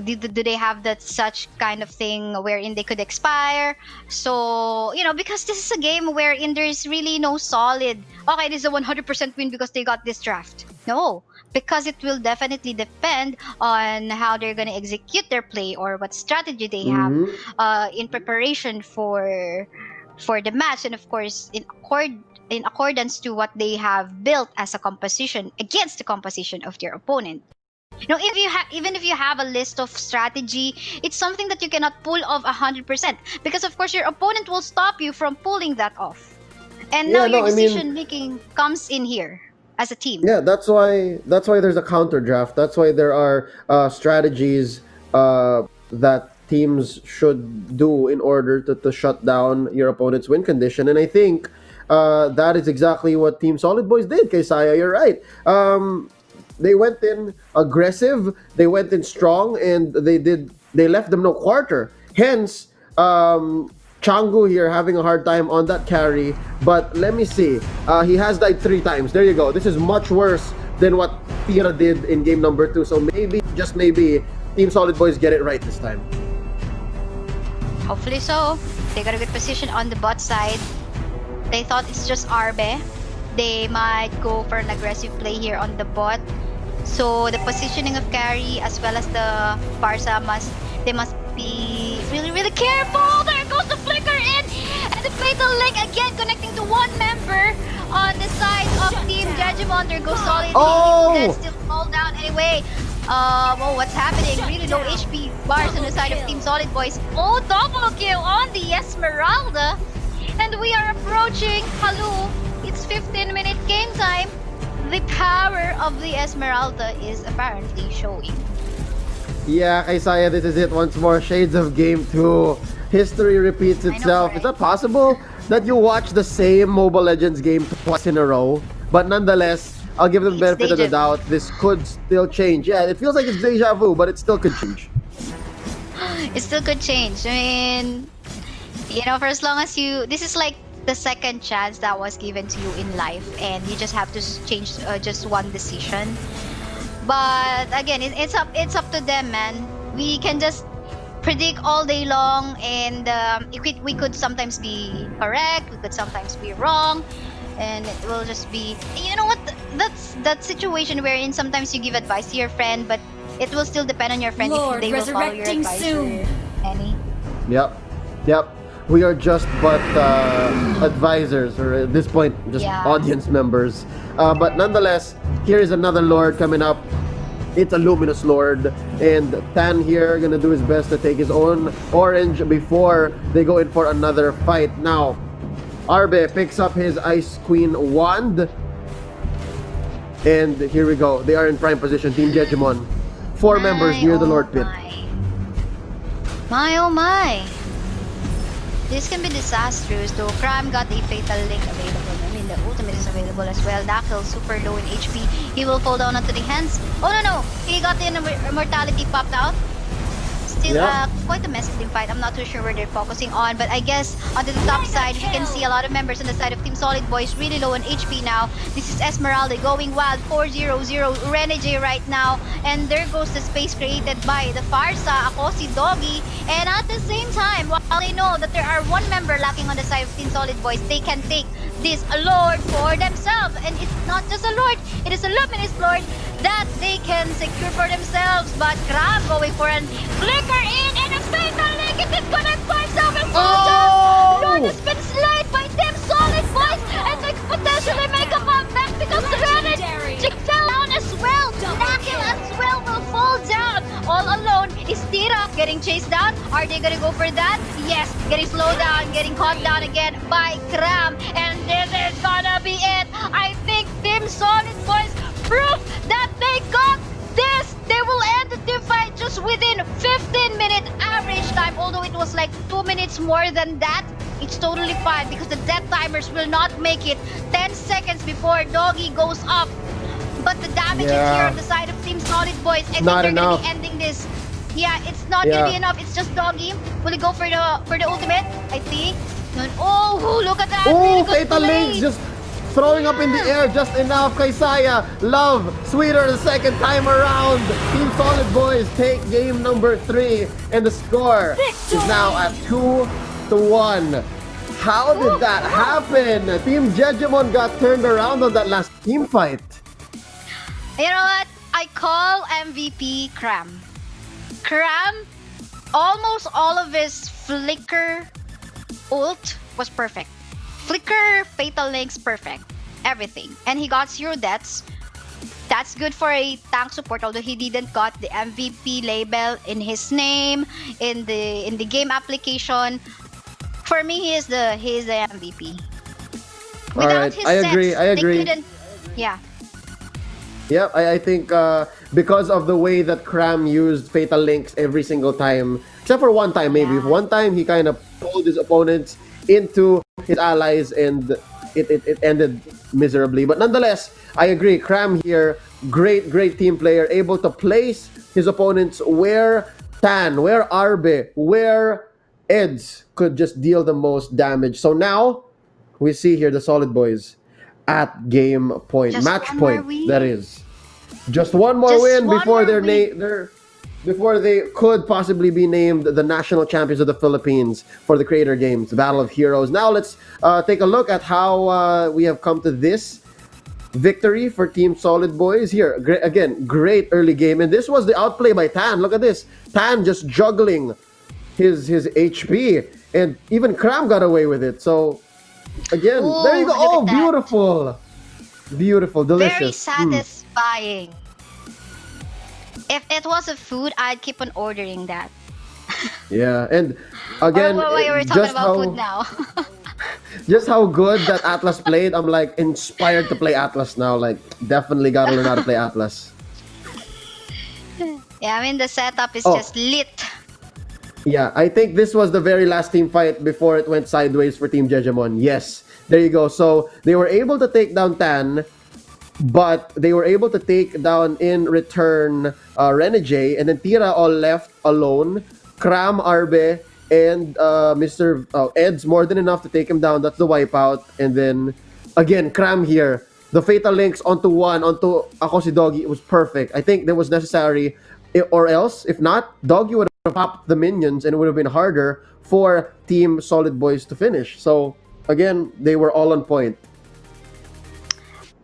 [SPEAKER 2] Do they have that such kind of thing wherein they could expire? So, because this is a game wherein there's really no solid, okay, this is a 100% win because they got this draft. No, because it will definitely depend on how they're going to execute their play or what strategy they have in preparation for the match, and of course in accordance to what they have built as a composition against the composition of their opponent. Even if you have a list of strategy, it's something that you cannot pull off 100% because of course your opponent will stop you from pulling that off. And now your decision making comes in here as a team.
[SPEAKER 1] Yeah, that's why there's a counter draft. That's why there are strategies that teams should do in order to shut down your opponent's win condition. And I think that is exactly what Team Solid Boys did. Kaysaya, you're right. They went in aggressive, they went in strong, and they left them no quarter. Hence, Changu here having a hard time on that carry. But let me see. He has died 3 times. There you go. This is much worse than what Tira did in game number 2. So maybe, just maybe, Team Solid Boys get it right this time.
[SPEAKER 2] Hopefully so. They got a good position on the bot side. They thought it's just Arbe. They might go for an aggressive play here on the bot. So the positioning of carry as well as the Barca must be really careful. There goes the flicker in, and the fatal link again connecting to one member on the side of Team Jejemon. There goes Solid. He still fall down anyway. What's happening? Really low HP bars on the side of Team Solid Boys. Oh, double kill on the Esmeralda, and we are approaching Halu. It's 15-minute game time. The power of the Esmeralda is apparently showing.
[SPEAKER 1] Yeah, Kaysaya, this is it once more. Shades of Game 2. History repeats itself. Right? Is that possible that you watch the same Mobile Legends game twice in a row? But nonetheless, I'll give them the benefit of the doubt. This could still change. Yeah, it feels like it's deja vu, but it still could change.
[SPEAKER 2] It still could change. I mean, for as long as this is like the second chance that was given to you in life, and you just have to change just one decision. But again, it's up to them, man. We can just predict all day long, and we could sometimes be correct, we could sometimes be wrong, and it will just be, that's that situation wherein sometimes you give advice to your friend, but it will still depend on your friend if they will follow your advice soon. Any.
[SPEAKER 1] Yep. We are just but advisors, or at this point, just audience members. But nonetheless, here is another Lord coming up. It's a Luminous Lord, and Tan here gonna do his best to take his own orange before they go in for another fight. Now, Arbe picks up his Ice Queen wand, and here we go. They are in prime position. Team Jejemon, 4 members near the Lord Pit.
[SPEAKER 2] My oh my. This can be disastrous though. Cram got a fatal link available. I mean, the ultimate is available as well. Dakhil super low in HP. He will fall down onto the hands. Oh no! He got the immortality popped out. Still quite a messy team fight. I'm not too sure where they're focusing on, but I guess on the top side, we can see a lot of members on the side of Team Solid Boys really low on HP now. This is Esmeralda going wild, 4-0-0 Renegade right now, and there goes the space created by the Farsa, Akosi Doggy, and at the same time, while they know that there are one member lacking on the side of Team Solid Boys, they can take this Lord for themselves, and it's not just a Lord, it is a Luminous Lord that they can secure for themselves, but Crab going for an flicker in and a fatal link, it is connect by itself and falls down. Lord has been slayed by Team Solid Boys, and they could potentially make a comeback because Renegade fell down as well. Dakhil as well will fall down. All alone is Tira getting chased down. Are they gonna go for that? Yes, getting slowed down, getting caught down again by Cram, and this is gonna be it. I think Team Solid Boys proof that they got this. They will end the team fight just within 15-minute average time, although it was like 2 minutes more than that. It's totally fine because the death timers will not make it 10 seconds before Doggy goes up. But the damage is here on the side of Team Solid Boys. I think they're gonna be ending this. Yeah, it's not gonna be enough. It's just Doggy. Will he go for the ultimate? I think. Oh, look at that!
[SPEAKER 1] Oh, fatal links just throwing up in the air just enough. Kay Saya, love, sweeter the second time around. Team Solid Boys take game number 3, and the score is now at 2-1. How did that happen? Team Jejemon got turned around on that last team fight.
[SPEAKER 2] You know what? I call MVP Cram. Cram, almost all of his flicker ult was perfect. Flicker, fatal links, perfect. Everything. And he got 0 deaths. That's good for a tank support, although he didn't got the MVP label in his name, in the game application. For me, he is the MVP. Without his
[SPEAKER 1] I agree.
[SPEAKER 2] sets,
[SPEAKER 1] I agree.
[SPEAKER 2] They couldn't, yeah.
[SPEAKER 1] Yeah, I think because of the way that Cram used fatal links every single time, except for one time maybe. One time he kind of pulled his opponents into his allies, and it ended miserably. But nonetheless, I agree. Cram here, great team player, able to place his opponents where Tan, where Arbe, where Eds could just deal the most damage. So now we see here the Solid Boys at game point,
[SPEAKER 2] Just
[SPEAKER 1] match
[SPEAKER 2] one more
[SPEAKER 1] point.
[SPEAKER 2] win.
[SPEAKER 1] That is just one more
[SPEAKER 2] Just
[SPEAKER 1] win
[SPEAKER 2] one
[SPEAKER 1] before
[SPEAKER 2] more
[SPEAKER 1] they're before they could possibly be named the national champions of the Philippines for the Creator Games, the Battle of Heroes. Now let's take a look at how we have come to this victory for Team Solid Boys here. Again, great early game, and this was the outplay by Tan. Look at this, Tan just juggling his HP, and even Cram got away with it. So again, there you go.
[SPEAKER 2] Look
[SPEAKER 1] Oh,
[SPEAKER 2] at that.
[SPEAKER 1] beautiful, delicious.
[SPEAKER 2] Very satisfying. If it was a food, I'd keep on ordering that.
[SPEAKER 1] Yeah, and again,
[SPEAKER 2] we're talking about food now.
[SPEAKER 1] just how good that Atlas played. I'm like inspired to play Atlas now. Like definitely gotta learn how to play Atlas.
[SPEAKER 2] Yeah, I mean the setup is just lit.
[SPEAKER 1] Yeah, I think this was the very last team fight before it went sideways for Team Jejemon. Yes, there you go. So they were able to take down Tan, but they were able to take down in return Renegade, and then Tira all left alone. Cram, Arbe, and Mr. Ed's more than enough to take him down. That's the wipeout. And then again, Cram here. The fatal links onto Akosi Doggy. It was perfect. I think that was necessary, or else, if not, Doggy would have popped the minions and it would have been harder for Team Solid Boys to finish. So again, they were all on point.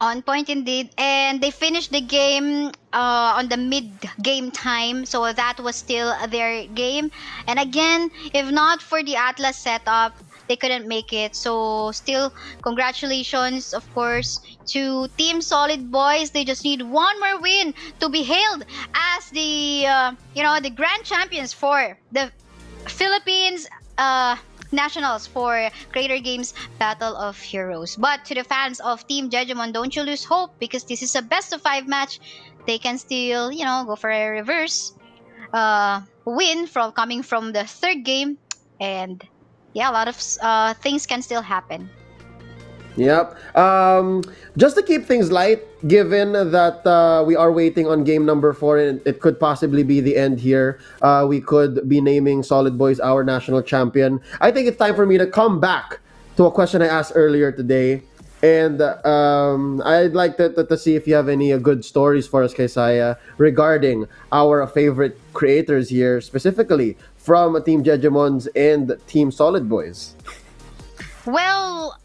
[SPEAKER 2] On point indeed, and they finished the game on the mid-game time, so that was still their game. And again, if not for the Atlas setup, they couldn't make it. So still, congratulations, of course, to Team Solid Boys. They just need one more win to be hailed as the grand champions for the Philippines nationals for Creator Games Battle of Heroes. But to the fans of Team Jejemon, don't you lose hope, because this is a best of 5 match. They can still, go for a reverse win from coming from the third game, and yeah, a lot of things can still happen.
[SPEAKER 1] Yep. Just to keep things light, given that we are waiting on game number 4, and it could possibly be the end here, we could be naming Solid Boys our national champion. I think it's time for me to come back to a question I asked earlier today. And I'd like to see if you have any good stories for us, Kaisaya, regarding our favorite creators here, specifically from Team Jejemon's and Team Solid Boys.
[SPEAKER 2] Well,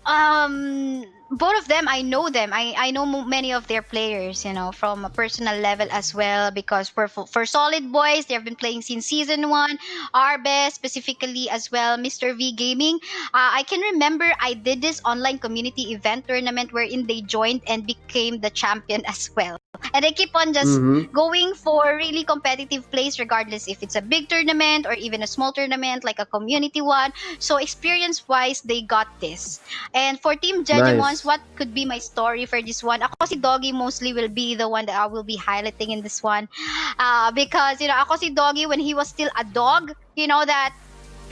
[SPEAKER 2] both of them, I know them. I know many of their players, from a personal level as well. Because for Solid Boys, they have been playing since season 1. Arbe specifically as well, Mr. V Gaming. I can remember I did this online community event tournament wherein they joined and became the champion as well. And they keep on just going for really competitive plays, regardless if it's a big tournament or even a small tournament like a community one. So experience-wise, they got this. And for Team Jejemons, what could be my story for this one? Ako si Doggy mostly will be the one that I will be highlighting in this one. Because, ako si Doggy, when he was still a dog,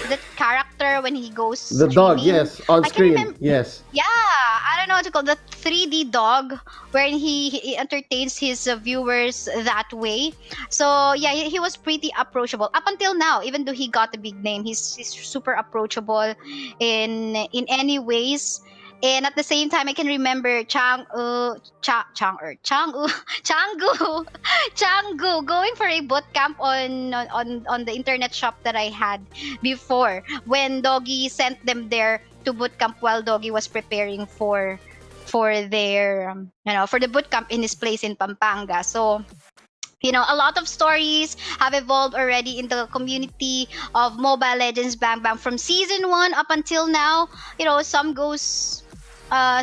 [SPEAKER 2] that character when he goes
[SPEAKER 1] the
[SPEAKER 2] streaming,
[SPEAKER 1] dog, yes, on screen, yes.
[SPEAKER 2] Yeah, I don't know what to call the 3D dog, wherein he entertains his viewers that way. So yeah, he was pretty approachable up until now. Even though he got a big name, he's super approachable in any ways. And at the same time, I can remember Changgu going for a boot camp on the internet shop that I had before, when Doggy sent them there to boot camp while Doggy was preparing for their for the boot camp in his place in Pampanga. So a lot of stories have evolved already in the community of Mobile Legends Bang Bang from season 1 up until now. Some goes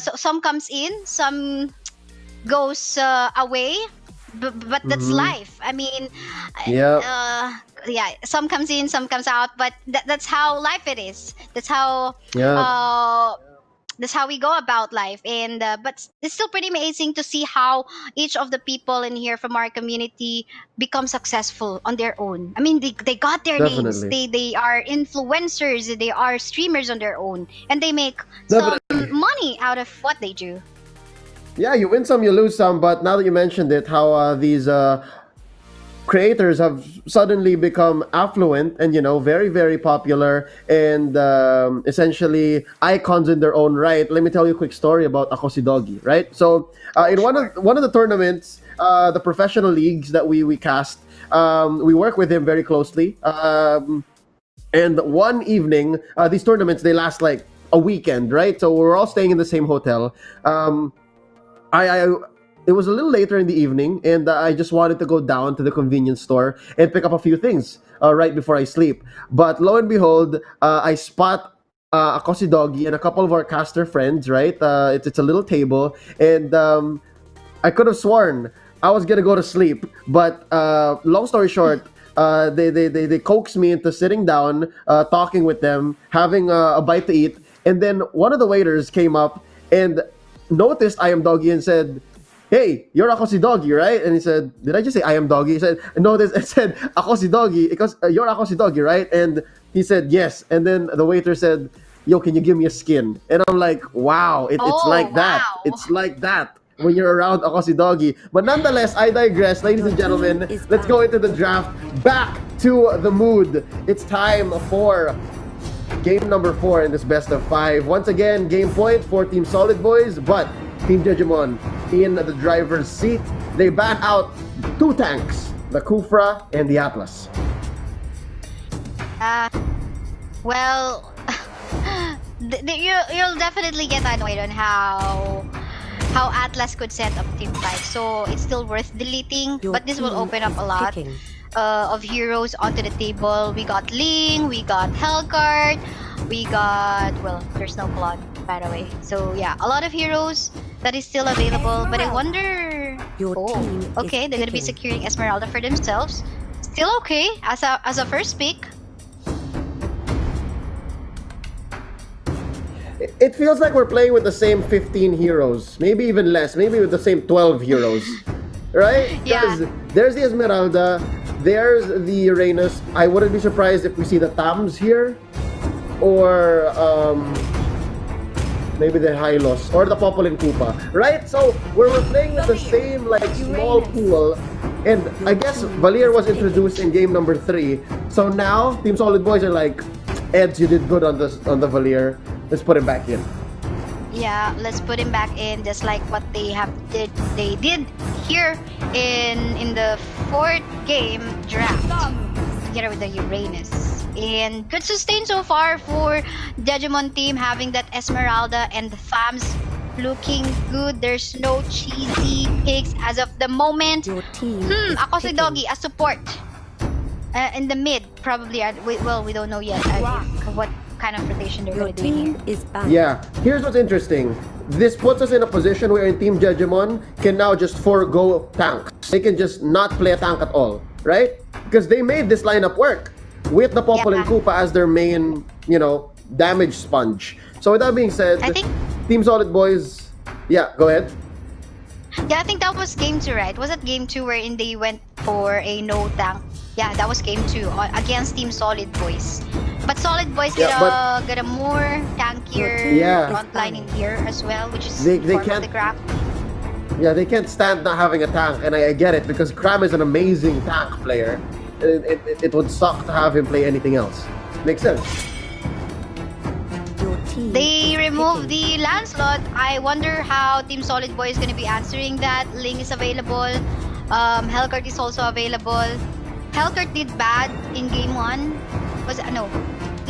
[SPEAKER 2] so some comes in, some goes away, but that's life. I mean, yeah, some comes in, some comes out, but that's how life it is. That's how that's how we go about life. And but it's still pretty amazing to see how each of the people in here from our community become successful on their own. I mean, they got their names. They are influencers. They are streamers on their own, and they make some money out of what they do.
[SPEAKER 1] Yeah, you win some, you lose some. But now that you mentioned it, how these creators have suddenly become affluent and very, very popular, and essentially icons in their own right. Let me tell you a quick story about Ako si Doggy, right? So in one of the tournaments, the professional leagues that we cast, we work with him very closely, and one evening, these tournaments, they last like a weekend, right? So we're all staying in the same hotel. It was a little later in the evening, and I just wanted to go down to the convenience store and pick up a few things right before I sleep. But lo and behold, I spot Ako si Doggy and a couple of our caster friends, right? It's a little table, and I could have sworn I was gonna go to sleep. But long story short, they coaxed me into sitting down, talking with them, having a bite to eat, and then one of the waiters came up and noticed I am Doggy and said, "Hey, you're Ako si Doggy, right?" And he said, "Did I just say I am Doggy?" He said, "No, I said Ako si Doggy because you're Ako si Doggy, right?" And he said, "Yes." And then the waiter said, "Yo, can you give me a skin?" And I'm like, "Wow, it's like that. It's like that when you're around Ako si Doggy." But nonetheless, I digress, ladies and gentlemen. Let's go into the draft. Back to the mood. It's time for game number 4 in this best of 5. Once again, game point for Team Solid Boys, but Team Jejemon in the driver's seat. They bat out 2 tanks, the Kufra and the Atlas.
[SPEAKER 2] Well, you'll definitely get annoyed on how Atlas could set up Team 5. So it's still worth deleting, but this will open up a lot of heroes onto the table. We got Ling, we got Hellcard, We got, well, there's no Claude, by the way. So yeah, a lot of heroes that is still available, but I wonder.
[SPEAKER 3] Your team is
[SPEAKER 2] Okay, they're gonna be
[SPEAKER 3] picking.
[SPEAKER 2] securing Esmeralda for themselves. Still okay as a first pick.
[SPEAKER 1] It feels like we're playing with the same 15 heroes, maybe even less, maybe with the same 12 heroes, right?
[SPEAKER 2] Yeah.
[SPEAKER 1] Because there's the Esmeralda, there's the Uranus. I wouldn't be surprised if we see the Tams here, or maybe the Hylos, or the Popolin Koopa, right? So we're playing with the same like small pool, and I guess Valier was introduced in game number 3. So now Team Solid Boys are like, Eds, you did good on the Valier. Let's put him back in.
[SPEAKER 2] Yeah, let's put him back in, just like what they did here in the 4th game draft together with the Uranus. And good sustain so far for Jejemon team, having that Esmeralda and the Fams looking good. There's no cheesy picks as of the moment.
[SPEAKER 3] Your team is
[SPEAKER 2] Ako si
[SPEAKER 3] picking.
[SPEAKER 2] Doggy as support. In the mid, probably. We don't know yet what kind of rotation they're
[SPEAKER 3] Your
[SPEAKER 2] going to do here.
[SPEAKER 3] team is banning.
[SPEAKER 1] Yeah, here's what's interesting. This puts us in a position where Team Jejemon can now just forego tanks. They can just not play a tank at all, right? Because they made this lineup work with the Popolin Koopa as their main, damage sponge. So with that being said,
[SPEAKER 2] I think-
[SPEAKER 1] Team Solid Boys, yeah, go ahead.
[SPEAKER 2] Yeah, I think that was game 2, right? Was it game 2 wherein they went for a no tank? Yeah, that was game 2 against Team Solid Boys. But Solid Boys
[SPEAKER 1] Yeah,
[SPEAKER 2] get a more tankier
[SPEAKER 1] Yeah.
[SPEAKER 2] frontline in here as well, which is
[SPEAKER 1] They
[SPEAKER 2] form
[SPEAKER 1] can't-
[SPEAKER 2] of the graph.
[SPEAKER 1] Yeah, they can't stand not having a tank, and I get it because Cram is an amazing tank player. It would suck to have him play anything else. Makes sense.
[SPEAKER 3] Your team
[SPEAKER 2] They
[SPEAKER 3] is
[SPEAKER 2] removed
[SPEAKER 3] picking.
[SPEAKER 2] the Lancelot. I wonder how Team Solid Boy is going to be answering that. Ling is available. Hellcurt is also available. Hellcurt did bad in game 1. Was no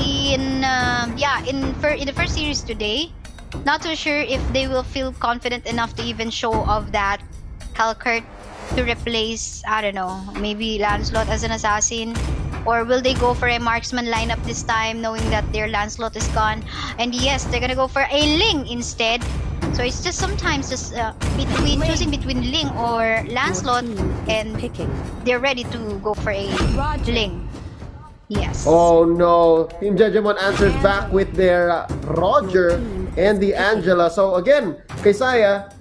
[SPEAKER 2] in in the first series today. Not too sure if they will feel confident enough to even show off that Hellcurt to replace, I don't know, maybe Lancelot as an assassin. Or will they go for a marksman lineup this time, knowing that their Lancelot is gone? And yes, they're gonna go for a Ling instead. So it's just sometimes choosing between Ling or Lancelot,
[SPEAKER 3] Your team is
[SPEAKER 2] and
[SPEAKER 3] picking.
[SPEAKER 2] they're ready to go for a Ling. Yes.
[SPEAKER 1] Oh no, Team Jejemon answers back with their Roger and the Angela. So again, kay Saya,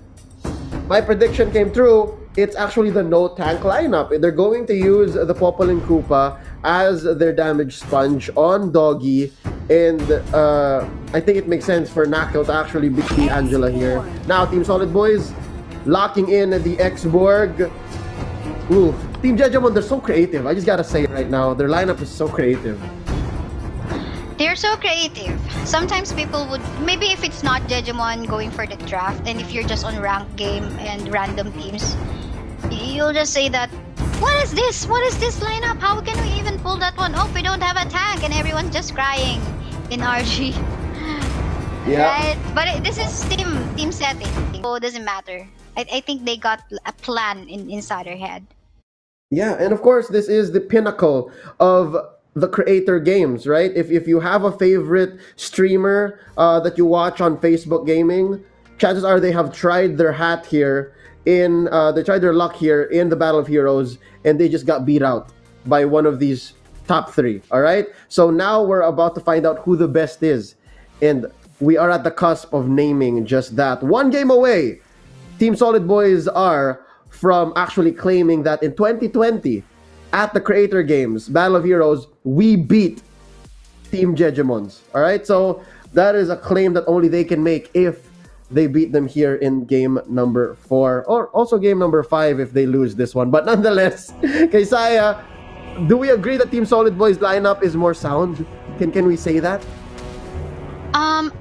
[SPEAKER 1] my prediction came true. It's actually the no tank lineup. They're going to use the Popolin Koopa as their damage sponge on Doggy, and I think it makes sense for Nako to actually beat the Angela here. Now, Team Solid Boys locking in the X-Borg. Ooh, Team Jejemon, they're so creative. I just gotta say it right now, their lineup is so creative.
[SPEAKER 2] They're so creative. Sometimes people would, maybe if it's not Jejemon going for the draft, and if you're just on ranked game and random teams, you'll just say that, what is this? What is this lineup? How can we even pull that one off? We don't have a tank, and everyone's just crying in RG.
[SPEAKER 1] Yeah.
[SPEAKER 2] Right? But this is team setting, so it doesn't matter. I think they got a plan inside their head.
[SPEAKER 1] Yeah, and of course, this is the pinnacle of the creator games, right? If you have a favorite streamer that you watch on Facebook Gaming, chances are they have tried their hat here they tried their luck here in the Battle of Heroes, and they just got beat out by one of these top 3. All right, so now we're about to find out who the best is, and we are at the cusp of naming just that. One game away, Team Solid Boys are from actually claiming that in 2020 at the Creator Games Battle of Heroes, we beat Team Jejemons. All right, so that is a claim that only they can make if they beat them here in game number 4, or also game number 5 if they lose this one. But nonetheless, kay Saya, do we agree that Team Solid Boys lineup is more sound? Can we say that?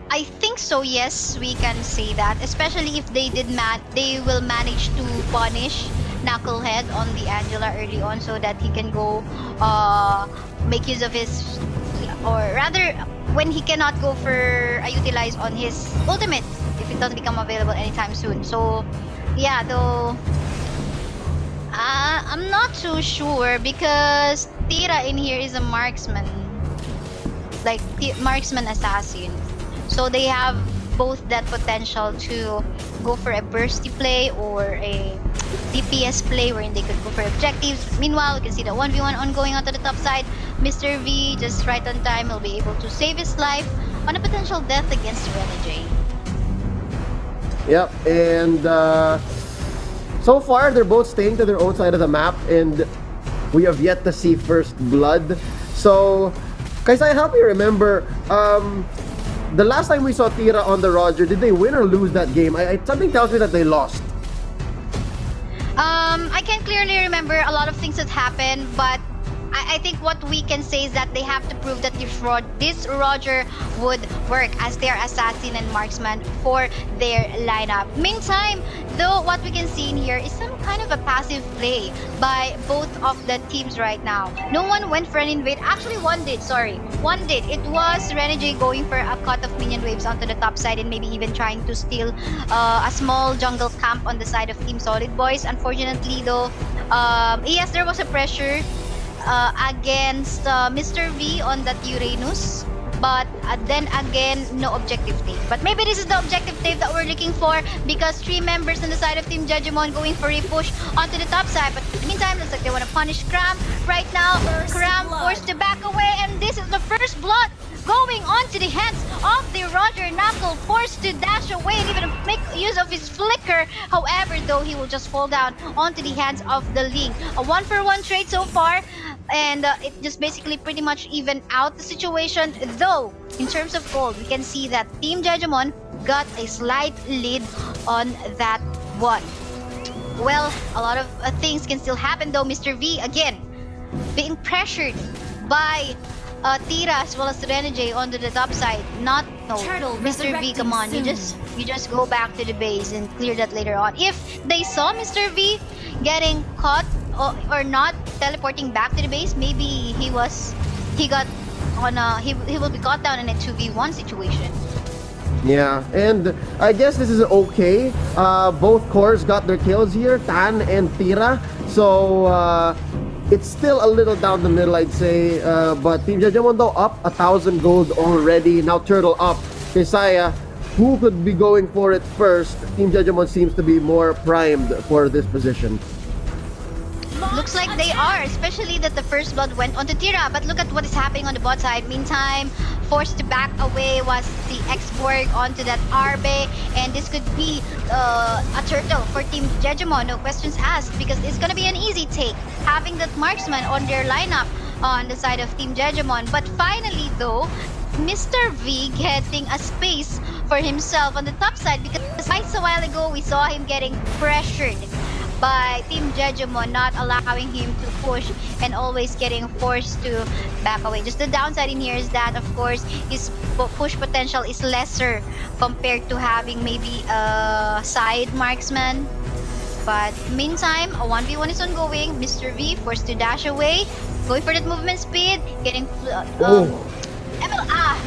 [SPEAKER 2] I think so. Yes, we can say that. Especially if they will manage to punish Knucklehead on the Angela early on, so that he can go make use of his, or rather, when he cannot go for a utilize on his ultimate if it doesn't become available anytime soon. So yeah, though I'm not too sure because Tira in here is a marksman. like marksman assassin. So they have both that potential to go for a bursty play or a DPS play wherein they could go for objectives. Meanwhile, we can see the 1v1 ongoing onto the top side. Mr. V just right on time will be able to save his life on a potential death against Renegade.
[SPEAKER 1] Yep, and so far they're both staying to their own side of the map, and we have yet to see first blood. So, Kaisai, help me remember, the last time we saw Tira on the Roger, did they win or lose that game? Something tells me that they lost.
[SPEAKER 2] I can't clearly remember a lot of things that happened, but I think what we can say is that they have to prove that this Roger would work as their assassin and marksman for their lineup. Meantime, though, what we can see in here is some kind of a passive play by both of the teams right now. No one went for an invade. Actually, one did. Sorry. One did. It was Renegade going for a cut of minion waves onto the top side and maybe even trying to steal a small jungle camp on the side of Team Solid Boys. Unfortunately, though, yes, there was a pressure against Mr. V on that Uranus, but then again, no objective tape. But maybe this is the objective tape that we're looking for, because 3 members on the side of Team Jejemon going for a push onto the top side. But in the meantime, looks like they want to punish Cram right now. Cram forced to back away, and this is the first blood going onto the hands of the Roger Knuckle, forced to dash away and even make use of his flicker. However, though, he will just fall down onto the hands of the Ling. A 1-for-1 trade so far, and it just basically pretty much even out the situation. Though, in terms of gold, we can see that Team Jejemon got a slight lead on that one. Well, a lot of things can still happen though. Mr. V, again, being pressured by Tira as well as Renegade onto the top side. No, Mr. V, come on, you just go back to the base and clear that later on. If they saw Mr. V getting caught or not teleporting back to the base, maybe he will be caught down in a 2v1 situation.
[SPEAKER 1] Yeah, and I guess this is okay. Both cores got their kills here, Tan and Tira. So it's still a little down the middle, I'd say. But Team Jejemon though up 1,000 gold already. Now Turtle up. Kesaya, who could be going for it first? Team Jejemon seems to be more primed for this position.
[SPEAKER 2] Looks like they are, especially that the first blood went onto Tira. But look at what is happening on the bot side. Meantime, forced to back away was the X-Borg onto that Arbe, and this could be a turtle for Team Jejemon, no questions asked, because it's gonna be an easy take having that marksman on their lineup on the side of Team Jejemon. But finally though, Mr. V getting a space for himself on the top side, because quite a while ago we saw him getting pressured by Team Jejemon, not allowing him to push and always getting forced to back away. Just the downside in here is that, of course, his push potential is lesser compared to having maybe a side marksman. But meantime, a 1v1 is ongoing. Mr. V forced to dash away, going for that movement speed, getting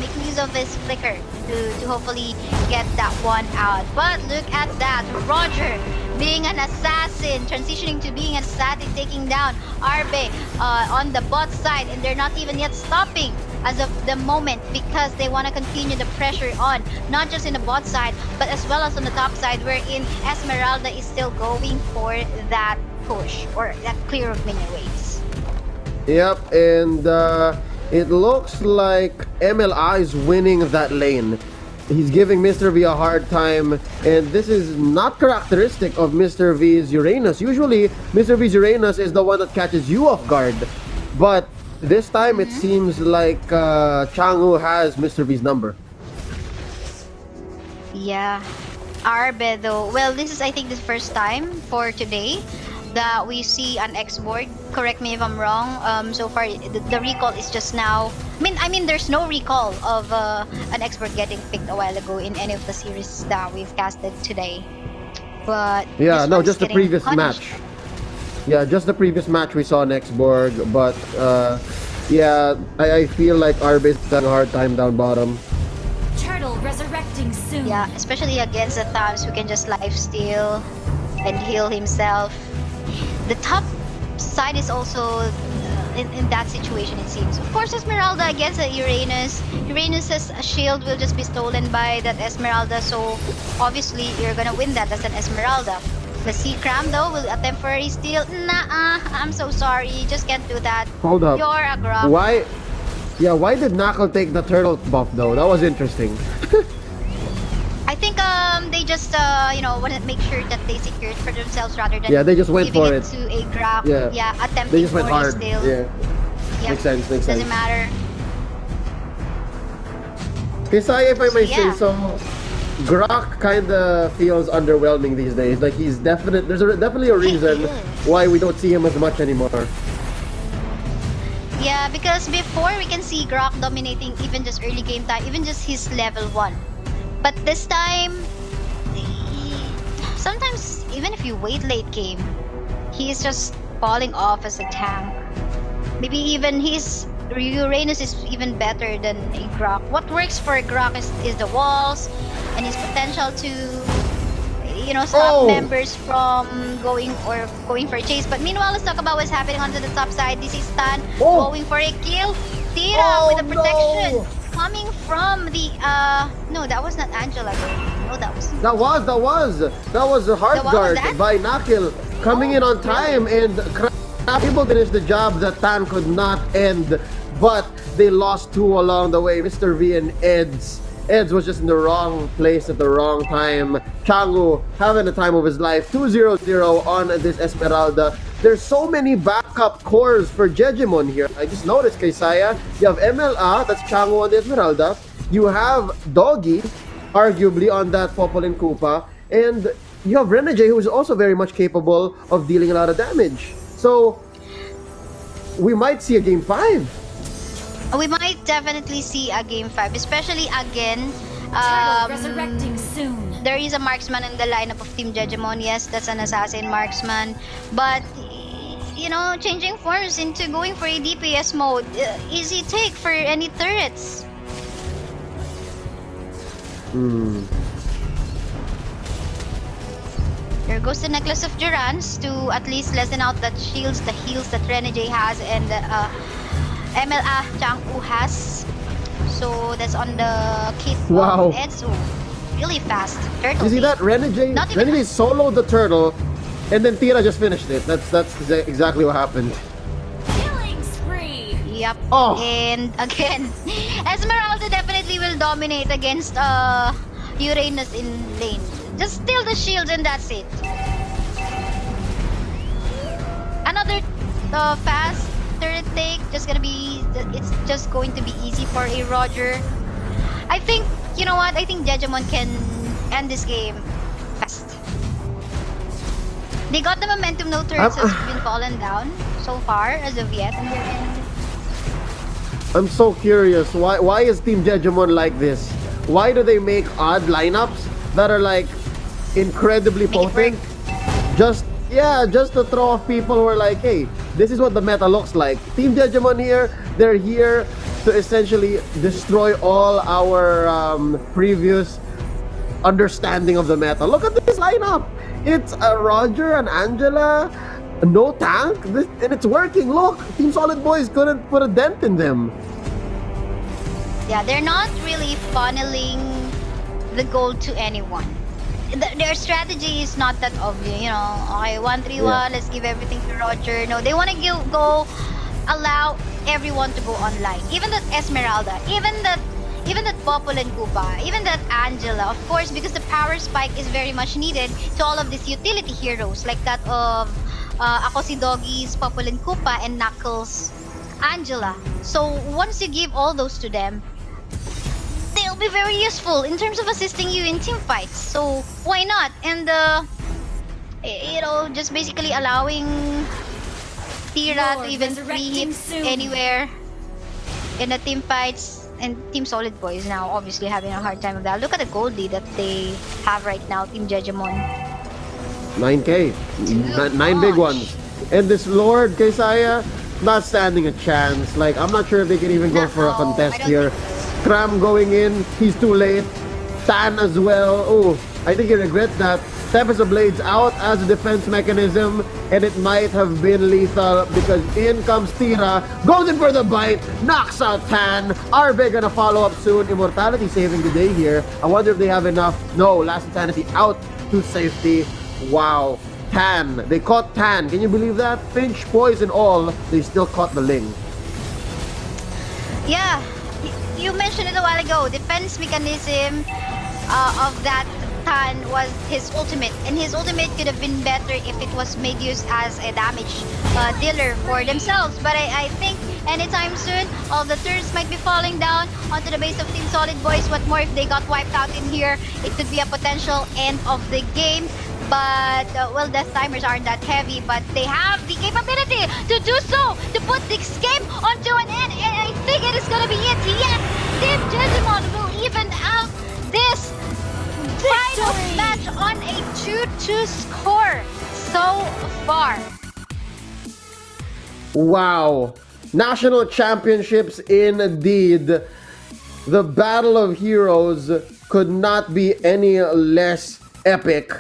[SPEAKER 2] making use of his flicker to hopefully get that one out. But look at that, Roger being an assassin, transitioning to being an assassin, taking down Arbe on the bot side, and they're not even yet stopping as of the moment, because they want to continue the pressure on, not just in the bot side, but as well as on the top side, wherein Esmeralda is still going for that push, or that clear of minion waves.
[SPEAKER 1] Yep, and it looks like MLA is winning that lane. He's giving Mr. V a hard time, and this is not characteristic of Mr. V's Uranus. Usually, Mr. V's Uranus is the one that catches you off guard, but this time it seems like Chang'e has Mr. V's number.
[SPEAKER 2] Yeah. Arbe though, well, this is I think the first time for today that we see an X-Borg. Correct me if I'm wrong. So far, the recall is just now. I mean, there's no recall of an X-Borg getting picked a while ago in any of the series that we've casted today. But
[SPEAKER 1] yeah, no, just the previous match. Yeah, just the previous match we saw an X-Borg. But yeah, I feel like Arbe is having a hard time down bottom.
[SPEAKER 3] Turtle resurrecting soon.
[SPEAKER 2] Yeah, especially against the Thames who can just lifesteal and heal himself. The top side is also in that situation, it seems. Of course, Esmeralda against Uranus. Uranus's shield will just be stolen by that Esmeralda, so obviously you're gonna win that as an Esmeralda. The Sea Cram though will attempt for a steal. Nah, I'm so sorry, just can't do that.
[SPEAKER 1] Hold up.
[SPEAKER 2] You're a grok.
[SPEAKER 1] Why? Yeah, why did Knuckle take the turtle buff though? That was interesting.
[SPEAKER 2] I think they just want to make sure that they secure it for themselves rather than
[SPEAKER 1] Yeah, they just went
[SPEAKER 2] giving
[SPEAKER 1] for
[SPEAKER 2] it
[SPEAKER 1] it.
[SPEAKER 2] to a grok.
[SPEAKER 1] Yeah.
[SPEAKER 2] Attempting
[SPEAKER 1] They just went
[SPEAKER 2] for
[SPEAKER 1] hard.
[SPEAKER 2] a steal.
[SPEAKER 1] Yeah.
[SPEAKER 2] Yep.
[SPEAKER 1] Makes sense, makes
[SPEAKER 2] Doesn't
[SPEAKER 1] sense.
[SPEAKER 2] matter.
[SPEAKER 1] Kisaya, if I may say
[SPEAKER 2] Yeah.
[SPEAKER 1] so, Grok kind of feels underwhelming these days. Like there's definitely a reason why we don't see him as much anymore.
[SPEAKER 2] Yeah, because before we can see Grok dominating even just early game time, even just his level 1. But this time, sometimes even if you wait late game, he is just falling off as a tank. Maybe even his Uranus is even better than a Grok. What works for a Grok is the walls and his potential to stop members from going for a chase. But meanwhile, let's talk about what's happening onto the top side. This is Stan going for a kill. Tira with the protection coming from the no, that was not Angela though. No, that was a hard guard by Nakil coming in on time and able to finish the job that Tan could not end, but they lost 2 along the way. Mr. V and Eds was just in the wrong place at the wrong time. Changu having the time of his life. 2-0-0 on this Esmeralda. There's so many backup cores for Jejemon here. I just noticed, Kaysaya, you have MLA, that's Changu on the Esmeralda. You have Doggy, arguably on that Popolin Koopa. And you have Renegade, who is also very much capable of dealing a lot of damage. So, we might see a game 5. We might definitely see a game 5, especially again.
[SPEAKER 3] Turtle resurrecting soon.
[SPEAKER 2] There is a marksman in the lineup of Team Jejemon. Yes, that's an assassin marksman. But, changing forms into going for a DPS mode, easy take for any turrets. Here goes the Necklace of Durans to at least lessen out the heals that Renegade has and MLA Chang'u has. So that's on the kit of Edzu. Really fast. Turtle
[SPEAKER 1] You see that? Renegade soloed the turtle and then Tira just finished it. That's exactly what happened.
[SPEAKER 3] Killing spree.
[SPEAKER 2] Yep.
[SPEAKER 1] Oh.
[SPEAKER 2] And again, Esmeralda definitely will dominate against Uranus in lane. Just steal the shields and that's it. Another fast turret take. It's just going to be easy for a Roger. I think, you know what? I think Jejemon can end this game fast. They got the momentum. No turrets has been fallen down so far as of yet.
[SPEAKER 1] I'm so curious. Why is Team Jejemon like this? Why do they make odd lineups that are like incredibly potent? Just to throw off people who are like, hey, this is what the meta looks like. Team Jejemon here, they're here to essentially destroy all our previous understanding of the meta. Look at this lineup. It's a Roger, an Angela, no tank, and it's working. Look, Team Solid Boys couldn't put a dent in them.
[SPEAKER 2] Yeah, they're not really funneling the gold to anyone. Their strategy is not that obvious, okay, 1-3-1, let's give everything to Roger. No, they want to allow everyone to go online. Even that Esmeralda, even that Popolin Koopa, even that Angela, of course, because the power spike is very much needed to all of these utility heroes, like that of Ako si Doggy's Popolin Koopa and Knuckles Angela. So once you give all those to them, they'll be very useful in terms of assisting you in team fights. So why not? And just basically allowing Tira to even free hit anywhere in the team fights. And Team Solid Boys now obviously having a hard time with that. Look at the gold lead that they have right now, Team Jejemon.
[SPEAKER 1] 9k, 9 big ones. And this Lord Kaysaya, not standing a chance. Like, I'm not sure if they can even go for a contest here. Cram going in, he's too late. Tan as well. Oh, I think he regrets that. Tempest of Blades out as a defense mechanism, and it might have been lethal because in comes Tira, goes in for the bite, knocks out Tan. Arbe gonna follow up soon. Immortality saving the day here. I wonder if they have enough. No, Last Insanity out to safety. Wow. Tan. They caught Tan. Can you believe that? Finch, Poison, all. They still caught the Ling.
[SPEAKER 2] Yeah, you mentioned it a while ago. Defense mechanism of that Tan was his ultimate, and his ultimate could have been better if it was made use as a damage dealer for themselves. But I think anytime soon, all the turns might be falling down onto the base of Team Solid Boys. What more if they got wiped out in here? It could be a potential end of the game. But, well, death timers aren't that heavy, but they have the capability to do so, to put this game onto an end, and I think it is going to be it. Yes, Team Jejemon will even out this final match on a 2-2 score so far.
[SPEAKER 1] Wow. National championships indeed. The Battle of Heroes could not be any less epic.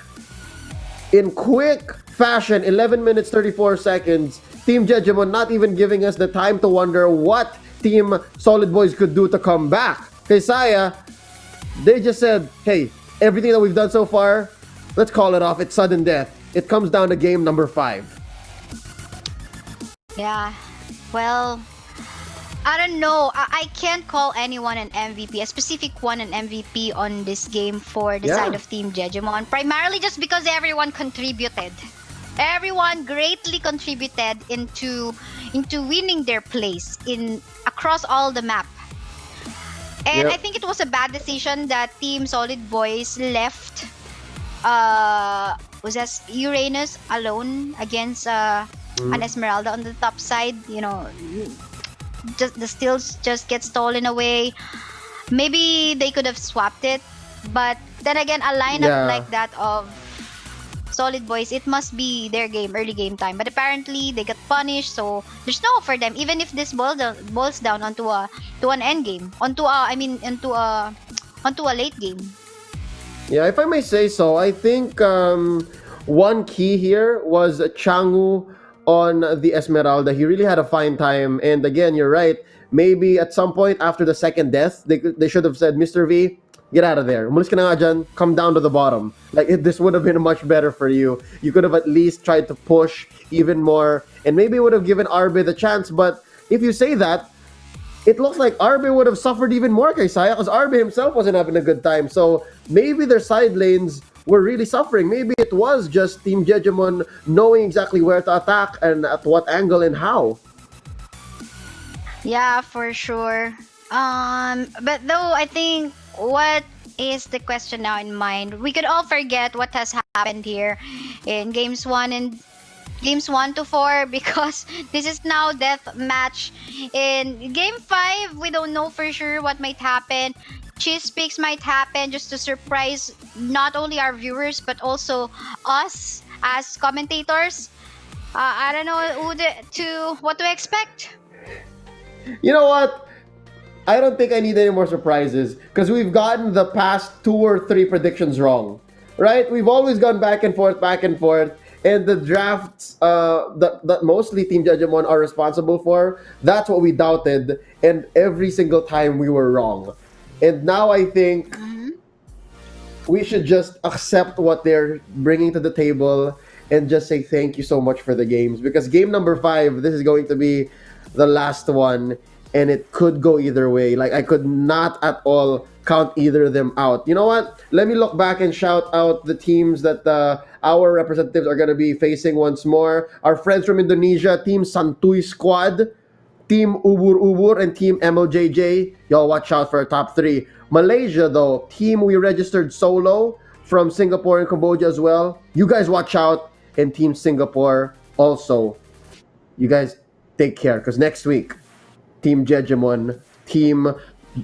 [SPEAKER 1] In quick fashion, 11 minutes 34 seconds, Team Jejemon not even giving us the time to wonder what Team Solid Boys could do to come back. Kay Saya, they just said, hey, everything that we've done so far, let's call it off. It's sudden death. It comes down to game number 5.
[SPEAKER 2] Yeah, well, I don't know. I can't call anyone an MVP, a specific one an MVP on this game for the side of Team Jejemon. Primarily just because everyone contributed. Everyone greatly contributed into winning their place in across all the map. And I think it was a bad decision that Team Solid Boys left was that Uranus alone against an Esmeralda on the top side. You know, just the steals just get stolen away. Maybe they could have swapped it, but then again, a lineup like that of Solid Boys, it must be their game, early game time. But apparently, they got punished, so there's no hope for them. Even if this boils down onto an end game, onto a late game.
[SPEAKER 1] Yeah, if I may say so, I think one key here was Changu on the Esmeralda. He really had a fine time. And again, you're right. Maybe at some point after the second death, they should have said, Mr. V, get out of there. Umalis ka na nga dyan. Come down to the bottom. This would have been much better for you. You could have at least tried to push even more. And maybe it would have given Arbe the chance. But if you say that, it looks like Arbe would have suffered even more, kay Saya, because Arbe himself wasn't having a good time. So maybe their side lanes were really suffering. Maybe it was just Team Jejemon knowing exactly where to attack and at what angle and how.
[SPEAKER 2] Yeah, for sure. But though I think what is the question now in mind? We could all forget what has happened here in games 1 to 4 because this is now death match. In game 5, we don't know for sure what might happen. Cheese picks might happen just to surprise not only our viewers but also us as commentators. I don't know what to expect.
[SPEAKER 1] You know what? I don't think I need any more surprises because we've gotten the past 2 or 3 predictions wrong, right? We've always gone back and forth, and the drafts that mostly Team Jejemon are responsible for, that's what we doubted, and every single time we were wrong. And now I think we should just accept what they're bringing to the table and just say thank you so much for the games. Because game number 5, this is going to be the last one, and it could go either way. I could not at all count either of them out. You know what? Let me look back and shout out the teams that our representatives are going to be facing once more. Our friends from Indonesia, Team Santuy Squad, Team Ubur Ubur, and Team MLJJ. Y'all watch out for our top 3. Malaysia, though, Team We Registered Solo from Singapore and Cambodia as well. You guys watch out. And Team Singapore also. You guys take care because next week, Team Jejemon, Team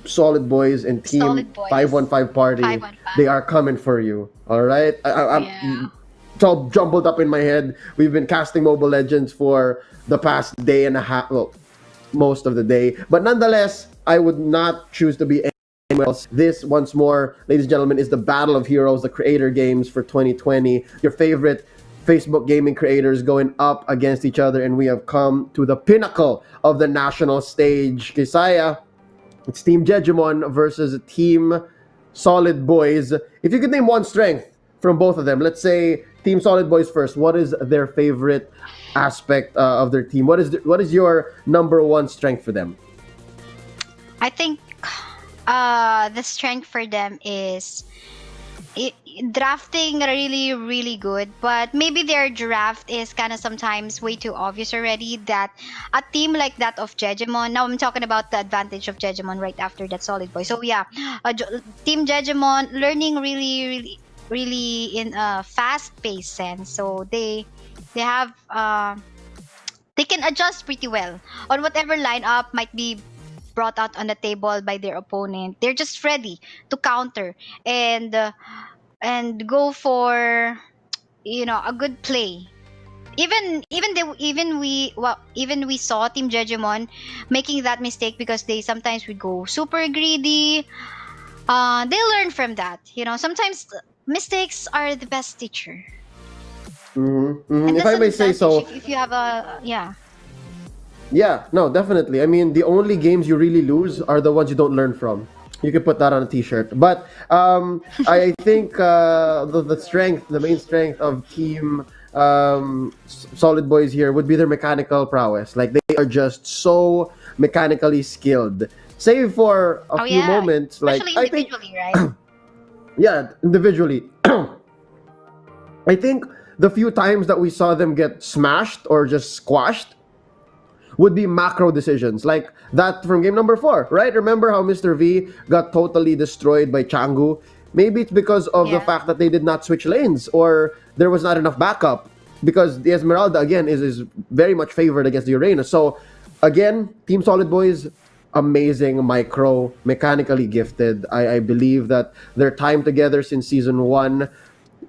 [SPEAKER 1] Solid Boys, and Team 515 Party, 515. They are coming for you. All right? It's all jumbled up in my head. We've been casting Mobile Legends for the past day and a half, well, most of the day. But nonetheless, I would not choose to be Wells. This, once more, ladies and gentlemen, is the Battle of Heroes, the creator games for 2020. Your favorite Facebook gaming creators going up against each other, and we have come to the pinnacle of the national stage. Kisaya, it's Team Jejemon versus Team Solid Boyz. If you could name one strength from both of them, let's say Team Solid Boyz first. What is their favorite aspect of their team? What is your number one strength for them?
[SPEAKER 2] I think the strength for them is drafting really, really good, but maybe their draft is kind of sometimes way too obvious already. That a team like that of Jejemon, now I'm talking about the advantage of Jejemon right after that Solid Boy. So yeah, Team Jejemon learning really, really, really in a fast-paced sense. So they have they can adjust pretty well on whatever lineup might be brought out on the table by their opponent. They're just ready to counter and go for a good play. Even we saw Team Jejemon making that mistake because they sometimes would go super greedy. They learn from that. Sometimes mistakes are the best teacher. And
[SPEAKER 1] If
[SPEAKER 2] that's
[SPEAKER 1] I
[SPEAKER 2] an
[SPEAKER 1] may say
[SPEAKER 2] advantage
[SPEAKER 1] so,
[SPEAKER 2] if you have a
[SPEAKER 1] yeah, no, definitely. I mean, the only games you really lose are the ones you don't learn from. You could put that on a T-shirt. But I think the main strength of Team Solid Boyz here would be their mechanical prowess. Like, they are just so mechanically skilled. Save for a few moments,
[SPEAKER 2] especially
[SPEAKER 1] like I think,
[SPEAKER 2] individually, right?
[SPEAKER 1] yeah, individually. I think the few times that we saw them get smashed or just squashed would be macro decisions, like that from game number 4, right? Remember how Mr. V got totally destroyed by Changu? Maybe it's because of the fact that they did not switch lanes, or there was not enough backup, because the Esmeralda, again, is very much favored against the Uranus. So, again, Team Solid Boyz, amazing micro, mechanically gifted. I believe that their time together since Season 1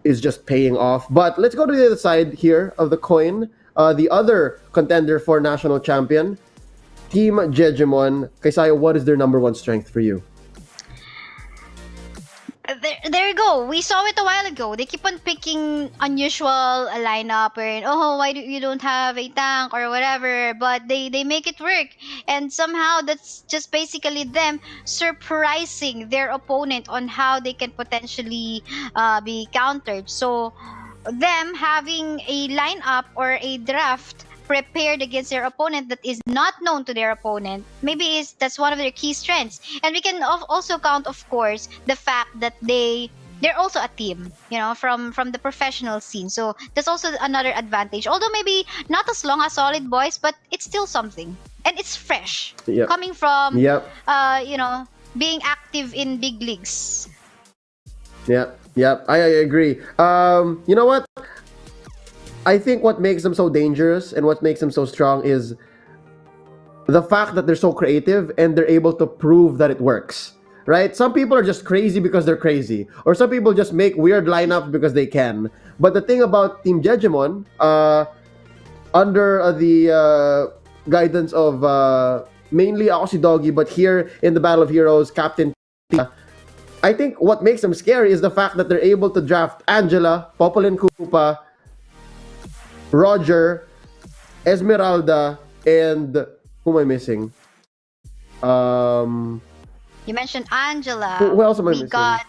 [SPEAKER 1] is just paying off. But let's go to the other side here of the coin. The other contender for national champion, Team Jejemon. Kaisaya, what is their number one strength for you?
[SPEAKER 2] There you go. We saw it a while ago. They keep on picking unusual lineup and why you don't have a tank or whatever, but they make it work. And somehow that's just basically them surprising their opponent on how they can potentially be countered. So them having a lineup or a draft prepared against their opponent that is not known to their opponent, maybe that's one of their key strengths. And we can also count, of course, the fact that they're also a team, from the professional scene. So that's also another advantage. Although maybe not as long as Solid Boyz, but it's still something, and it's fresh coming from being active in big leagues.
[SPEAKER 1] Yeah, I agree. You know what? I think what makes them so dangerous and what makes them so strong is the fact that they're so creative and they're able to prove that it works, right? Some people are just crazy because they're crazy, or some people just make weird lineups because they can. But the thing about Team Jejemon, under the guidance of mainly Aussie Doggy, but here in the Battle of Heroes, Captain Tia, I think what makes them scary is the fact that they're able to draft Angela, Popolin Koopa, Roger, Esmeralda, and who am I missing?
[SPEAKER 2] You mentioned Angela.
[SPEAKER 1] Who else am I missing?
[SPEAKER 2] Got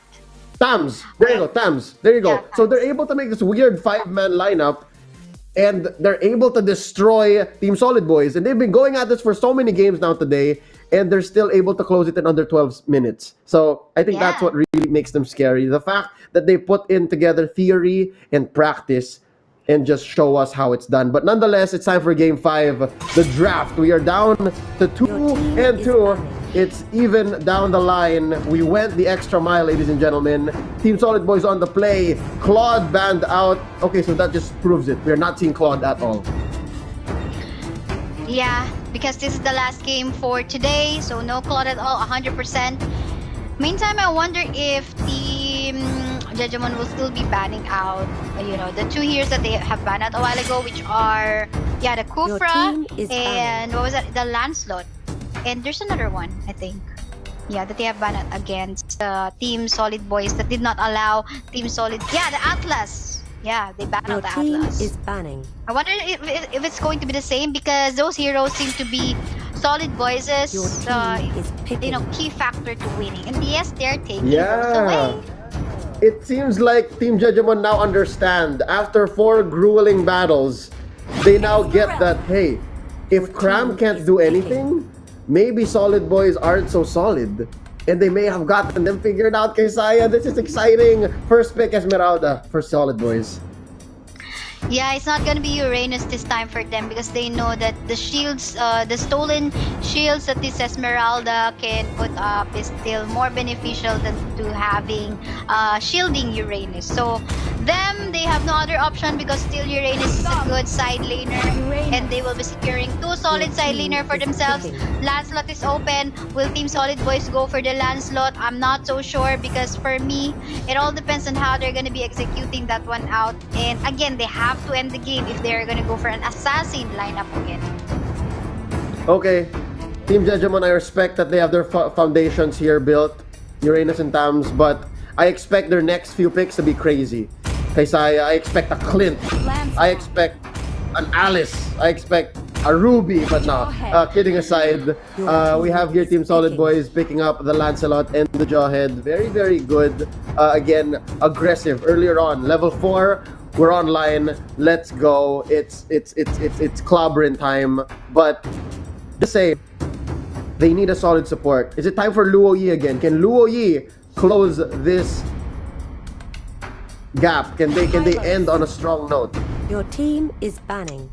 [SPEAKER 1] Tams. There you go, Tams. There you go.
[SPEAKER 2] Yeah,
[SPEAKER 1] So they're able to make this weird 5-man lineup, and they're able to destroy Team Solid Boyz. And they've been going at this for so many games now today, and they're still able to close it in under 12 minutes. So I think that's what really makes them scary. The fact that they put in together theory and practice and just show us how it's done. But nonetheless, it's time for Game 5, the draft. We are down to 2-2. It's even down the line. We went the extra mile, ladies and gentlemen. Team Solid Boyz on the play. Claude banned out. Okay, so that just proves it. We're not seeing Claude at all.
[SPEAKER 2] Yeah, because this is the last game for today, so no Claude at all, 100%. Meantime, I wonder if Team Jejemon will still be banning out, the two heroes that they have banned out a while ago, which are, the Kufra and what was that? The Lancelot. And there's another one, I think. Yeah, that they have banned against Team Solid Boys that did not allow Team Solid. Yeah, the Atlas. Yeah, they banned
[SPEAKER 4] Your
[SPEAKER 2] out the
[SPEAKER 4] team
[SPEAKER 2] Atlas.
[SPEAKER 4] is banning.
[SPEAKER 2] I wonder if it's going to be the same because those heroes seem to be Solid Boys'
[SPEAKER 4] Your team is picking.
[SPEAKER 2] key factor to winning. And yes, they're taking those
[SPEAKER 1] Yeah.
[SPEAKER 2] away.
[SPEAKER 1] It seems like Team Jejemon now understand. After 4 grueling battles, they now get that, hey, if Cram can't do anything, maybe Solid Boys aren't so solid. And they may have gotten them figured out, kay Saya. This is exciting. First pick Esmeralda for Solid Boys.
[SPEAKER 2] Yeah, it's not gonna be Uranus this time for them because they know that the shields, the stolen shields that this Esmeralda can put up is still more beneficial than to having shielding Uranus. So them, they have no other option because still Uranus is a good side laner and they will be securing 2 solid side laner for themselves. Lancelot is open. Will Team Solid Boys go for the Lancelot? I'm not so sure because for me, it all depends on how they're gonna be executing that one out. And again, they have to end the game if they're gonna go for an assassin lineup again.
[SPEAKER 1] Okay, Team Jejemon, I respect that they have their foundations here built, Uranus and Tams, but I expect their next few picks to be crazy. Kay Saya, I expect a Clint. I expect an Alice. I expect a Ruby, but no. Kidding aside, we have here Team Solid Boys picking up the Lancelot and the Jawhead. Very, very good. Again, aggressive earlier on. Level 4, we're online. Let's go. It's clobbering time. But just say they need a solid support. Is it time for Luo Yi again? Can Luo Yi close this gap? Can they end on a strong note?
[SPEAKER 4] Your team is banning.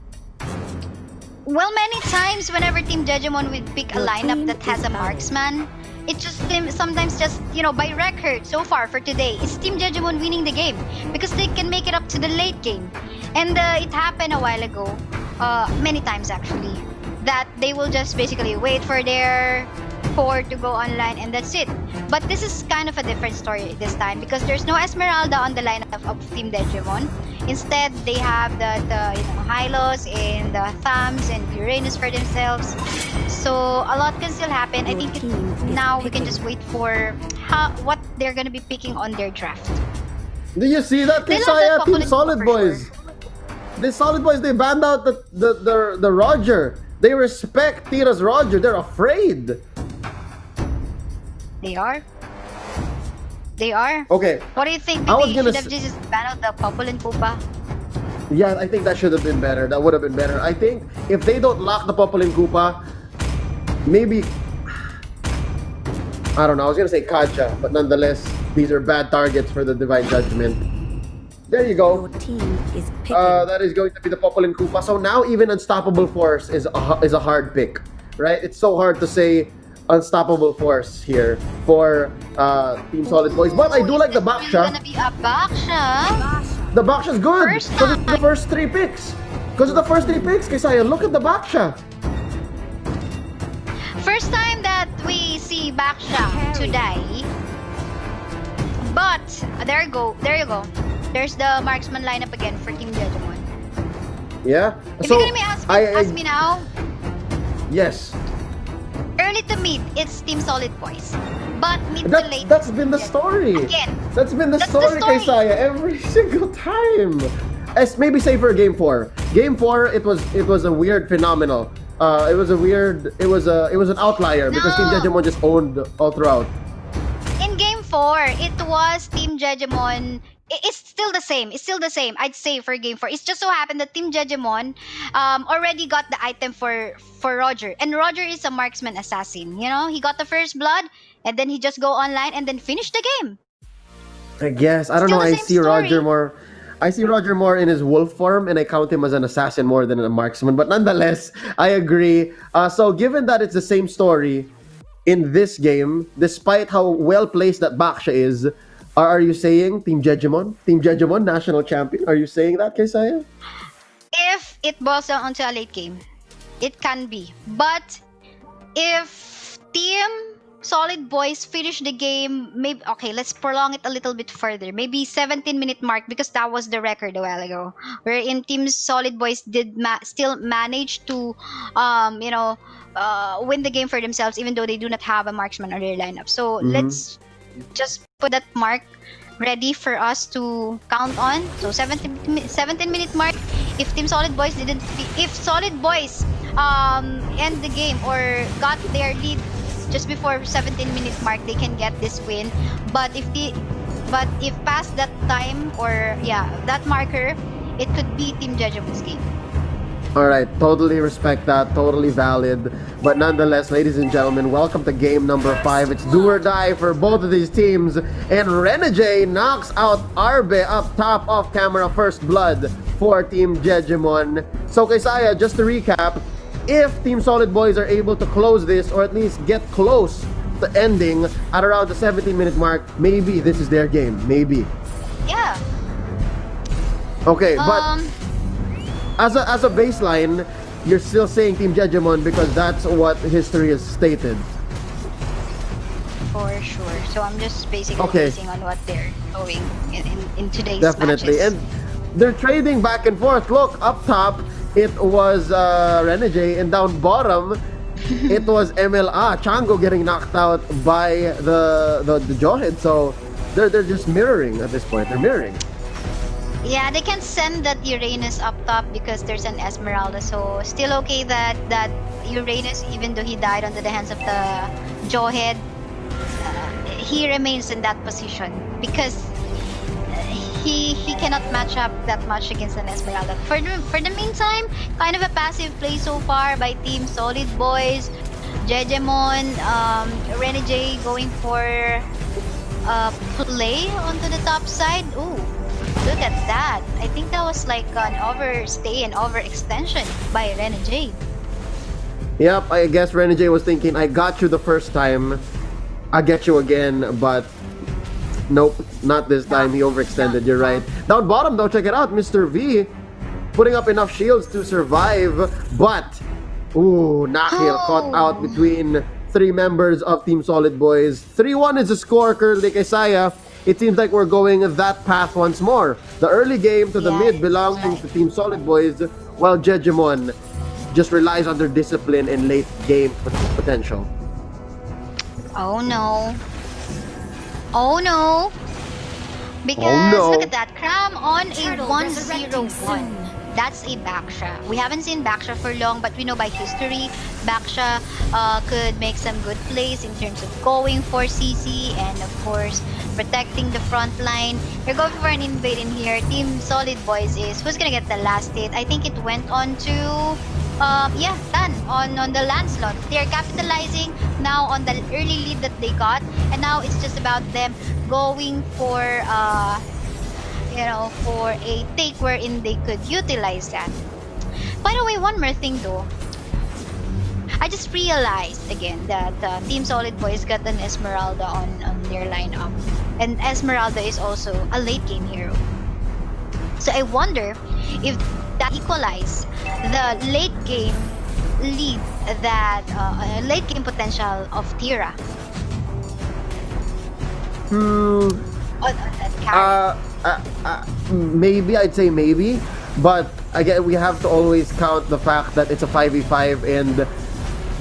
[SPEAKER 2] Well, many times whenever Team Jejemon would pick a
[SPEAKER 4] Your
[SPEAKER 2] lineup
[SPEAKER 4] team
[SPEAKER 2] that has
[SPEAKER 4] is
[SPEAKER 2] a
[SPEAKER 4] banning.
[SPEAKER 2] marksman, it just sometimes just, you know, by record so far for today, it's Team Jejemon winning the game because they can make it up to the late game. And it happened a while ago, many times actually, that they will just basically wait for their core to go online and that's it. But this is kind of a different story this time because there's no Esmeralda on the lineup of Team Jejemon. Instead, they have the Hylos and the Thams and Uranus for themselves. So a lot can still happen. I
[SPEAKER 4] Your
[SPEAKER 2] think
[SPEAKER 4] team is
[SPEAKER 2] now we can
[SPEAKER 4] picking.
[SPEAKER 2] just wait for what they're gonna be picking on their draft.
[SPEAKER 1] Do you see that,
[SPEAKER 2] They love
[SPEAKER 1] Kisaya?
[SPEAKER 2] that
[SPEAKER 1] Team
[SPEAKER 2] Popular
[SPEAKER 1] Solid
[SPEAKER 2] for
[SPEAKER 1] Boys. The Solid Boys, they banned out the Roger. They respect Tira's Roger. They're afraid.
[SPEAKER 2] They are. They are.
[SPEAKER 1] Okay.
[SPEAKER 2] What do you think?
[SPEAKER 1] I was
[SPEAKER 2] Maybe
[SPEAKER 1] gonna
[SPEAKER 2] should have just banned out the Popol and Pupa?
[SPEAKER 1] Yeah, I think that should have been better. That would have been better. I think if they don't lock the Popol and Koopa, maybe I don't know. I was gonna say Kacha, but nonetheless, these are bad targets for the Divine Judgment. There you
[SPEAKER 4] Your
[SPEAKER 1] go.
[SPEAKER 4] team is picking.
[SPEAKER 1] That is going to be the Popol and Koopa. So now even Unstoppable Force is a hard pick, right? It's so hard to say Unstoppable Force here for Team Solid Boys. But I do like the
[SPEAKER 2] It's
[SPEAKER 1] Baksha.
[SPEAKER 2] gonna be a Baksha.
[SPEAKER 1] The Baksha's good
[SPEAKER 2] First
[SPEAKER 1] because of the
[SPEAKER 2] time.
[SPEAKER 1] first 3 picks. Because of the first 3 picks, Kisaya, look at the Baksha.
[SPEAKER 2] First time that we see Baksha today. But there you go. There you go. There's the marksman lineup again for Team Jejemon.
[SPEAKER 1] Yeah.
[SPEAKER 2] If
[SPEAKER 1] So
[SPEAKER 2] you're gonna be ask me now,
[SPEAKER 1] yes.
[SPEAKER 2] early to mid, it's Team Solid Boys. But mid to
[SPEAKER 1] That,
[SPEAKER 2] late,
[SPEAKER 1] that's been the story.
[SPEAKER 2] Again.
[SPEAKER 1] That's been the
[SPEAKER 2] That's the
[SPEAKER 1] story,
[SPEAKER 2] story.
[SPEAKER 1] Kaysaya, every single time. As maybe say for Game 4. Game 4, it was a weird phenomenal. It was an outlier because Team
[SPEAKER 2] No.
[SPEAKER 1] Jejemon just owned all throughout.
[SPEAKER 2] In Game 4, it was Team Jejemon. It's still the same. It's still the same. I'd say for Game 4. It's just so happened that Team Jejemon already got the item for Roger. And Roger is a marksman assassin. You know, he got the first blood and then he just go online and then finish the game.
[SPEAKER 1] I guess. I don't
[SPEAKER 2] Still
[SPEAKER 1] know.
[SPEAKER 2] the
[SPEAKER 1] I
[SPEAKER 2] same
[SPEAKER 1] see Roger
[SPEAKER 2] story.
[SPEAKER 1] more. I see Roger more in his wolf form, and I count him as an assassin more than a marksman. But nonetheless, I agree. So, given that it's the same story in this game, despite how well placed that Baksha is, are you saying Team Jejemon? Team Jejemon, national champion? Are you saying that, Kaysaya?
[SPEAKER 2] If it boils down onto a late game, it can be. But if Team Solid Boys finish the game. Maybe okay. Let's prolong it a little bit further. Maybe 17-minute mark because that was the record a while ago. Wherein Team Solid Boys did still manage to, you know, win the game for themselves, even though they do not have a marksman on their lineup. So
[SPEAKER 1] Mm-hmm.
[SPEAKER 2] let's just put that mark ready for us to count on. So 17-minute mark. If Team Solid Boys didn't, if Solid Boys end the game or got their lead just before 17-minute mark, they can get this win. But if past that time or yeah that marker, it could be Team Jejemon's game.
[SPEAKER 1] All right, totally respect that, totally valid. But nonetheless, ladies and gentlemen, welcome to game number 5. It's do or die for both of these teams. And Renegade knocks out Arbe up top off camera, first blood for Team Jejemon. So Kaysaya, just to recap, if Team Solid Boys are able to close this or at least get close to ending at around the 17-minute mark, maybe this is their game. Maybe.
[SPEAKER 2] Yeah.
[SPEAKER 1] Okay, but as a baseline, you're still saying Team Jejemon because that's what history has stated.
[SPEAKER 2] For sure. So I'm just basically
[SPEAKER 1] Okay.
[SPEAKER 2] basing on what they're doing in today's
[SPEAKER 1] Definitely.
[SPEAKER 2] matches.
[SPEAKER 1] And they're trading back and forth. Look, up top, it was Renegade, and down bottom, it was MLA, Chango getting knocked out by the Jawhead. So they're just mirroring at this point. They're mirroring.
[SPEAKER 2] Yeah, they can send that Uranus up top because there's an Esmeralda. So still okay that Uranus, even though he died under the hands of the Jawhead, he remains in that position because he cannot match up that much against an Esmeralda. For the meantime, kind of a passive play so far by Team Solid Boys. Jejemon, Renegade going for play onto the top side. Ooh. Look at that. I think that was like an overstay and overextension by Renegade.
[SPEAKER 1] Yep, I guess Renegade was thinking, I got you the first time, I get you again, but nope, not this time. He overextended, you're right. Down bottom though, check it out, Mr. V putting up enough shields to survive, but ooh, Nakil caught out between 3 members of Team Solid Boys. 3-1 is the score currently, Kaysaya. It seems like we're going that path once more. The early game to the
[SPEAKER 2] Yeah,
[SPEAKER 1] mid belonging to Team Solid Boys, while Jejemon just relies on their discipline and late game potential.
[SPEAKER 2] Oh no. Oh no. Because
[SPEAKER 1] Oh, no.
[SPEAKER 2] look at that. Cram on a
[SPEAKER 3] Turtle
[SPEAKER 2] 101.
[SPEAKER 3] resurrecting soon.
[SPEAKER 2] That's a Baksha. We haven't seen Baksha for long, but we know by history, Baksha could make some good plays in terms of going for CC and of course protecting the front line. You're going for an invade in here. Team Solid Boys is who's gonna get the last hit. I think it went on to yeah, done on the Lancelot. They're capitalizing now on the early lead that they got, and now it's just about them going for you know, for a take wherein they could utilize that. By the way, one more thing though. I just realized again that Team Solid Boys got an Esmeralda on their lineup. And Esmeralda is also a late game hero. So I wonder if that equalize the late game lead that late game potential of Tira on that carry.
[SPEAKER 1] Maybe, I'd say maybe, but again, we have to always count the fact that it's a 5v5 and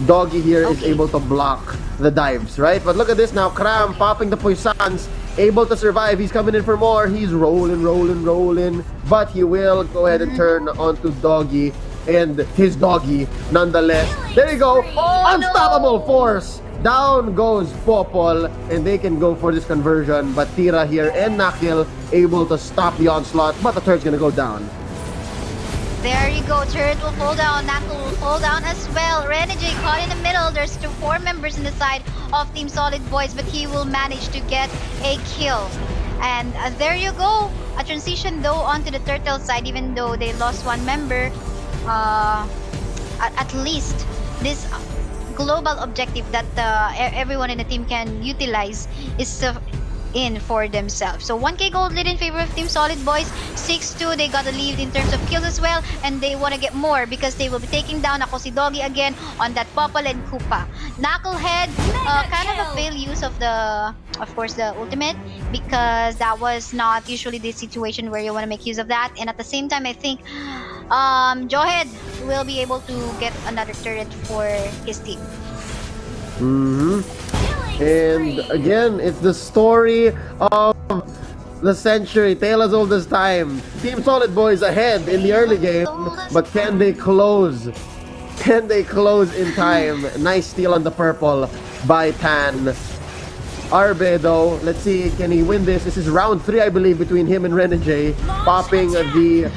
[SPEAKER 1] Doggy here is
[SPEAKER 2] Okay.
[SPEAKER 1] able to block the dives, right? But look at this now, Kram popping the poisons, able to survive. He's coming in for more. He's rolling, but he will go ahead and turn onto Doggy and his Doggy nonetheless. There you go, unstoppable force. Down goes Popol, and they can go for this conversion, but Tira here and Nakil able to stop the onslaught, but the turret's gonna go down.
[SPEAKER 2] There you go, turret will fall down, Knuckle will fall down as well. Renegade caught in the middle. There's 4 members in the side of Team Solid Boys, but he will manage to get a kill. And there you go, a transition though onto the turtle side, even though they lost 1 member. At least this global objective that everyone in the team can utilize is in for themselves. So 1k gold lead in favor of Team Solid Boys. 6-2, they got a lead in terms of kills as well, and they want to get more because they will be taking down ako si Doggy again on that Popple and Koopa. Knucklehead, kind of a fail use of course, the ultimate, because that was not usually the situation where you want to make use of that. And at the same time, I think Jawhead will be able to get another turret for his team.
[SPEAKER 1] And again, it's the story of the century, tale as old as time. Team Solid Boys ahead in the early game, but can they close? Can they close in time? Nice steal on the purple by Tan. Arbe though, let's see, can he win this? This is round 3, I believe, between him and Ren and Jay, popping the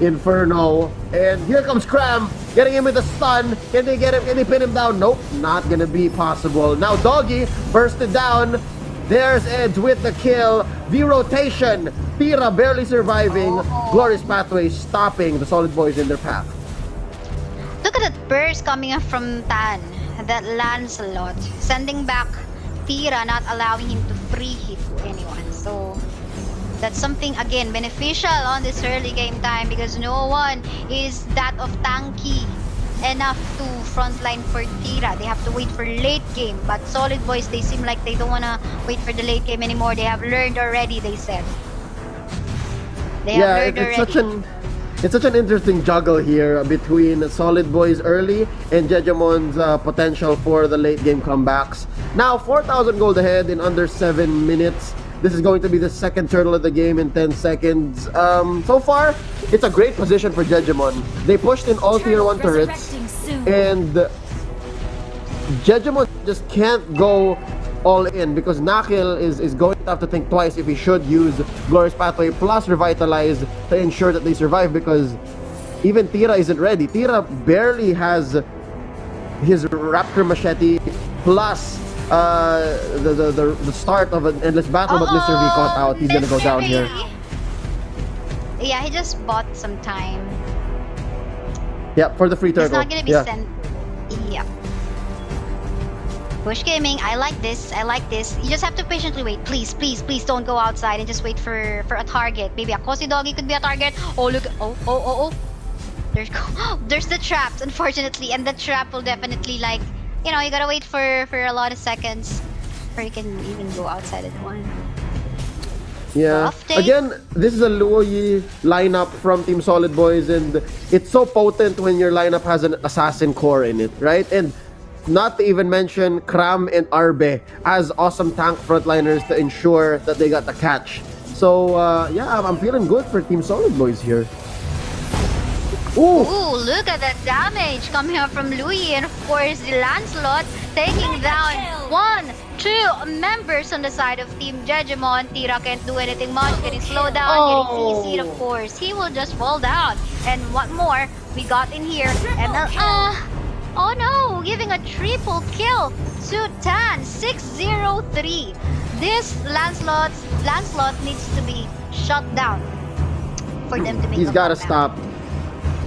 [SPEAKER 1] Inferno. And here comes Cram, getting him with a stun. Can they get him? Can they pin him down? Nope, not gonna be possible. Now Doggy bursted down. There's Edge with the kill. The rotation. Tira barely surviving. Glorious Pathway stopping the Solid Boys in their path.
[SPEAKER 2] Look at that burst coming up from Tan. That lands a lot. Sending back Tira, not allowing him to free hit to anyone. So that's something, again, beneficial on this early game time because no one is that of tanky enough to frontline for Tira. They have to wait for late game. But Solid Boys, they seem like they don't wanna wait for the late game anymore. They have learned already, they said. They have learned already.
[SPEAKER 1] It's such an interesting juggle here between Solid Boys early and Jejemon's potential for the late game comebacks. Now 4,000 gold ahead in under 7 minutes. This is going to be the second turtle of the game in 10 seconds. So far, it's a great position for Jejemon. They pushed in all tier 1 turrets, and Jejemon just can't go all in because Nakil is going to have to think twice if he should use Glorious Pathway plus Revitalize to ensure that they survive, because even Tira isn't ready. Tira barely has his Raptor Machete plus the start of an endless battle, but Mr. V caught out. He's gonna go down here.
[SPEAKER 2] Yeah, he just bought some time.
[SPEAKER 1] Yeah, for the free turtle.
[SPEAKER 2] It's not gonna be sent. Yeah. Push gaming, I like this, I like this. You just have to patiently wait. Please, please, please don't go outside and just wait for a target. Maybe a Cozy Doggy could be a target. Oh, look. Oh. There's the traps, unfortunately. And the trap will definitely, like, you know, you gotta wait for a lot of seconds before you can even go outside at one.
[SPEAKER 1] Yeah. Again, this is a Luoyi lineup from Team Solid Boys, and it's so potent when your lineup has an assassin core in it, right? And not to even mention Kram and Arbe as awesome tank frontliners to ensure that they got the catch. So yeah, I'm feeling good for Team Solid Boys here. Ooh,
[SPEAKER 2] look at that damage coming up from Louis, and of course the Lancelot taking down 1, 2 members on the side of Team Jejemon. Tira can't do anything much, getting slowed down, getting CC'd, of course. He will just fall down. And what more we got in here? Oh no, giving a triple kill to Tan, 603. This Lancelot needs to be shut down for them to make
[SPEAKER 1] he's gotta stop.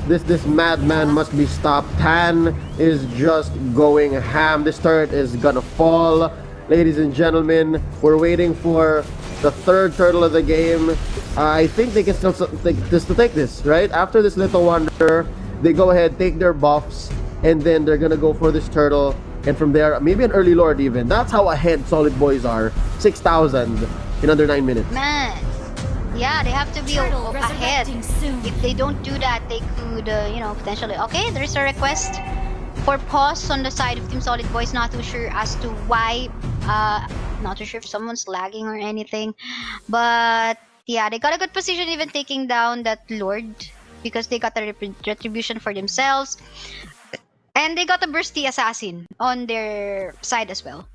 [SPEAKER 1] This madman must be stopped. Tan is just going ham. This turret is gonna fall. Ladies and gentlemen, we're waiting for the third turtle of the game. I think they can still take this, right? After this Little Wanderer, they go ahead, take their buffs, and then they're gonna go for this turtle, and from there maybe an early lord even. That's how ahead Solid Boys are. 6,000 in under 9 minutes.
[SPEAKER 2] Man, yeah, they have to be ahead. If they don't do that, they could you know, potentially. Okay, there's a request for pause on the side of Team Solid Boys. Not too sure as to why. Not too sure if someone's lagging or anything, but yeah, they got a good position even taking down that lord because they got the retribution for themselves. And they got a bursty assassin on their side as well.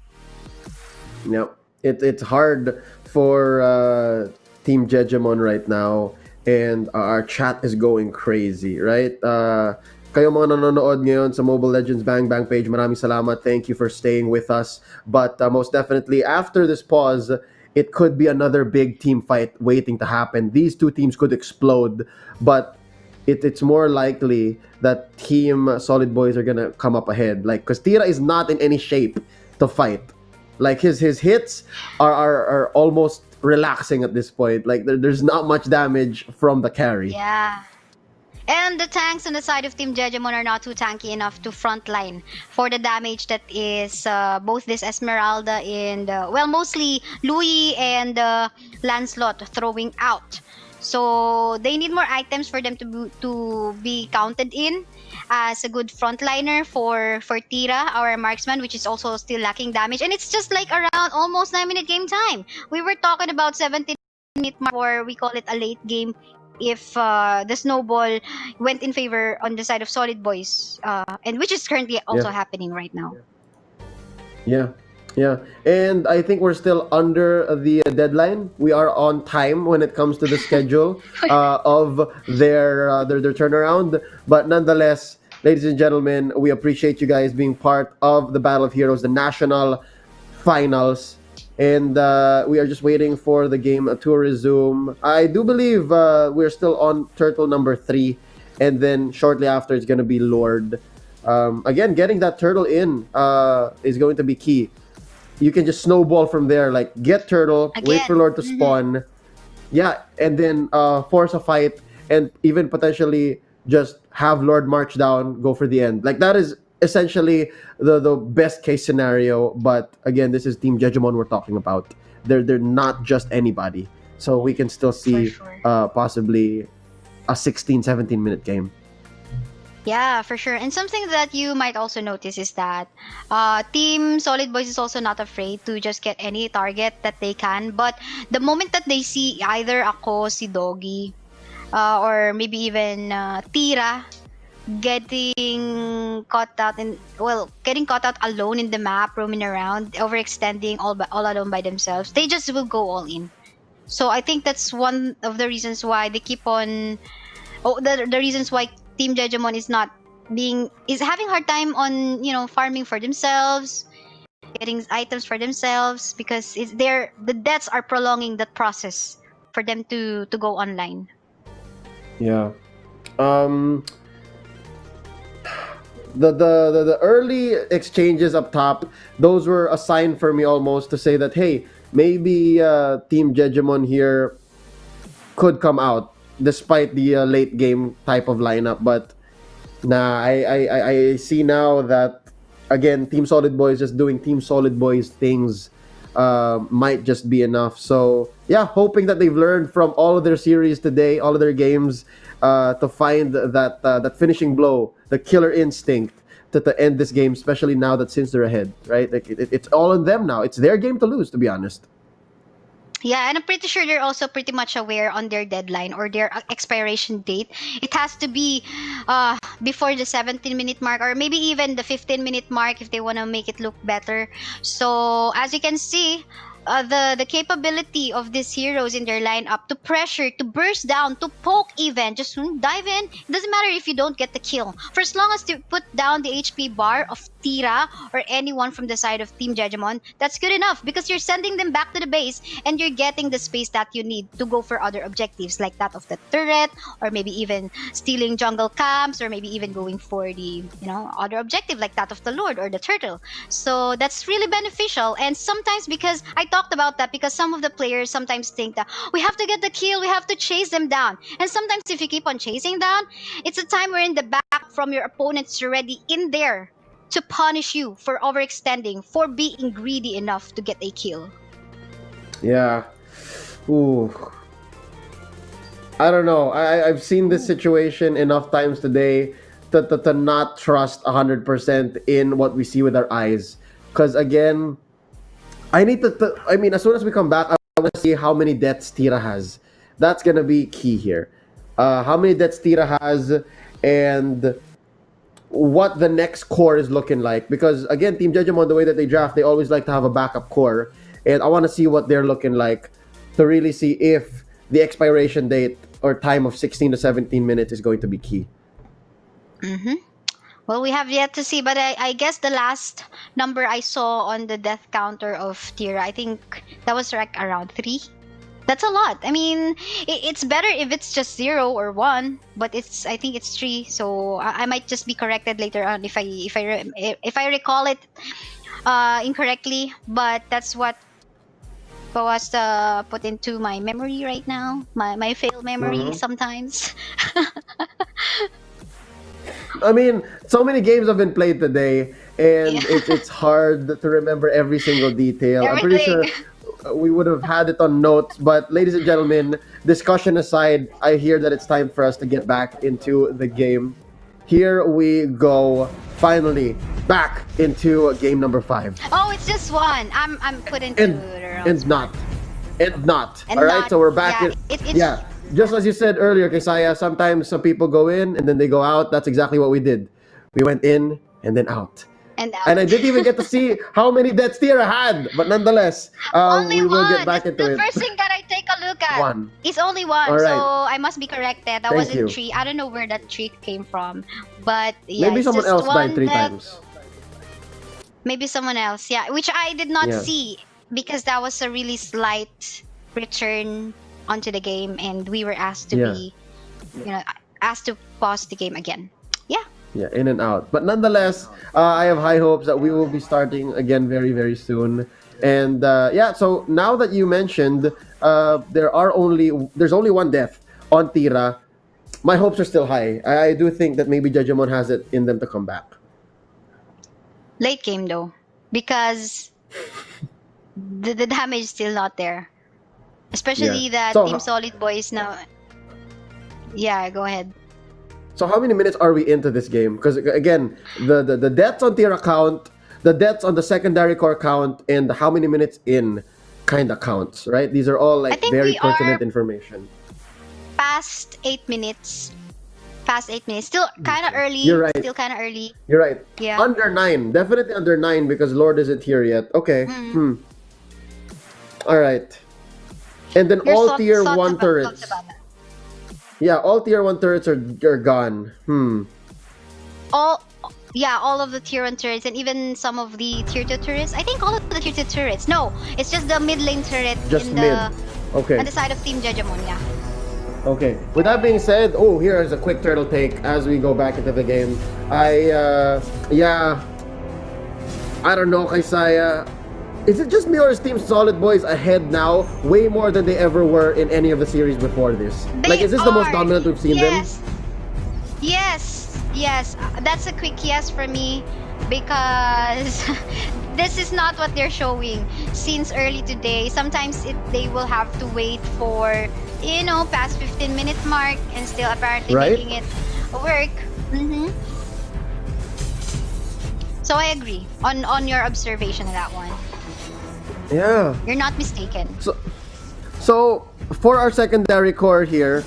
[SPEAKER 1] Yep. It's hard for Team Jejemon right now, and our chat is going crazy, right? Kayo mga nanonood ngayon sa Mobile Legends Bang Bang page, maraming salamat. Thank you for staying with us. But most definitely, after this pause, it could be another big team fight waiting to happen. These two teams could explode, but it's more likely that Team Solid Boys are gonna come up ahead. Like, because Tira is not in any shape to fight. Like his hits are almost relaxing at this point. Like there's not much damage from the carry.
[SPEAKER 2] Yeah. And the tanks on the side of Team Jejemon are not too tanky enough to frontline for the damage that is both this Esmeralda and, well, mostly Louis and Lancelot throwing out. So they need more items for them to be counted in as a good frontliner for Tira, our marksman, which is also still lacking damage. And it's just like around almost 9-minute game time. We were talking about 17-minute mark, or we call it a late game, if the snowball went in favor on the side of Solid Boys, and which is currently also
[SPEAKER 1] Yeah.
[SPEAKER 2] happening right now.
[SPEAKER 1] Yeah, yeah, and I think we're still under the deadline. We are on time when it comes to the schedule of their turnaround. But nonetheless, ladies and gentlemen, we appreciate you guys being part of the Battle of Heroes, the national finals, and we are just waiting for the game to resume. I do believe we're still on turtle number 3, and then shortly after it's gonna be Lord. Again, getting that turtle in is going to be key. You can just snowball from there. Like, get turtle, wait
[SPEAKER 2] Again.
[SPEAKER 1] for Lord to spawn, yeah, and then force a fight, and even potentially just have Lord march down, go for the end. Like, that is essentially the best case scenario. But again, this is Team Jejemon we're talking about. They're not just anybody, so we can still see
[SPEAKER 2] sure.
[SPEAKER 1] possibly a 16-17 minute game.
[SPEAKER 2] Yeah, for sure. And something that you might also notice is that Team Solid Boys is also not afraid to just get any target that they can. But the moment that they see either ako, si Doggy, or maybe even Tira getting caught out alone in the map, roaming around, overextending all alone by themselves, they just will go all in. So I think that's one of the reasons why they keep on. Oh, the reasons why Team Jejemon is having hard time on farming for themselves, getting items for themselves, because the deaths are prolonging that process for them to go online.
[SPEAKER 1] Yeah. The early exchanges up top, those were a sign for me almost to say that, hey, maybe Team Jejemon here could come out despite the late game type of lineup. But nah, I see now that again, Team Solid Boys just doing Team Solid Boys things might just be enough. So yeah, hoping that they've learned from all of their series today, all of their games, to find that finishing blow, the killer instinct to end this game, especially now that since they're ahead, right? Like it's all on them now. It's their game to lose, to be honest.
[SPEAKER 2] Yeah, and I'm pretty sure they're also pretty much aware on their deadline or their expiration date. It has to be before the 17-minute mark, or maybe even the 15-minute mark if they want to make it look better. So as you can see, the capability of these heroes in their lineup to pressure, to burst down, to poke even, just dive in. It doesn't matter if you don't get the kill. For as long as you put down the HP bar of Tira or anyone from the side of Team Jejemon, that's good enough because you're sending them back to the base and you're getting the space that you need to go for other objectives like that of the turret, or maybe even stealing jungle camps, or maybe even going for the other objective like that of the Lord or the turtle. So that's really beneficial. And sometimes, because I talked about that, because some of the players sometimes think that we have to get the kill, we have to chase them down. And sometimes if you keep on chasing down, it's a time where in the back from your opponents already in there to punish you for overextending, for being greedy enough to get a kill.
[SPEAKER 1] Yeah. Ooh. I don't know. I've seen this situation enough times today to not trust 100% in what we see with our eyes. Because again, I need I mean, as soon as we come back, I want to see how many deaths Tira has. That's going to be key here. How many deaths Tira has, and what the next core is looking like. Because again, Team Jejemon, the way that they draft, they always like to have a backup core. And I want to see what they're looking like to really see if the expiration date or time of 16 to 17 minutes is going to be key.
[SPEAKER 2] Mm-hmm. Well, we have yet to see, but I guess the last number I saw on the death counter of Tira, I think that was like around 3. That's a lot. I mean, it's better if it's just 0 or 1, but I think it's 3. So I might just be corrected later on if I recall it incorrectly, but that's what was put into my memory right now. My fail memory sometimes.
[SPEAKER 1] I mean, so many games have been played today, and
[SPEAKER 2] Yeah.
[SPEAKER 1] it's hard to remember every single detail. I'm pretty sure
[SPEAKER 2] Everything.
[SPEAKER 1] we would have had it on notes, but ladies and gentlemen, discussion aside, I hear that it's time for us to get back into the game. Here we go, finally back into game number 5.
[SPEAKER 2] Oh, it's just one. I'm put into
[SPEAKER 1] And
[SPEAKER 2] the wrong
[SPEAKER 1] and
[SPEAKER 2] spot.
[SPEAKER 1] not and not.
[SPEAKER 2] And
[SPEAKER 1] All right,
[SPEAKER 2] not-
[SPEAKER 1] so we're back
[SPEAKER 2] yeah,
[SPEAKER 1] in.
[SPEAKER 2] it's
[SPEAKER 1] Yeah, just as you said earlier, Kesaya. Sometimes some people go in and then they go out. That's exactly what we did. We went in and then out.
[SPEAKER 2] and out.
[SPEAKER 1] And I didn't even get to see how many deaths Tira had, but nonetheless,
[SPEAKER 2] Only
[SPEAKER 1] we will
[SPEAKER 2] one.
[SPEAKER 1] get back
[SPEAKER 2] It's
[SPEAKER 1] into
[SPEAKER 2] the
[SPEAKER 1] it.
[SPEAKER 2] first thing that I take a look at.
[SPEAKER 1] One.
[SPEAKER 2] It's only one,
[SPEAKER 1] All right.
[SPEAKER 2] so I must be corrected. That
[SPEAKER 1] Thank
[SPEAKER 2] wasn't
[SPEAKER 1] you.
[SPEAKER 2] tree. I don't know where that tree came from, but yeah,
[SPEAKER 1] Maybe
[SPEAKER 2] it's
[SPEAKER 1] someone
[SPEAKER 2] just
[SPEAKER 1] else died
[SPEAKER 2] one
[SPEAKER 1] 3
[SPEAKER 2] death.
[SPEAKER 1] times.
[SPEAKER 2] Maybe someone else, yeah, which I did not
[SPEAKER 1] Yeah.
[SPEAKER 2] see because that was a really slight return onto the game, and we were asked to
[SPEAKER 1] Yeah.
[SPEAKER 2] be, asked to pause the game again. Yeah.
[SPEAKER 1] Yeah, in and out. But nonetheless, I have high hopes that we will be starting again very, very soon. And yeah, so now that you mentioned, there's only one death on Tira. My hopes are still high. I do think that maybe Jejemon has it in them to come back.
[SPEAKER 2] Late game though, because the damage is still not there, especially
[SPEAKER 1] Yeah.
[SPEAKER 2] that
[SPEAKER 1] So,
[SPEAKER 2] Team Solid Boys now. Yeah, go ahead.
[SPEAKER 1] So how many minutes are we into this game? Because again, the deaths on Tira count, the deaths on the secondary core count, and how many minutes in kind of counts, right? These are all
[SPEAKER 2] I
[SPEAKER 1] like
[SPEAKER 2] think
[SPEAKER 1] very
[SPEAKER 2] we
[SPEAKER 1] pertinent
[SPEAKER 2] are-
[SPEAKER 1] information.
[SPEAKER 2] Past 8 minutes. Past 8 minutes. Still kind of early.
[SPEAKER 1] You're right.
[SPEAKER 2] Still kind of early.
[SPEAKER 1] You're right.
[SPEAKER 2] Yeah.
[SPEAKER 1] Under 9. Definitely under 9 because Lord isn't here yet. Okay. All right. And then
[SPEAKER 2] Your
[SPEAKER 1] all
[SPEAKER 2] thoughts-
[SPEAKER 1] tier
[SPEAKER 2] thoughts
[SPEAKER 1] 1
[SPEAKER 2] about-
[SPEAKER 1] turrets.
[SPEAKER 2] thoughts about that.
[SPEAKER 1] Yeah, all tier 1 turrets are gone.
[SPEAKER 2] All of the tier 1 turrets and even some of the tier 2 turrets. I think all of the tier 2 turrets. No, it's just the mid lane turret
[SPEAKER 1] Just
[SPEAKER 2] in
[SPEAKER 1] mid.
[SPEAKER 2] the
[SPEAKER 1] Okay.
[SPEAKER 2] on the side of Team Jejemon, yeah.
[SPEAKER 1] Okay. With that being said, here is a quick turtle take as we go back into the game. I don't know, Kaisaya. Is it just me or is Team Solid Boys ahead now, way more than they ever were in any of the series before this?
[SPEAKER 2] They
[SPEAKER 1] Is this the most
[SPEAKER 2] are.
[SPEAKER 1] dominant we've seen them?
[SPEAKER 2] Yes. That's a quick yes for me because this is not what they're showing since early today. Sometimes they will have to wait for past 15-minute mark and still apparently
[SPEAKER 1] Right.
[SPEAKER 2] making it work. So I agree on your observation of that one.
[SPEAKER 1] Yeah.
[SPEAKER 2] You're not mistaken.
[SPEAKER 1] So for our secondary core here,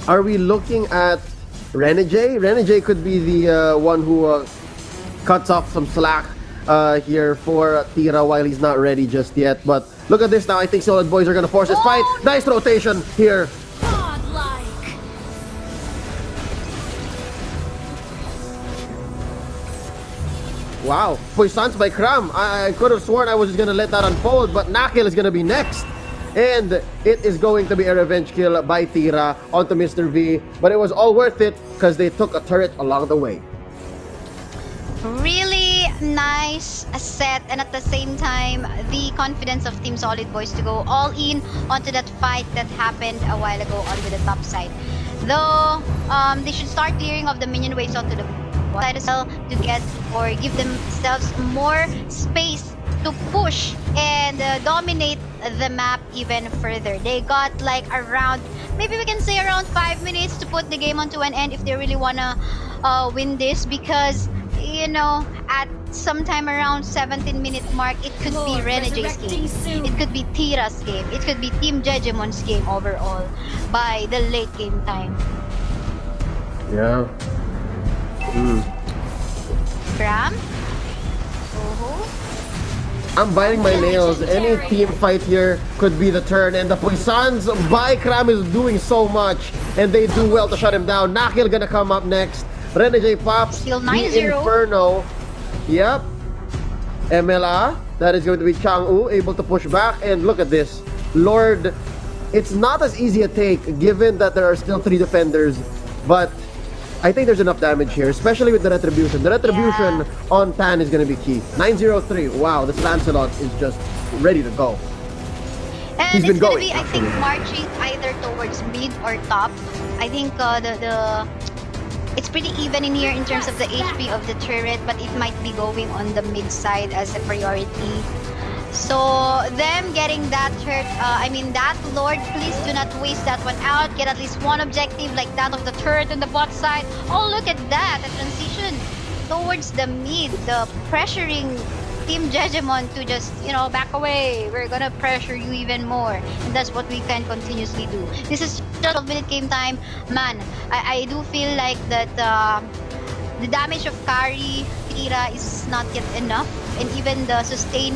[SPEAKER 1] are we looking at Renegade? Renegade could be the one who cuts off some slack here for Tira while he's not ready just yet. But look at this now. I think Solid Boys are going to force this fight. Nice rotation here.
[SPEAKER 3] Godlike.
[SPEAKER 1] Wow. Puissance by Kram. I could have sworn I was just going to let that unfold, but Nakil is going to be next. And it is going to be a revenge kill by Tira onto Mr. V. But it was all worth it because they took a turret along the way.
[SPEAKER 2] Really nice set, and at the same time the confidence of Team Solid Boys to go all in onto that fight that happened a while ago onto the top side. Though they should start clearing of the minion waves onto the side as well to get or give themselves more space to push and dominate the map even further. They got like around, maybe we can say around 5 minutes to put the game onto an end if they really wanna win this, because at sometime around 17-minute mark, it could be
[SPEAKER 3] Lord,
[SPEAKER 2] Renegade's
[SPEAKER 3] resurrecting
[SPEAKER 2] game,
[SPEAKER 3] soon.
[SPEAKER 2] it could be Tira's game, it could be Team Jejemon's game overall by the late game time.
[SPEAKER 1] Yeah.
[SPEAKER 2] Gram?
[SPEAKER 1] I'm biting my nails. Any team fight here could be the turn. And the Puissance by Kram is doing so much. And they do well to shut him down. Nakil gonna come up next. Renegade pops.
[SPEAKER 2] Still
[SPEAKER 1] The
[SPEAKER 2] 9-0.
[SPEAKER 1] Inferno. Yep. MLA. That is going to be Chang'u able to push back. And look at this. Lord, it's not as easy a take given that there are still 3 defenders. But I think there's enough damage here, especially with the Retribution. The Retribution on Tan is going to be key. 903. Wow, this Lancelot is just ready to go.
[SPEAKER 2] And
[SPEAKER 1] He's
[SPEAKER 2] it's
[SPEAKER 1] been
[SPEAKER 2] gonna
[SPEAKER 1] going,
[SPEAKER 2] be, I think, marching either towards mid or top. I think it's pretty even in here in terms of the HP of the turret, but it might be going on the mid side as a priority. So them getting that that Lord, please do not waste that one out. Get at least one objective like that of the turret on the bot side. Oh, look at that, a transition towards the mid, the pressuring Team Jejemon to just, back away. We're gonna pressure you even more. And that's what we can continuously do. This is just 12-minute game time. Man, I do feel like that the damage of Kari, Tira is not yet enough. And even the sustain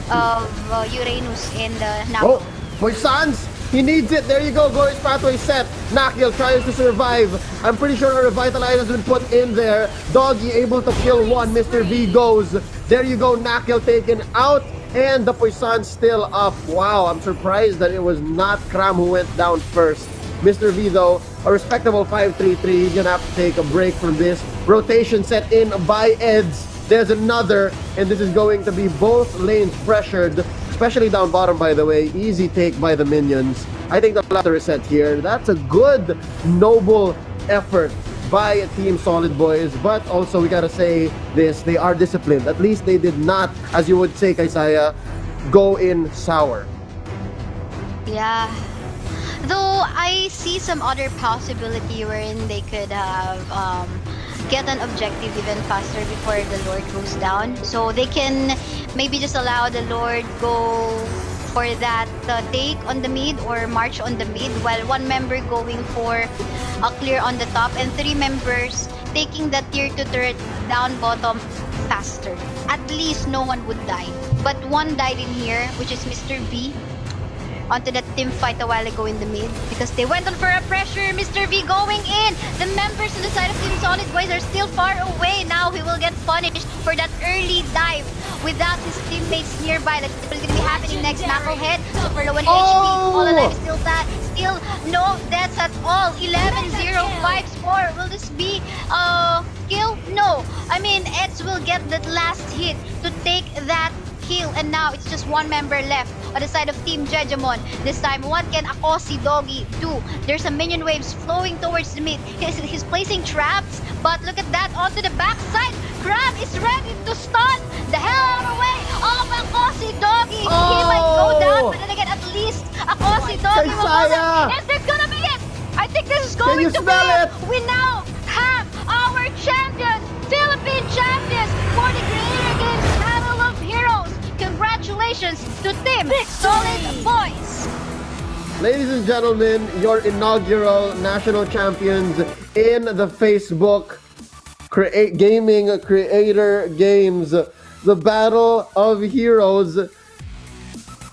[SPEAKER 2] of Uranus and Nako.
[SPEAKER 1] Oh, Boyz, he needs it. There you go. Glorious Pathway set. Nakil tries to survive. I'm pretty sure a Revitalize has been put in there. Doggy able to kill one. Mr. V goes. There you go. Nakil taken out. And the Boyz still up. Wow, I'm surprised that it was not Kram who went down first. Mr. V though, a respectable 5-3-3. He's gonna have to take a break from this. Rotation set in by Eds. There's another, and this is going to be both lanes pressured, especially down bottom, by the way. Easy take by the minions. I think the latter is set here. That's a good, noble effort by Team Solid Boyz, but also we gotta say this, they are disciplined. At least they did not, as you would say, Kaisaya, go in sour.
[SPEAKER 2] Yeah. Though I see some other possibility wherein they could have get an objective even faster before the Lord goes down. So they can maybe just allow the Lord go for that take on the mid or march on the mid, while one member going for a clear on the top and 3 members taking that tier 2 turret down bottom faster. At least no one would die. But one died in here, which is Mr. V. Onto that team fight a while ago in the mid because they went on for a pressure. Mr. V going in. The members on the side of Team Solid Boyz are still far away. Now he will get punished for that early dive without his teammates nearby. That's what's going to be happening next. Knucklehead, super low on HP. All alive is still that. Still no deaths at all. 11-0-5 score. Will this be kill? No. I mean, Eds will get that last hit to take that kill, and now it's just one member left on the side of Team Jejemon. This time, what can Akosi Doggy do? There's a minion waves flowing towards the mid. He's placing traps, but look at that onto the backside. Crab is ready to stun the hell away of Akosi Doggy. He might go down, but then again, at least Akosi Doggy will go down. And there's gonna be it. I think this is going to be it. We now have our champion, Philippine champions for the Creator Games Battle of Heroes. Congratulations to Team Solid Boyz!
[SPEAKER 1] Ladies and gentlemen, your inaugural national champions in the Facebook Gaming Creator Games, the Battle of Heroes.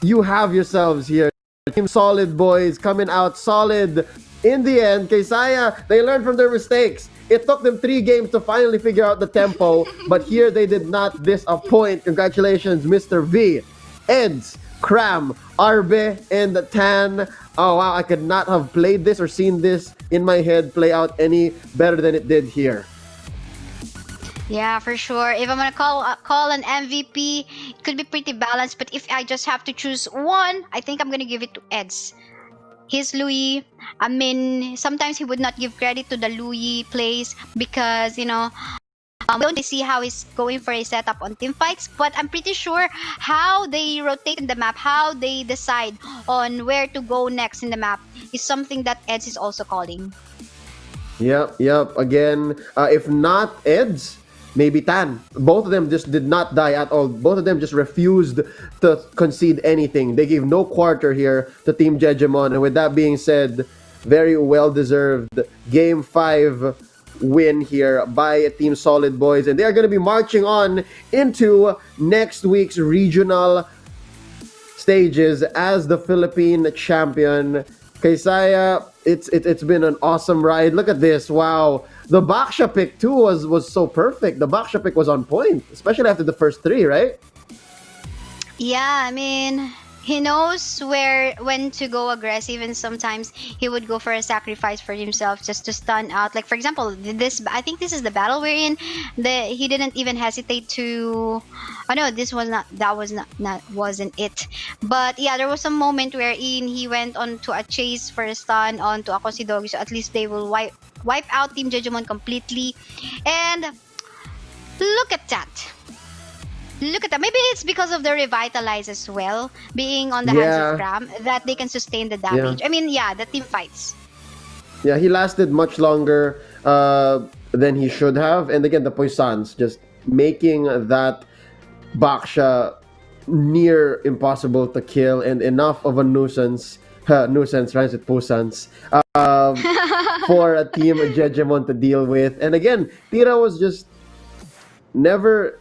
[SPEAKER 1] You have yourselves here. Team Solid Boyz coming out solid. In the end, Kaisaya, they learned from their mistakes. It took them 3 games to finally figure out the tempo, but here they did not disappoint. Congratulations, Mr. V, Eds, Cram, Arbe, and Tan. Oh wow, I could not have played this or seen this in my head play out any better than it did here.
[SPEAKER 2] Yeah, for sure. If I'm gonna call an MVP, it could be pretty balanced. But if I just have to choose one, I think I'm gonna give it to Eds. His Louis, I mean, sometimes he would not give credit to the Louis plays because, we don't see how he's going for a setup on team fights, but I'm pretty sure how they rotate in the map, how they decide on where to go next in the map is something that Eds is also calling.
[SPEAKER 1] Yep. Again, if not Eds, maybe Tan. Both of them just did not die at all. Both of them just refused to concede anything. They gave no quarter here to Team Jejemon. And with that being said, very well-deserved Game 5 win here by Team Solid Boyz. And they are going to be marching on into next week's regional stages as the Philippine champion. Kaisaya, it's been an awesome ride. Look at this. Wow. The Baksha pick too was so perfect. The Baksha pick was on point, especially after the first 3, right?
[SPEAKER 2] Yeah, I mean, He knows when to go aggressive, and sometimes he would go for a sacrifice for himself just to stun out. Like for example, this I think this is the battle we're in. He didn't even hesitate to. Oh no, this was not. That was not wasn't it. But yeah, there was a moment wherein he went on to a chase for a stun onto Akosidogi, so at least they will wipe out Team Jejemon completely. And look at that. Look at that. Maybe it's because of the revitalize as well, being on the hands of
[SPEAKER 1] Yeah,
[SPEAKER 2] Cram, that they can sustain the damage.
[SPEAKER 1] yeah,
[SPEAKER 2] I mean, yeah, the team fights.
[SPEAKER 1] yeah. He lasted much longer than he should have, and again, the Poissons just making that Baksha near impossible to kill and enough of a nuisance. Nuisance rhymes with Pusans. Um, for a team Jejemon to deal with. And again, Tira was just never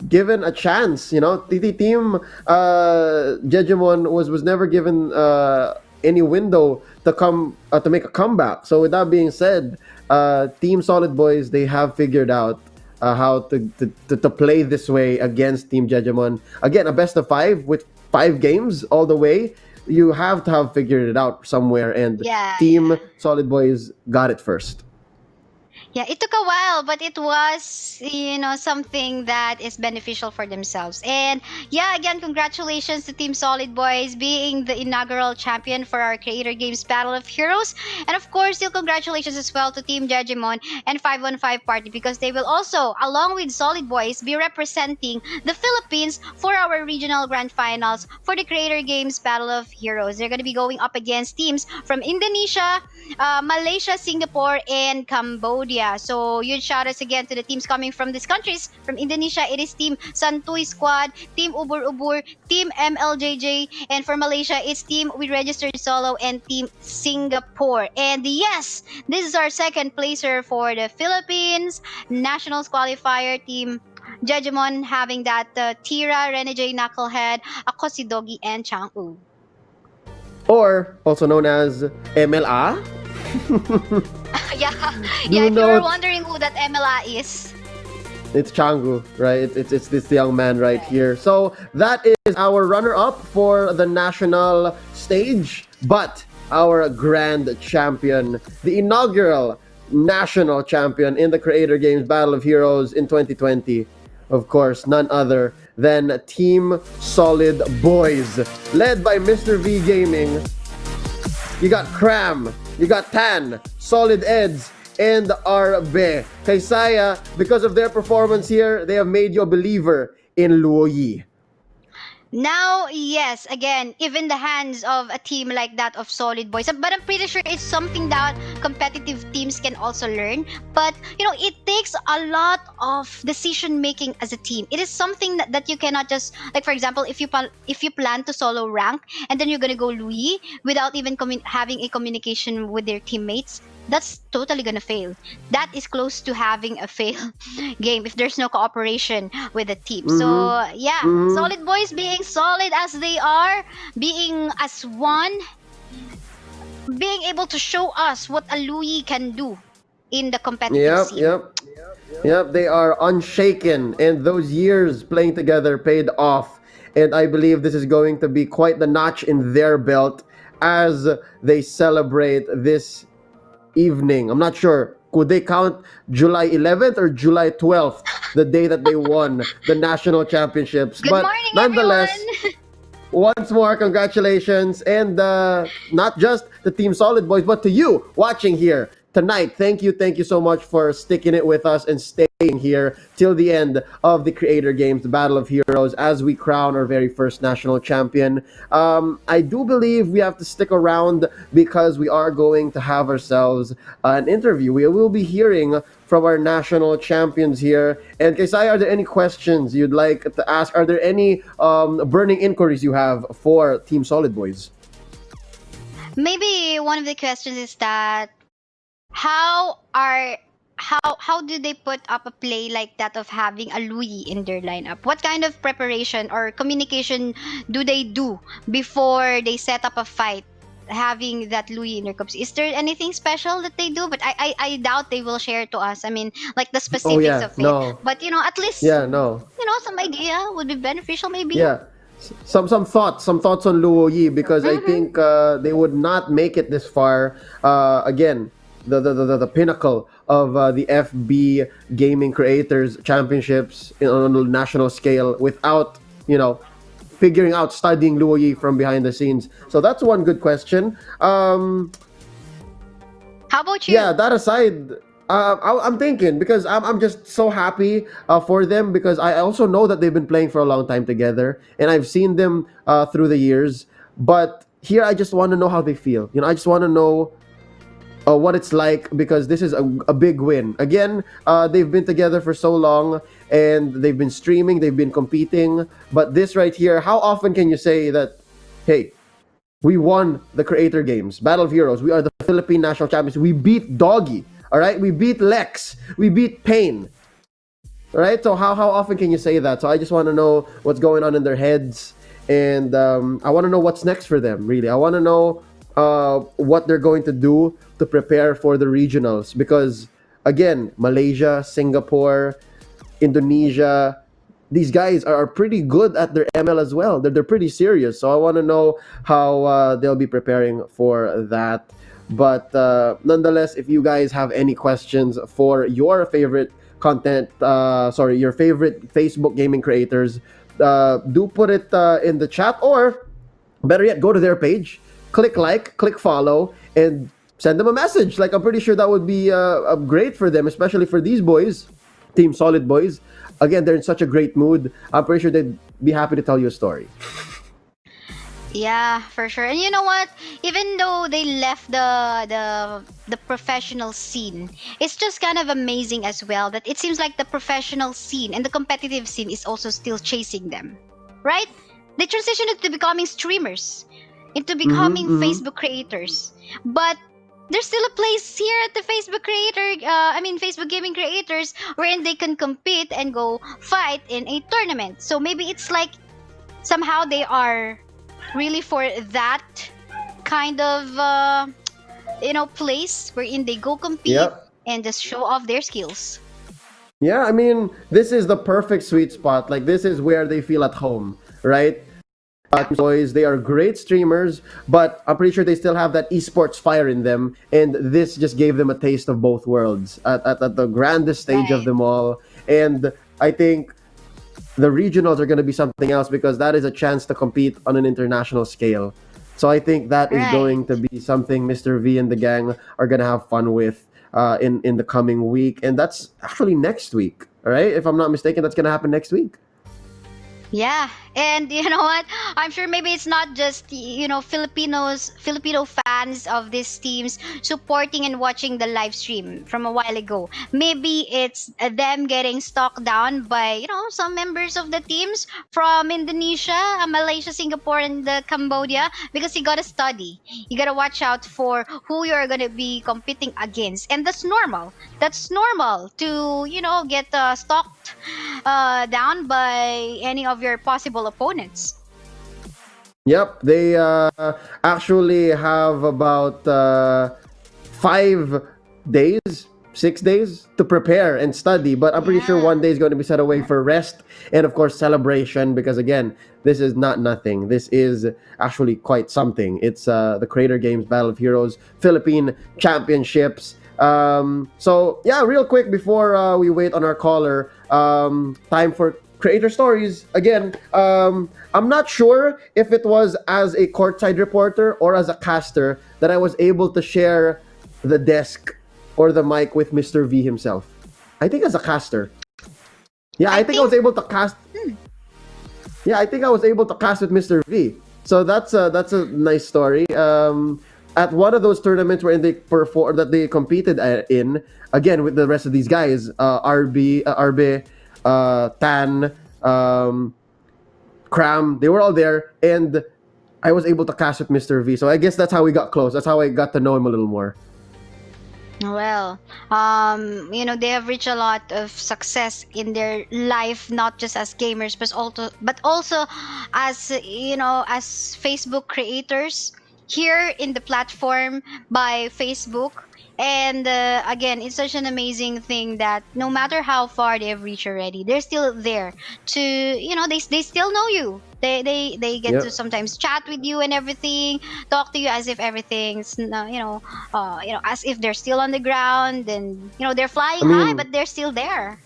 [SPEAKER 1] given a chance. You know, TT team Jejemon was never given any window to come to make a comeback. So with that being said, Team Solid Boys, they have figured out how to play this way against Team Jejemon. Again, a best of five with 5 games all the way. You have to have figured it out somewhere, and
[SPEAKER 2] Yeah,
[SPEAKER 1] Team
[SPEAKER 2] yeah.
[SPEAKER 1] Solid Boys got it first.
[SPEAKER 2] Yeah, it took a while, but it was, something that is beneficial for themselves. And yeah, again, congratulations to Team Solid Boys being the inaugural champion for our Creator Games Battle of Heroes. And of course, still congratulations as well to Team Jejemon and 515 Party, because they will also, along with Solid Boys, be representing the Philippines for our regional grand finals for the Creator Games Battle of Heroes. They're going to be going up against teams from Indonesia, Malaysia, Singapore, and Cambodia. So huge shout outs again to the teams coming from these countries. From Indonesia, it is Team Santuy Squad, Team Ubur Ubur, Team MLJJ, and for Malaysia, it's Team We Registered Solo and Team Singapore. And yes, this is our second placer for the Philippines Nationals qualifier team. Jejemon having that Tira, Rene J, Knucklehead, Akosidogi, and Chang'u.
[SPEAKER 1] Or also known as MLA.
[SPEAKER 2] Yeah,
[SPEAKER 1] Do
[SPEAKER 2] yeah.
[SPEAKER 1] you
[SPEAKER 2] If you
[SPEAKER 1] know
[SPEAKER 2] were
[SPEAKER 1] it's,
[SPEAKER 2] wondering who that MLA is,
[SPEAKER 1] it's Changu, right? It's this young man right here. So that is our runner-up for the national stage, but our grand champion, the inaugural national champion in the Creator Games Battle of Heroes in 2020, of course, none other than Team Solid Boys, led by Mr. V Gaming. You got Cram, you got Tan, Solid Eds, and RB. Kay Saya, because of their performance here, they have made you a believer in Luo Yi.
[SPEAKER 2] now, yes, again, even the hands of a team like that of Solid Boys. But I'm pretty sure it's something that competitive teams can also learn. But, it takes a lot of decision making as a team. It is something that you cannot just, like, for example, if you plan to solo rank and then you're going to go Louis without even having a communication with their teammates, that's totally gonna fail. That is close to having a fail game if there's no cooperation with the team.
[SPEAKER 1] Mm-hmm.
[SPEAKER 2] So yeah,
[SPEAKER 1] Mm-hmm.
[SPEAKER 2] Solid Boys being solid as they are, being as one, being able to show us what a Louis can do in the competitive
[SPEAKER 1] Yep,
[SPEAKER 2] scene.
[SPEAKER 1] yep. Yep, they are unshaken, and those years playing together paid off. And I believe this is going to be quite the notch in their belt as they celebrate this evening. I'm not sure. Could they count July 11th or July 12th, the day that they won the national championships?
[SPEAKER 2] Good
[SPEAKER 1] But
[SPEAKER 2] morning,
[SPEAKER 1] nonetheless,
[SPEAKER 2] everyone.
[SPEAKER 1] once more, congratulations, and not just the Team Solid Boys, but to you watching here tonight. Thank you so much for sticking it with us and staying here till the end of the Creator Games, the Battle of Heroes, as we crown our very first national champion. I do believe we have to stick around because we are going to have ourselves an interview. We will be hearing from our national champions here. And Kaisai, are there any questions you'd like to ask? Are there any burning inquiries you have for Team Solid Boys?
[SPEAKER 2] Maybe one of the questions is that how are how do they put up a play like that of having a Louis in their lineup? What kind of preparation or communication do they do before they set up a fight? Having that Louis in their cups, is there anything special that they do? But I doubt they will share to us. I mean, like the
[SPEAKER 1] Oh
[SPEAKER 2] specifics
[SPEAKER 1] yeah,
[SPEAKER 2] of it.
[SPEAKER 1] no.
[SPEAKER 2] But at least
[SPEAKER 1] Yeah, no.
[SPEAKER 2] some idea would be beneficial, maybe.
[SPEAKER 1] Yeah. some thoughts on Luo Yi, because I think they would not make it this far. Again, the pinnacle of the FB Gaming Creators Championships on a national scale without, figuring out studying Luo Yi from behind the scenes. So that's one good question.
[SPEAKER 2] How about you?
[SPEAKER 1] Yeah, that aside, I'm thinking, because I'm just so happy for them, because I also know that they've been playing for a long time together, and I've seen them through the years. But here, I just want to know how they feel. I just want to know what it's like, because this is a big win. Again, they've been together for so long, and they've been streaming, they've been competing. But this right here, how often can you say that, hey, we won the Creator Games, Battle of Heroes. We are the Philippine national champions. We beat Doggy. All right, we beat Lex. We beat Pain. All right, so how often can you say that? So I just want to know what's going on in their heads, and I want to know what's next for them. Really, I want to know what they're going to do to prepare for the regionals, because again, Malaysia, Singapore, Indonesia, these guys are pretty good at their ML as well. They're pretty serious. So I want to know how they'll be preparing for that. But nonetheless, if you guys have any questions for your favorite your favorite Facebook gaming creators, do put it in the chat, or better yet, go to their page, click follow, and send them a message. Like, I'm pretty sure that would be great for them, especially for these boys, Team Solid Boys. Again, they're in such a great mood. I'm pretty sure they'd be happy to tell you a story.
[SPEAKER 2] Yeah, for sure. And you know what? Even though they left the professional scene, it's just kind of amazing as well that it seems like the professional scene and the competitive scene is also still chasing them, right? They transitioned into becoming streamers, into becoming Facebook creators, but there's still a place here at the Facebook gaming creators, wherein they can compete and go fight in a tournament. So maybe it's like somehow they are really for that kind of place wherein they go compete and just show off their skills.
[SPEAKER 1] Yeah, I mean, this is the perfect sweet spot. Like, this is where they feel at home, right? Boys, they are great streamers, but I'm pretty sure they still have that esports fire in them, and this just gave them a taste of both worlds at the grandest stage of them all. And I think the regionals are going to be something else, because that is a chance to compete on an international scale. So I think that is going to be something Mr. V and the gang are going to have fun with in the coming week, and that's actually next week. All right, if I'm not mistaken, that's going to happen next week.
[SPEAKER 2] Yeah, and you know what? I'm sure maybe it's not just Filipino fans of these teams supporting and watching the live stream from a while ago. Maybe it's them getting stalked down by some members of the teams from Indonesia, Malaysia, Singapore, and Cambodia, because you gotta study. You gotta watch out for who you're gonna be competing against, and that's normal. That's normal to get stalked down by any of your possible opponents.
[SPEAKER 1] Yep, they actually have about 5 days, 6 days to prepare and study. But I'm pretty sure one day is going to be set away for rest and, of course, celebration. Because again, this is not nothing. This is actually quite something. It's the Creator Games Battle of Heroes Philippine Championships. So yeah, real quick before we wait on our caller, time for creator stories again. I'm not sure if it was as a courtside reporter or as a caster that I was able to share the desk or the mic with Mr. V himself. I think as a caster. Yeah, I think I was able to cast. Yeah, I think I was able to cast with Mr. V. So that's a nice story. At one of those tournaments where that they competed in, again with the rest of these guys, Arbe, Tan, Cram, they were all there, and I was able to cast with Mr. V. So I guess that's how we got close. That's how I got to know him a little more.
[SPEAKER 2] Well, they have reached a lot of success in their life, not just as gamers, but also as as Facebook creators. here in the platform by Facebook. And again, it's such an amazing thing that no matter how far they've reached already, they're still there to, they still know you. They get to
[SPEAKER 1] Yep.
[SPEAKER 2] sometimes chat with you and everything, talk to you as if everything's, as if they're still on the ground, and they're
[SPEAKER 1] I
[SPEAKER 2] flying high,
[SPEAKER 1] mean,
[SPEAKER 2] but they're still there.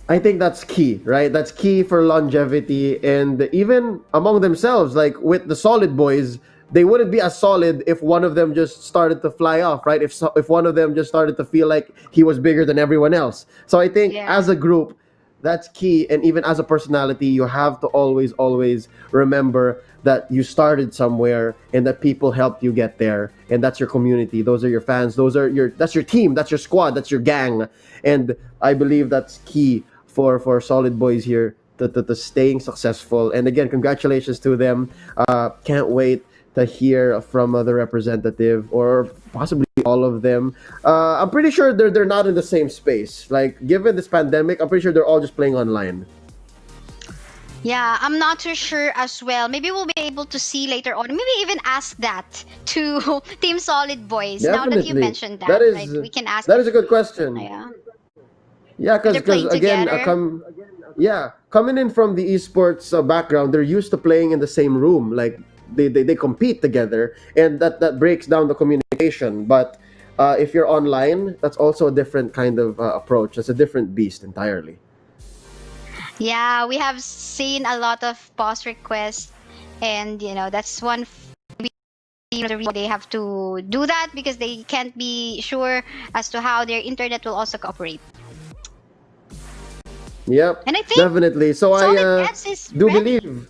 [SPEAKER 1] I think that's key, right? That's key for longevity, and even among themselves, like with the solid boys, they wouldn't be as solid if one of them just started to fly off, right? If one of them just started to feel like he was bigger than everyone else. So I think
[SPEAKER 2] Yeah.
[SPEAKER 1] as a group, that's key, and even as a personality, you have to always remember that you started somewhere and that people helped you get there, and that's your community. Those are your fans. That's your team. That's your squad. That's your gang, and I believe that's key for Solid Boys here to staying successful. And again, congratulations to them. Can't wait to hear from the representative or possibly all of them. I'm pretty sure they're not in the same space. Like given this pandemic, I'm pretty sure they're all just playing online.
[SPEAKER 2] Yeah, I'm not too sure as well. Maybe we'll be able to see later on. Maybe even ask that to Team Solid Boys. Now that you
[SPEAKER 1] Definitely,
[SPEAKER 2] mentioned
[SPEAKER 1] that
[SPEAKER 2] that,
[SPEAKER 1] is
[SPEAKER 2] like we can ask
[SPEAKER 1] that
[SPEAKER 2] if
[SPEAKER 1] is a good question.
[SPEAKER 2] yeah,
[SPEAKER 1] Yeah,
[SPEAKER 2] if they're
[SPEAKER 1] because
[SPEAKER 2] playing
[SPEAKER 1] again,
[SPEAKER 2] together.
[SPEAKER 1] coming in from the esports background, they're used to playing in the same room. Like they compete together, and that breaks down the communication. But if you're online, that's also a different kind of approach. It's a different beast entirely.
[SPEAKER 2] Yeah, we have seen a lot of pause requests, and that's one the reason they have to do that, because they can't be sure as to how their internet will also cooperate.
[SPEAKER 1] Yep,
[SPEAKER 2] And I think
[SPEAKER 1] definitely. So I
[SPEAKER 2] Solid X is
[SPEAKER 1] do
[SPEAKER 2] ready.
[SPEAKER 1] believe.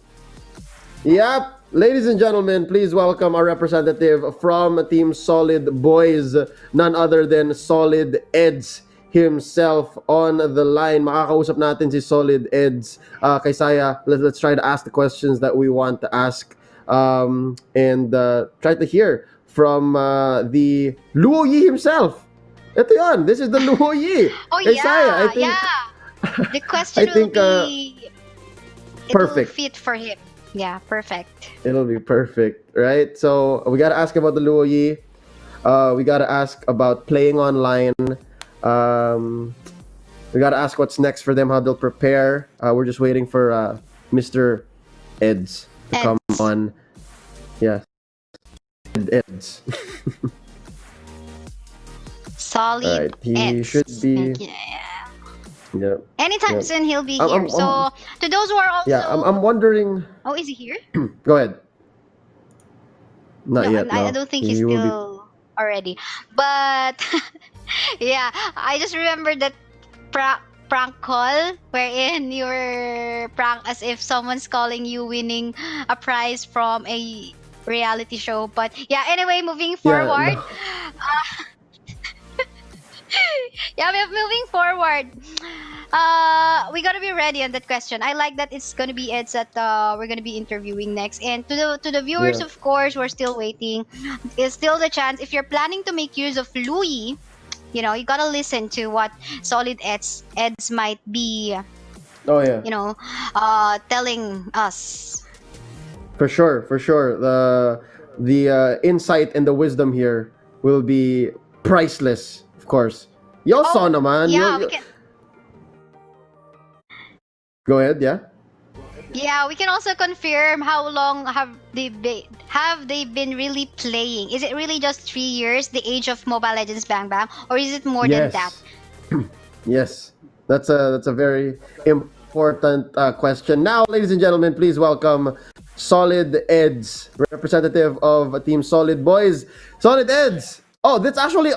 [SPEAKER 1] Yep. Ladies and gentlemen, please welcome our representative from Team Solid Boys, none other than Solid Eds himself on the line. Makakausap natin si Solid Eds. Kay Saya, let's try to ask the questions that we want to ask, and try to hear from the Luo Yi himself. Ito yan. This is the Luo Yi.
[SPEAKER 2] Oh
[SPEAKER 1] Kay Saya, I
[SPEAKER 2] yeah,
[SPEAKER 1] think,
[SPEAKER 2] yeah. The
[SPEAKER 1] I
[SPEAKER 2] question will
[SPEAKER 1] think
[SPEAKER 2] be, it will
[SPEAKER 1] perfect.
[SPEAKER 2] fit for him. Yeah, perfect.
[SPEAKER 1] It'll be perfect, right? So we gotta ask about the Luo Yi. We gotta ask about playing online. Um, we gotta ask what's next for them, how they'll prepare. We're just waiting for Mr. Eds to come
[SPEAKER 2] Eds.
[SPEAKER 1] on. Yeah, Eds. All
[SPEAKER 2] Solid
[SPEAKER 1] right, he
[SPEAKER 2] Eds.
[SPEAKER 1] should be.
[SPEAKER 2] Yeah.
[SPEAKER 1] Yeah,
[SPEAKER 2] Anytime
[SPEAKER 1] yeah.
[SPEAKER 2] soon he'll be
[SPEAKER 1] I'm,
[SPEAKER 2] here.
[SPEAKER 1] I'm,
[SPEAKER 2] So to those who are
[SPEAKER 1] yeah, I'm
[SPEAKER 2] also,
[SPEAKER 1] wondering.
[SPEAKER 2] oh, is he here?
[SPEAKER 1] Go ahead. Not
[SPEAKER 2] No,
[SPEAKER 1] yet.
[SPEAKER 2] I
[SPEAKER 1] No,
[SPEAKER 2] don't think he's
[SPEAKER 1] he will be.
[SPEAKER 2] still already. But yeah, I just remember that prank call wherein you were pranked as if someone's calling you winning a prize from a reality show. But yeah, anyway, moving
[SPEAKER 1] Yeah.
[SPEAKER 2] forward.
[SPEAKER 1] No.
[SPEAKER 2] Yeah, we're moving forward. We gotta be ready on that question. I like that it's gonna be Eds that we're gonna be interviewing next. And to the viewers,
[SPEAKER 1] Yeah.
[SPEAKER 2] of course, we're still waiting. There's still the chance if you're planning to make use of Louis. You gotta listen to what Solid Eds might be,
[SPEAKER 1] Oh yeah.
[SPEAKER 2] telling us.
[SPEAKER 1] For sure, for sure. The insight and the wisdom here will be priceless, of course. Y'all saw
[SPEAKER 2] Oh,
[SPEAKER 1] naman.
[SPEAKER 2] yeah, we can.
[SPEAKER 1] Go ahead, yeah.
[SPEAKER 2] Yeah, we can also confirm how long have they been really playing? Is it really just 3 years, the age of Mobile Legends Bang Bang, or is it more than that?
[SPEAKER 1] Yes. Yes. That's a very important question. Now, ladies and gentlemen, please welcome Solid Eds, representative of Team Solid Boys. Solid Eds. Oh, that's actually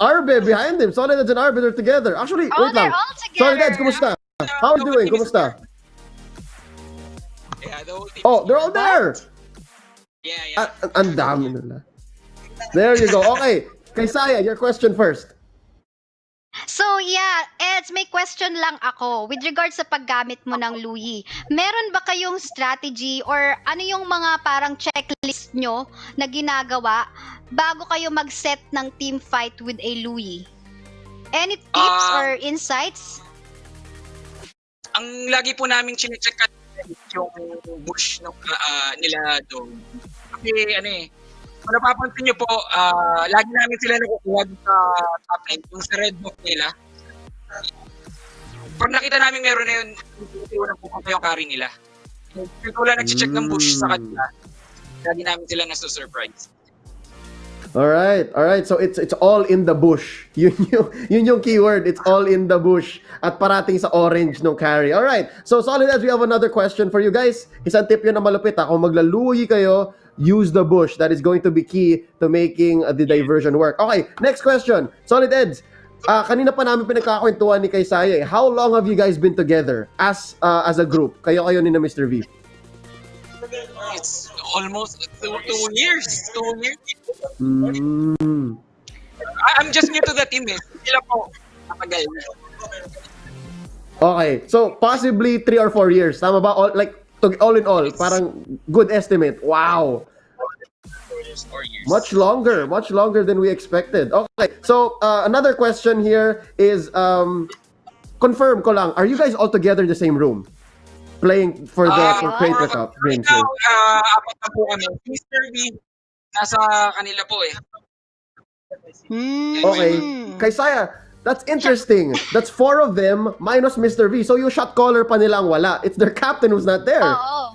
[SPEAKER 1] Arbe behind him. Solid Eds and Arbe are together. Actually,
[SPEAKER 2] Oh,
[SPEAKER 1] wait
[SPEAKER 2] they're
[SPEAKER 1] lang.
[SPEAKER 2] all
[SPEAKER 1] Solid Eds,
[SPEAKER 2] together.
[SPEAKER 1] kumusta? How are you doing? Kumusta?
[SPEAKER 5] Yeah, the whole team.
[SPEAKER 1] Oh, they're all there.
[SPEAKER 5] Yeah, yeah.
[SPEAKER 1] Ang dami nila. There you go. Okay. Kay Saya, your question first.
[SPEAKER 2] So yeah, Eds, may question lang ako with regards sa paggamit mo ng Louis. Meron ba kayong strategy or ano yung mga parang checklist nyo na ginagawa bago kayo mag-set ng team fight with a Louis? Any tips or insights?
[SPEAKER 5] Ang lagi po namin chinecheck yung bush ng nila doon. Kasi Kung napapansin niyo po, lagi namin sila nakukuha sa top 10, yung sa red book nila. Pag nakita namin meron na yun, iwan po kung yung carry nila. Yung wala nag-check ng bush sa kanila, lagi namin sila nasusurprise.
[SPEAKER 1] Alright. So it's all in the bush. Yun yung keyword. It's all in the bush. At parating sa orange no carry. Alright. So Solid Edge, we have another question for you guys. Isang tip yun na malupit. Kung maglaluyi kayo, use the bush. That is going to be key to making the diversion work. Okay, next question. Solid Edge, kanina pa namin pinagkakwentuhan ni Kaysaya. How long have you guys been together as a group? Kayo ni na Mr. V.
[SPEAKER 5] It's almost 2 years. 2 years. I'm just new to the team. Sila po. Matagal.
[SPEAKER 1] Okay. So, possibly 3 or 4 years. Tama ba? All in all, parang good estimate. Wow.
[SPEAKER 5] 4 years.
[SPEAKER 1] Much longer than we expected. Okay. So, another question here is, confirm ko lang, are you guys all together in the same room? Playing for Creator Cup.
[SPEAKER 5] Right now, apat na po kami. Mr. B, nasa kanila po eh.
[SPEAKER 1] Okay. Kaysaya, that's interesting. That's 4 of them minus Mr. V. So yung shot caller pa nilang wala. It's their captain who's not there.
[SPEAKER 2] Oo.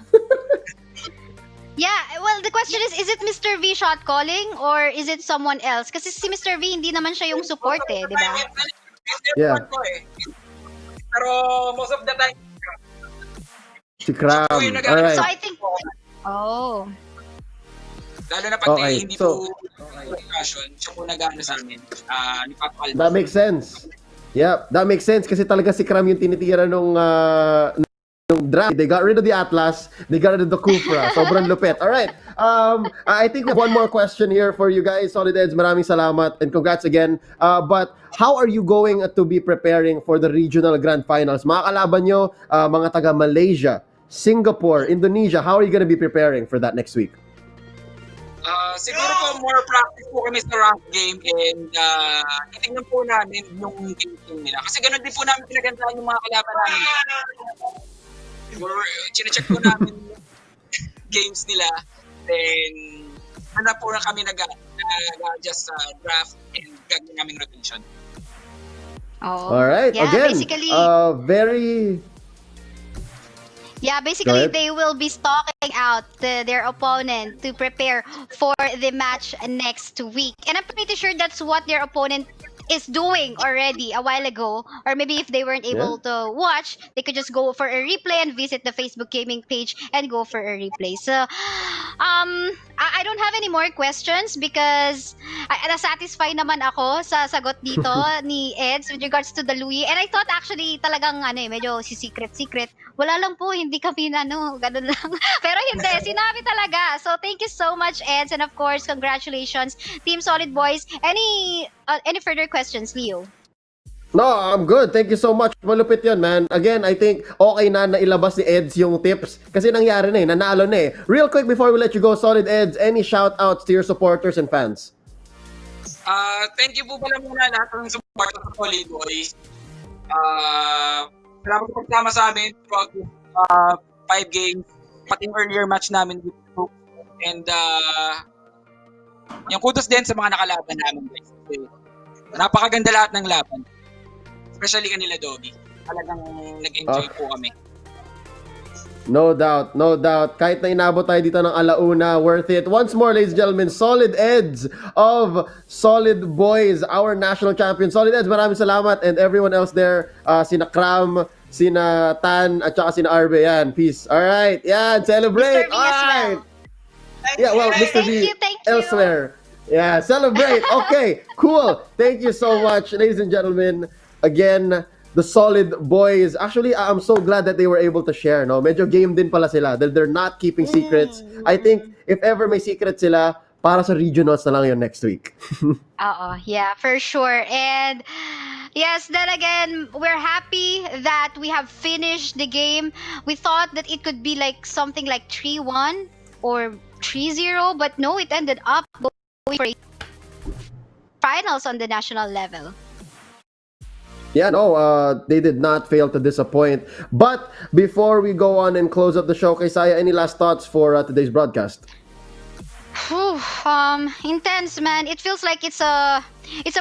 [SPEAKER 2] Yeah, well, the question is it Mr. V shot calling or is it someone else? Kasi si Mr. V, hindi naman siya yung support di ba?
[SPEAKER 1] Yeah.
[SPEAKER 5] Pero most of the time,
[SPEAKER 1] Si Kram. Alright.
[SPEAKER 2] So I think,
[SPEAKER 5] lalo na pag
[SPEAKER 1] Okay,
[SPEAKER 5] hindi
[SPEAKER 1] so-
[SPEAKER 5] po passion, siya po nag-ano sa amin. Nipapakal.
[SPEAKER 1] That makes sense. Yeah, that makes sense kasi talaga si Kram yung tinitira nung draft. They got rid of the Atlas, they got rid of the Kufra. Sobrang lupit. Alright. I think we have one more question here for you guys. Solid Eds, maraming salamat and congrats again. But how are you going to be preparing for the regional grand finals? Mga kalaban nyo, mga taga Malaysia, Singapore, Indonesia, how are you gonna be preparing for that next week?
[SPEAKER 5] Siguro po more practice po kami sa rank game and titingnan po namin yung game nila. Kasi ganun din po namin pinagandaan yung mga kalaban namin. Chine-check po namin games nila. Then, po na kami nag-adjust sa draft and gagawin naming rotation.
[SPEAKER 1] Alright,
[SPEAKER 2] yeah,
[SPEAKER 1] again,
[SPEAKER 2] basically,
[SPEAKER 1] Go ahead.
[SPEAKER 2] they will be stalking out their opponent to prepare for the match next week. And I'm pretty sure that's what their opponent is doing already a while ago. Or maybe if they weren't able to watch, they could just go for a replay and visit the Facebook gaming page and go for a replay. So, I don't have any more questions because nasatisfy naman ako sa sagot dito ni Eds with regards to the Louis. And I thought actually talagang medyo secret. Wala lang po, hindi kami ganun lang. Pero hindi, sinabi talaga. So thank you so much, Eds, and of course, congratulations, Team Solid Boys. Any further questions, Leo?
[SPEAKER 1] No, I'm good. Thank you so much. Malupit yun, man. Again, I think okay na nailabas ni Eds yung tips. Kasi nangyari na nanalo na Real quick before we let you go, Solid Eds, any shout-outs to your supporters and fans?
[SPEAKER 5] Thank you po pala muna lahat ng support sa Solid Boys. Salamat po pagkama sa amin throughout 5 games, pati yung earlier match namin dito. And yung kudos din sa mga nakalaban namin, guys. Napakaganda lahat ng laban. Especially kanila, Dobby. Talagang nag-enjoy po kami.
[SPEAKER 1] No doubt. Kahit na inabot tayo dito ng alauna, worth it. Once more, ladies and gentlemen, Solid Eds of Solid Boys, our national champion. Solid Eds, maraming salamat. And everyone else there, sina Kram, sina Tan, at saka sina Arbe. Yan, peace. Alright, yan, celebrate.
[SPEAKER 2] Mr. V as well.
[SPEAKER 1] Yeah, well, Mr. V
[SPEAKER 2] Thank you.
[SPEAKER 1] elsewhere. Yeah, celebrate. Okay, cool. Thank you so much, ladies and gentlemen. Again, the Solid Boys. Actually, I'm so glad that they were able to share. No, medyo game din pala sila. They're not keeping secrets. I think if ever may secret sila, para sa regionals na lang yun next week.
[SPEAKER 2] Yeah, for sure. And yes, then again, we're happy that we have finished the game. We thought that it could be like something like 3-1 or 3-0, but no, it ended up going for finals on the national level.
[SPEAKER 1] Yeah, no, they did not fail to disappoint. But before we go on and close up the show, Kaysaya, any last thoughts for today's broadcast?
[SPEAKER 2] Whew, intense, man. It feels like it's a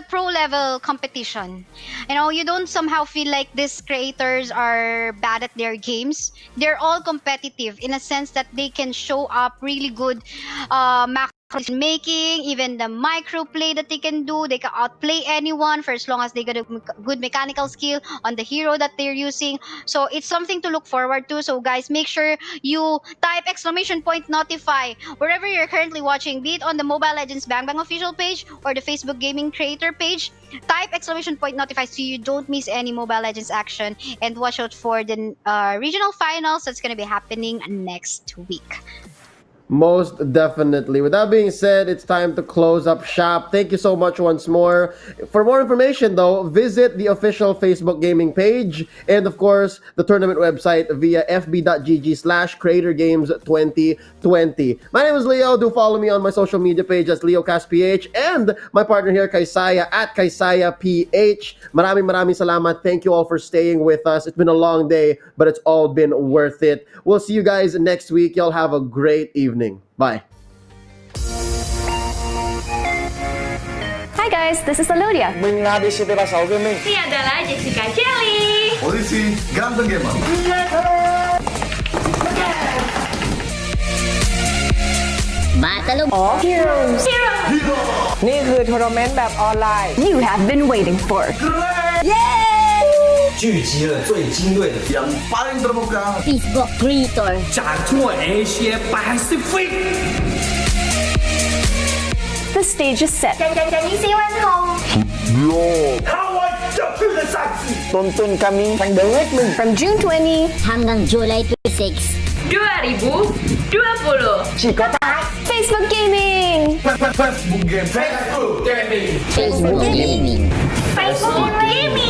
[SPEAKER 2] pro level competition. You know, you don't somehow feel like these creators are bad at their games. They're all competitive in a sense that they can show up really good macro making, even the micro play that they can do. They can outplay anyone for as long as they got a good mechanical skill on the hero that they're using. So it's something to look forward to. So guys, make sure you type !notify wherever you're currently watching, be it on the Mobile Legends Bang Bang official page or the Facebook Gaming Creator page. Type !notify so you don't miss any Mobile Legends action, and watch out for the regional finals that's going to be happening next week.
[SPEAKER 1] Most definitely. With that being said, it's time to close up shop. Thank you so much once more. For more information, though, visit the official Facebook gaming page and, of course, the tournament website via fb.gg/creatorgames2020. My name is Leo. Do follow me on my social media page as LeoCasPH, and my partner here, Kaisaya, at KaisayaPH. Maraming salamat. Thank you all for staying with us. It's been a long day, but it's all been worth it. We'll see you guys next week. Y'all have a great evening. Bye.
[SPEAKER 6] Hi guys, this is Alodia.
[SPEAKER 7] Mình là DCP36 Gaming.
[SPEAKER 3] Ini adalah Jessica Jelly.
[SPEAKER 8] Polisi ganteng Jejemon.
[SPEAKER 7] นี่คือทัวร์นาเมนต์แบบออนไลน์
[SPEAKER 6] You have been waiting for.
[SPEAKER 8] 聚集了最精锐的 yang paling terbuka.
[SPEAKER 4] Facebook Creator.
[SPEAKER 9] 展拓 Asia Pacific。
[SPEAKER 6] The stage is set.
[SPEAKER 7] Tuntun kami sang dewek mình.
[SPEAKER 6] From June 20
[SPEAKER 4] Hanggang July 26.
[SPEAKER 3] 2020.
[SPEAKER 7] Chỉ có tại
[SPEAKER 6] Facebook Gaming.
[SPEAKER 8] Facebook game.
[SPEAKER 4] Facebook Gaming.
[SPEAKER 3] Facebook Gaming.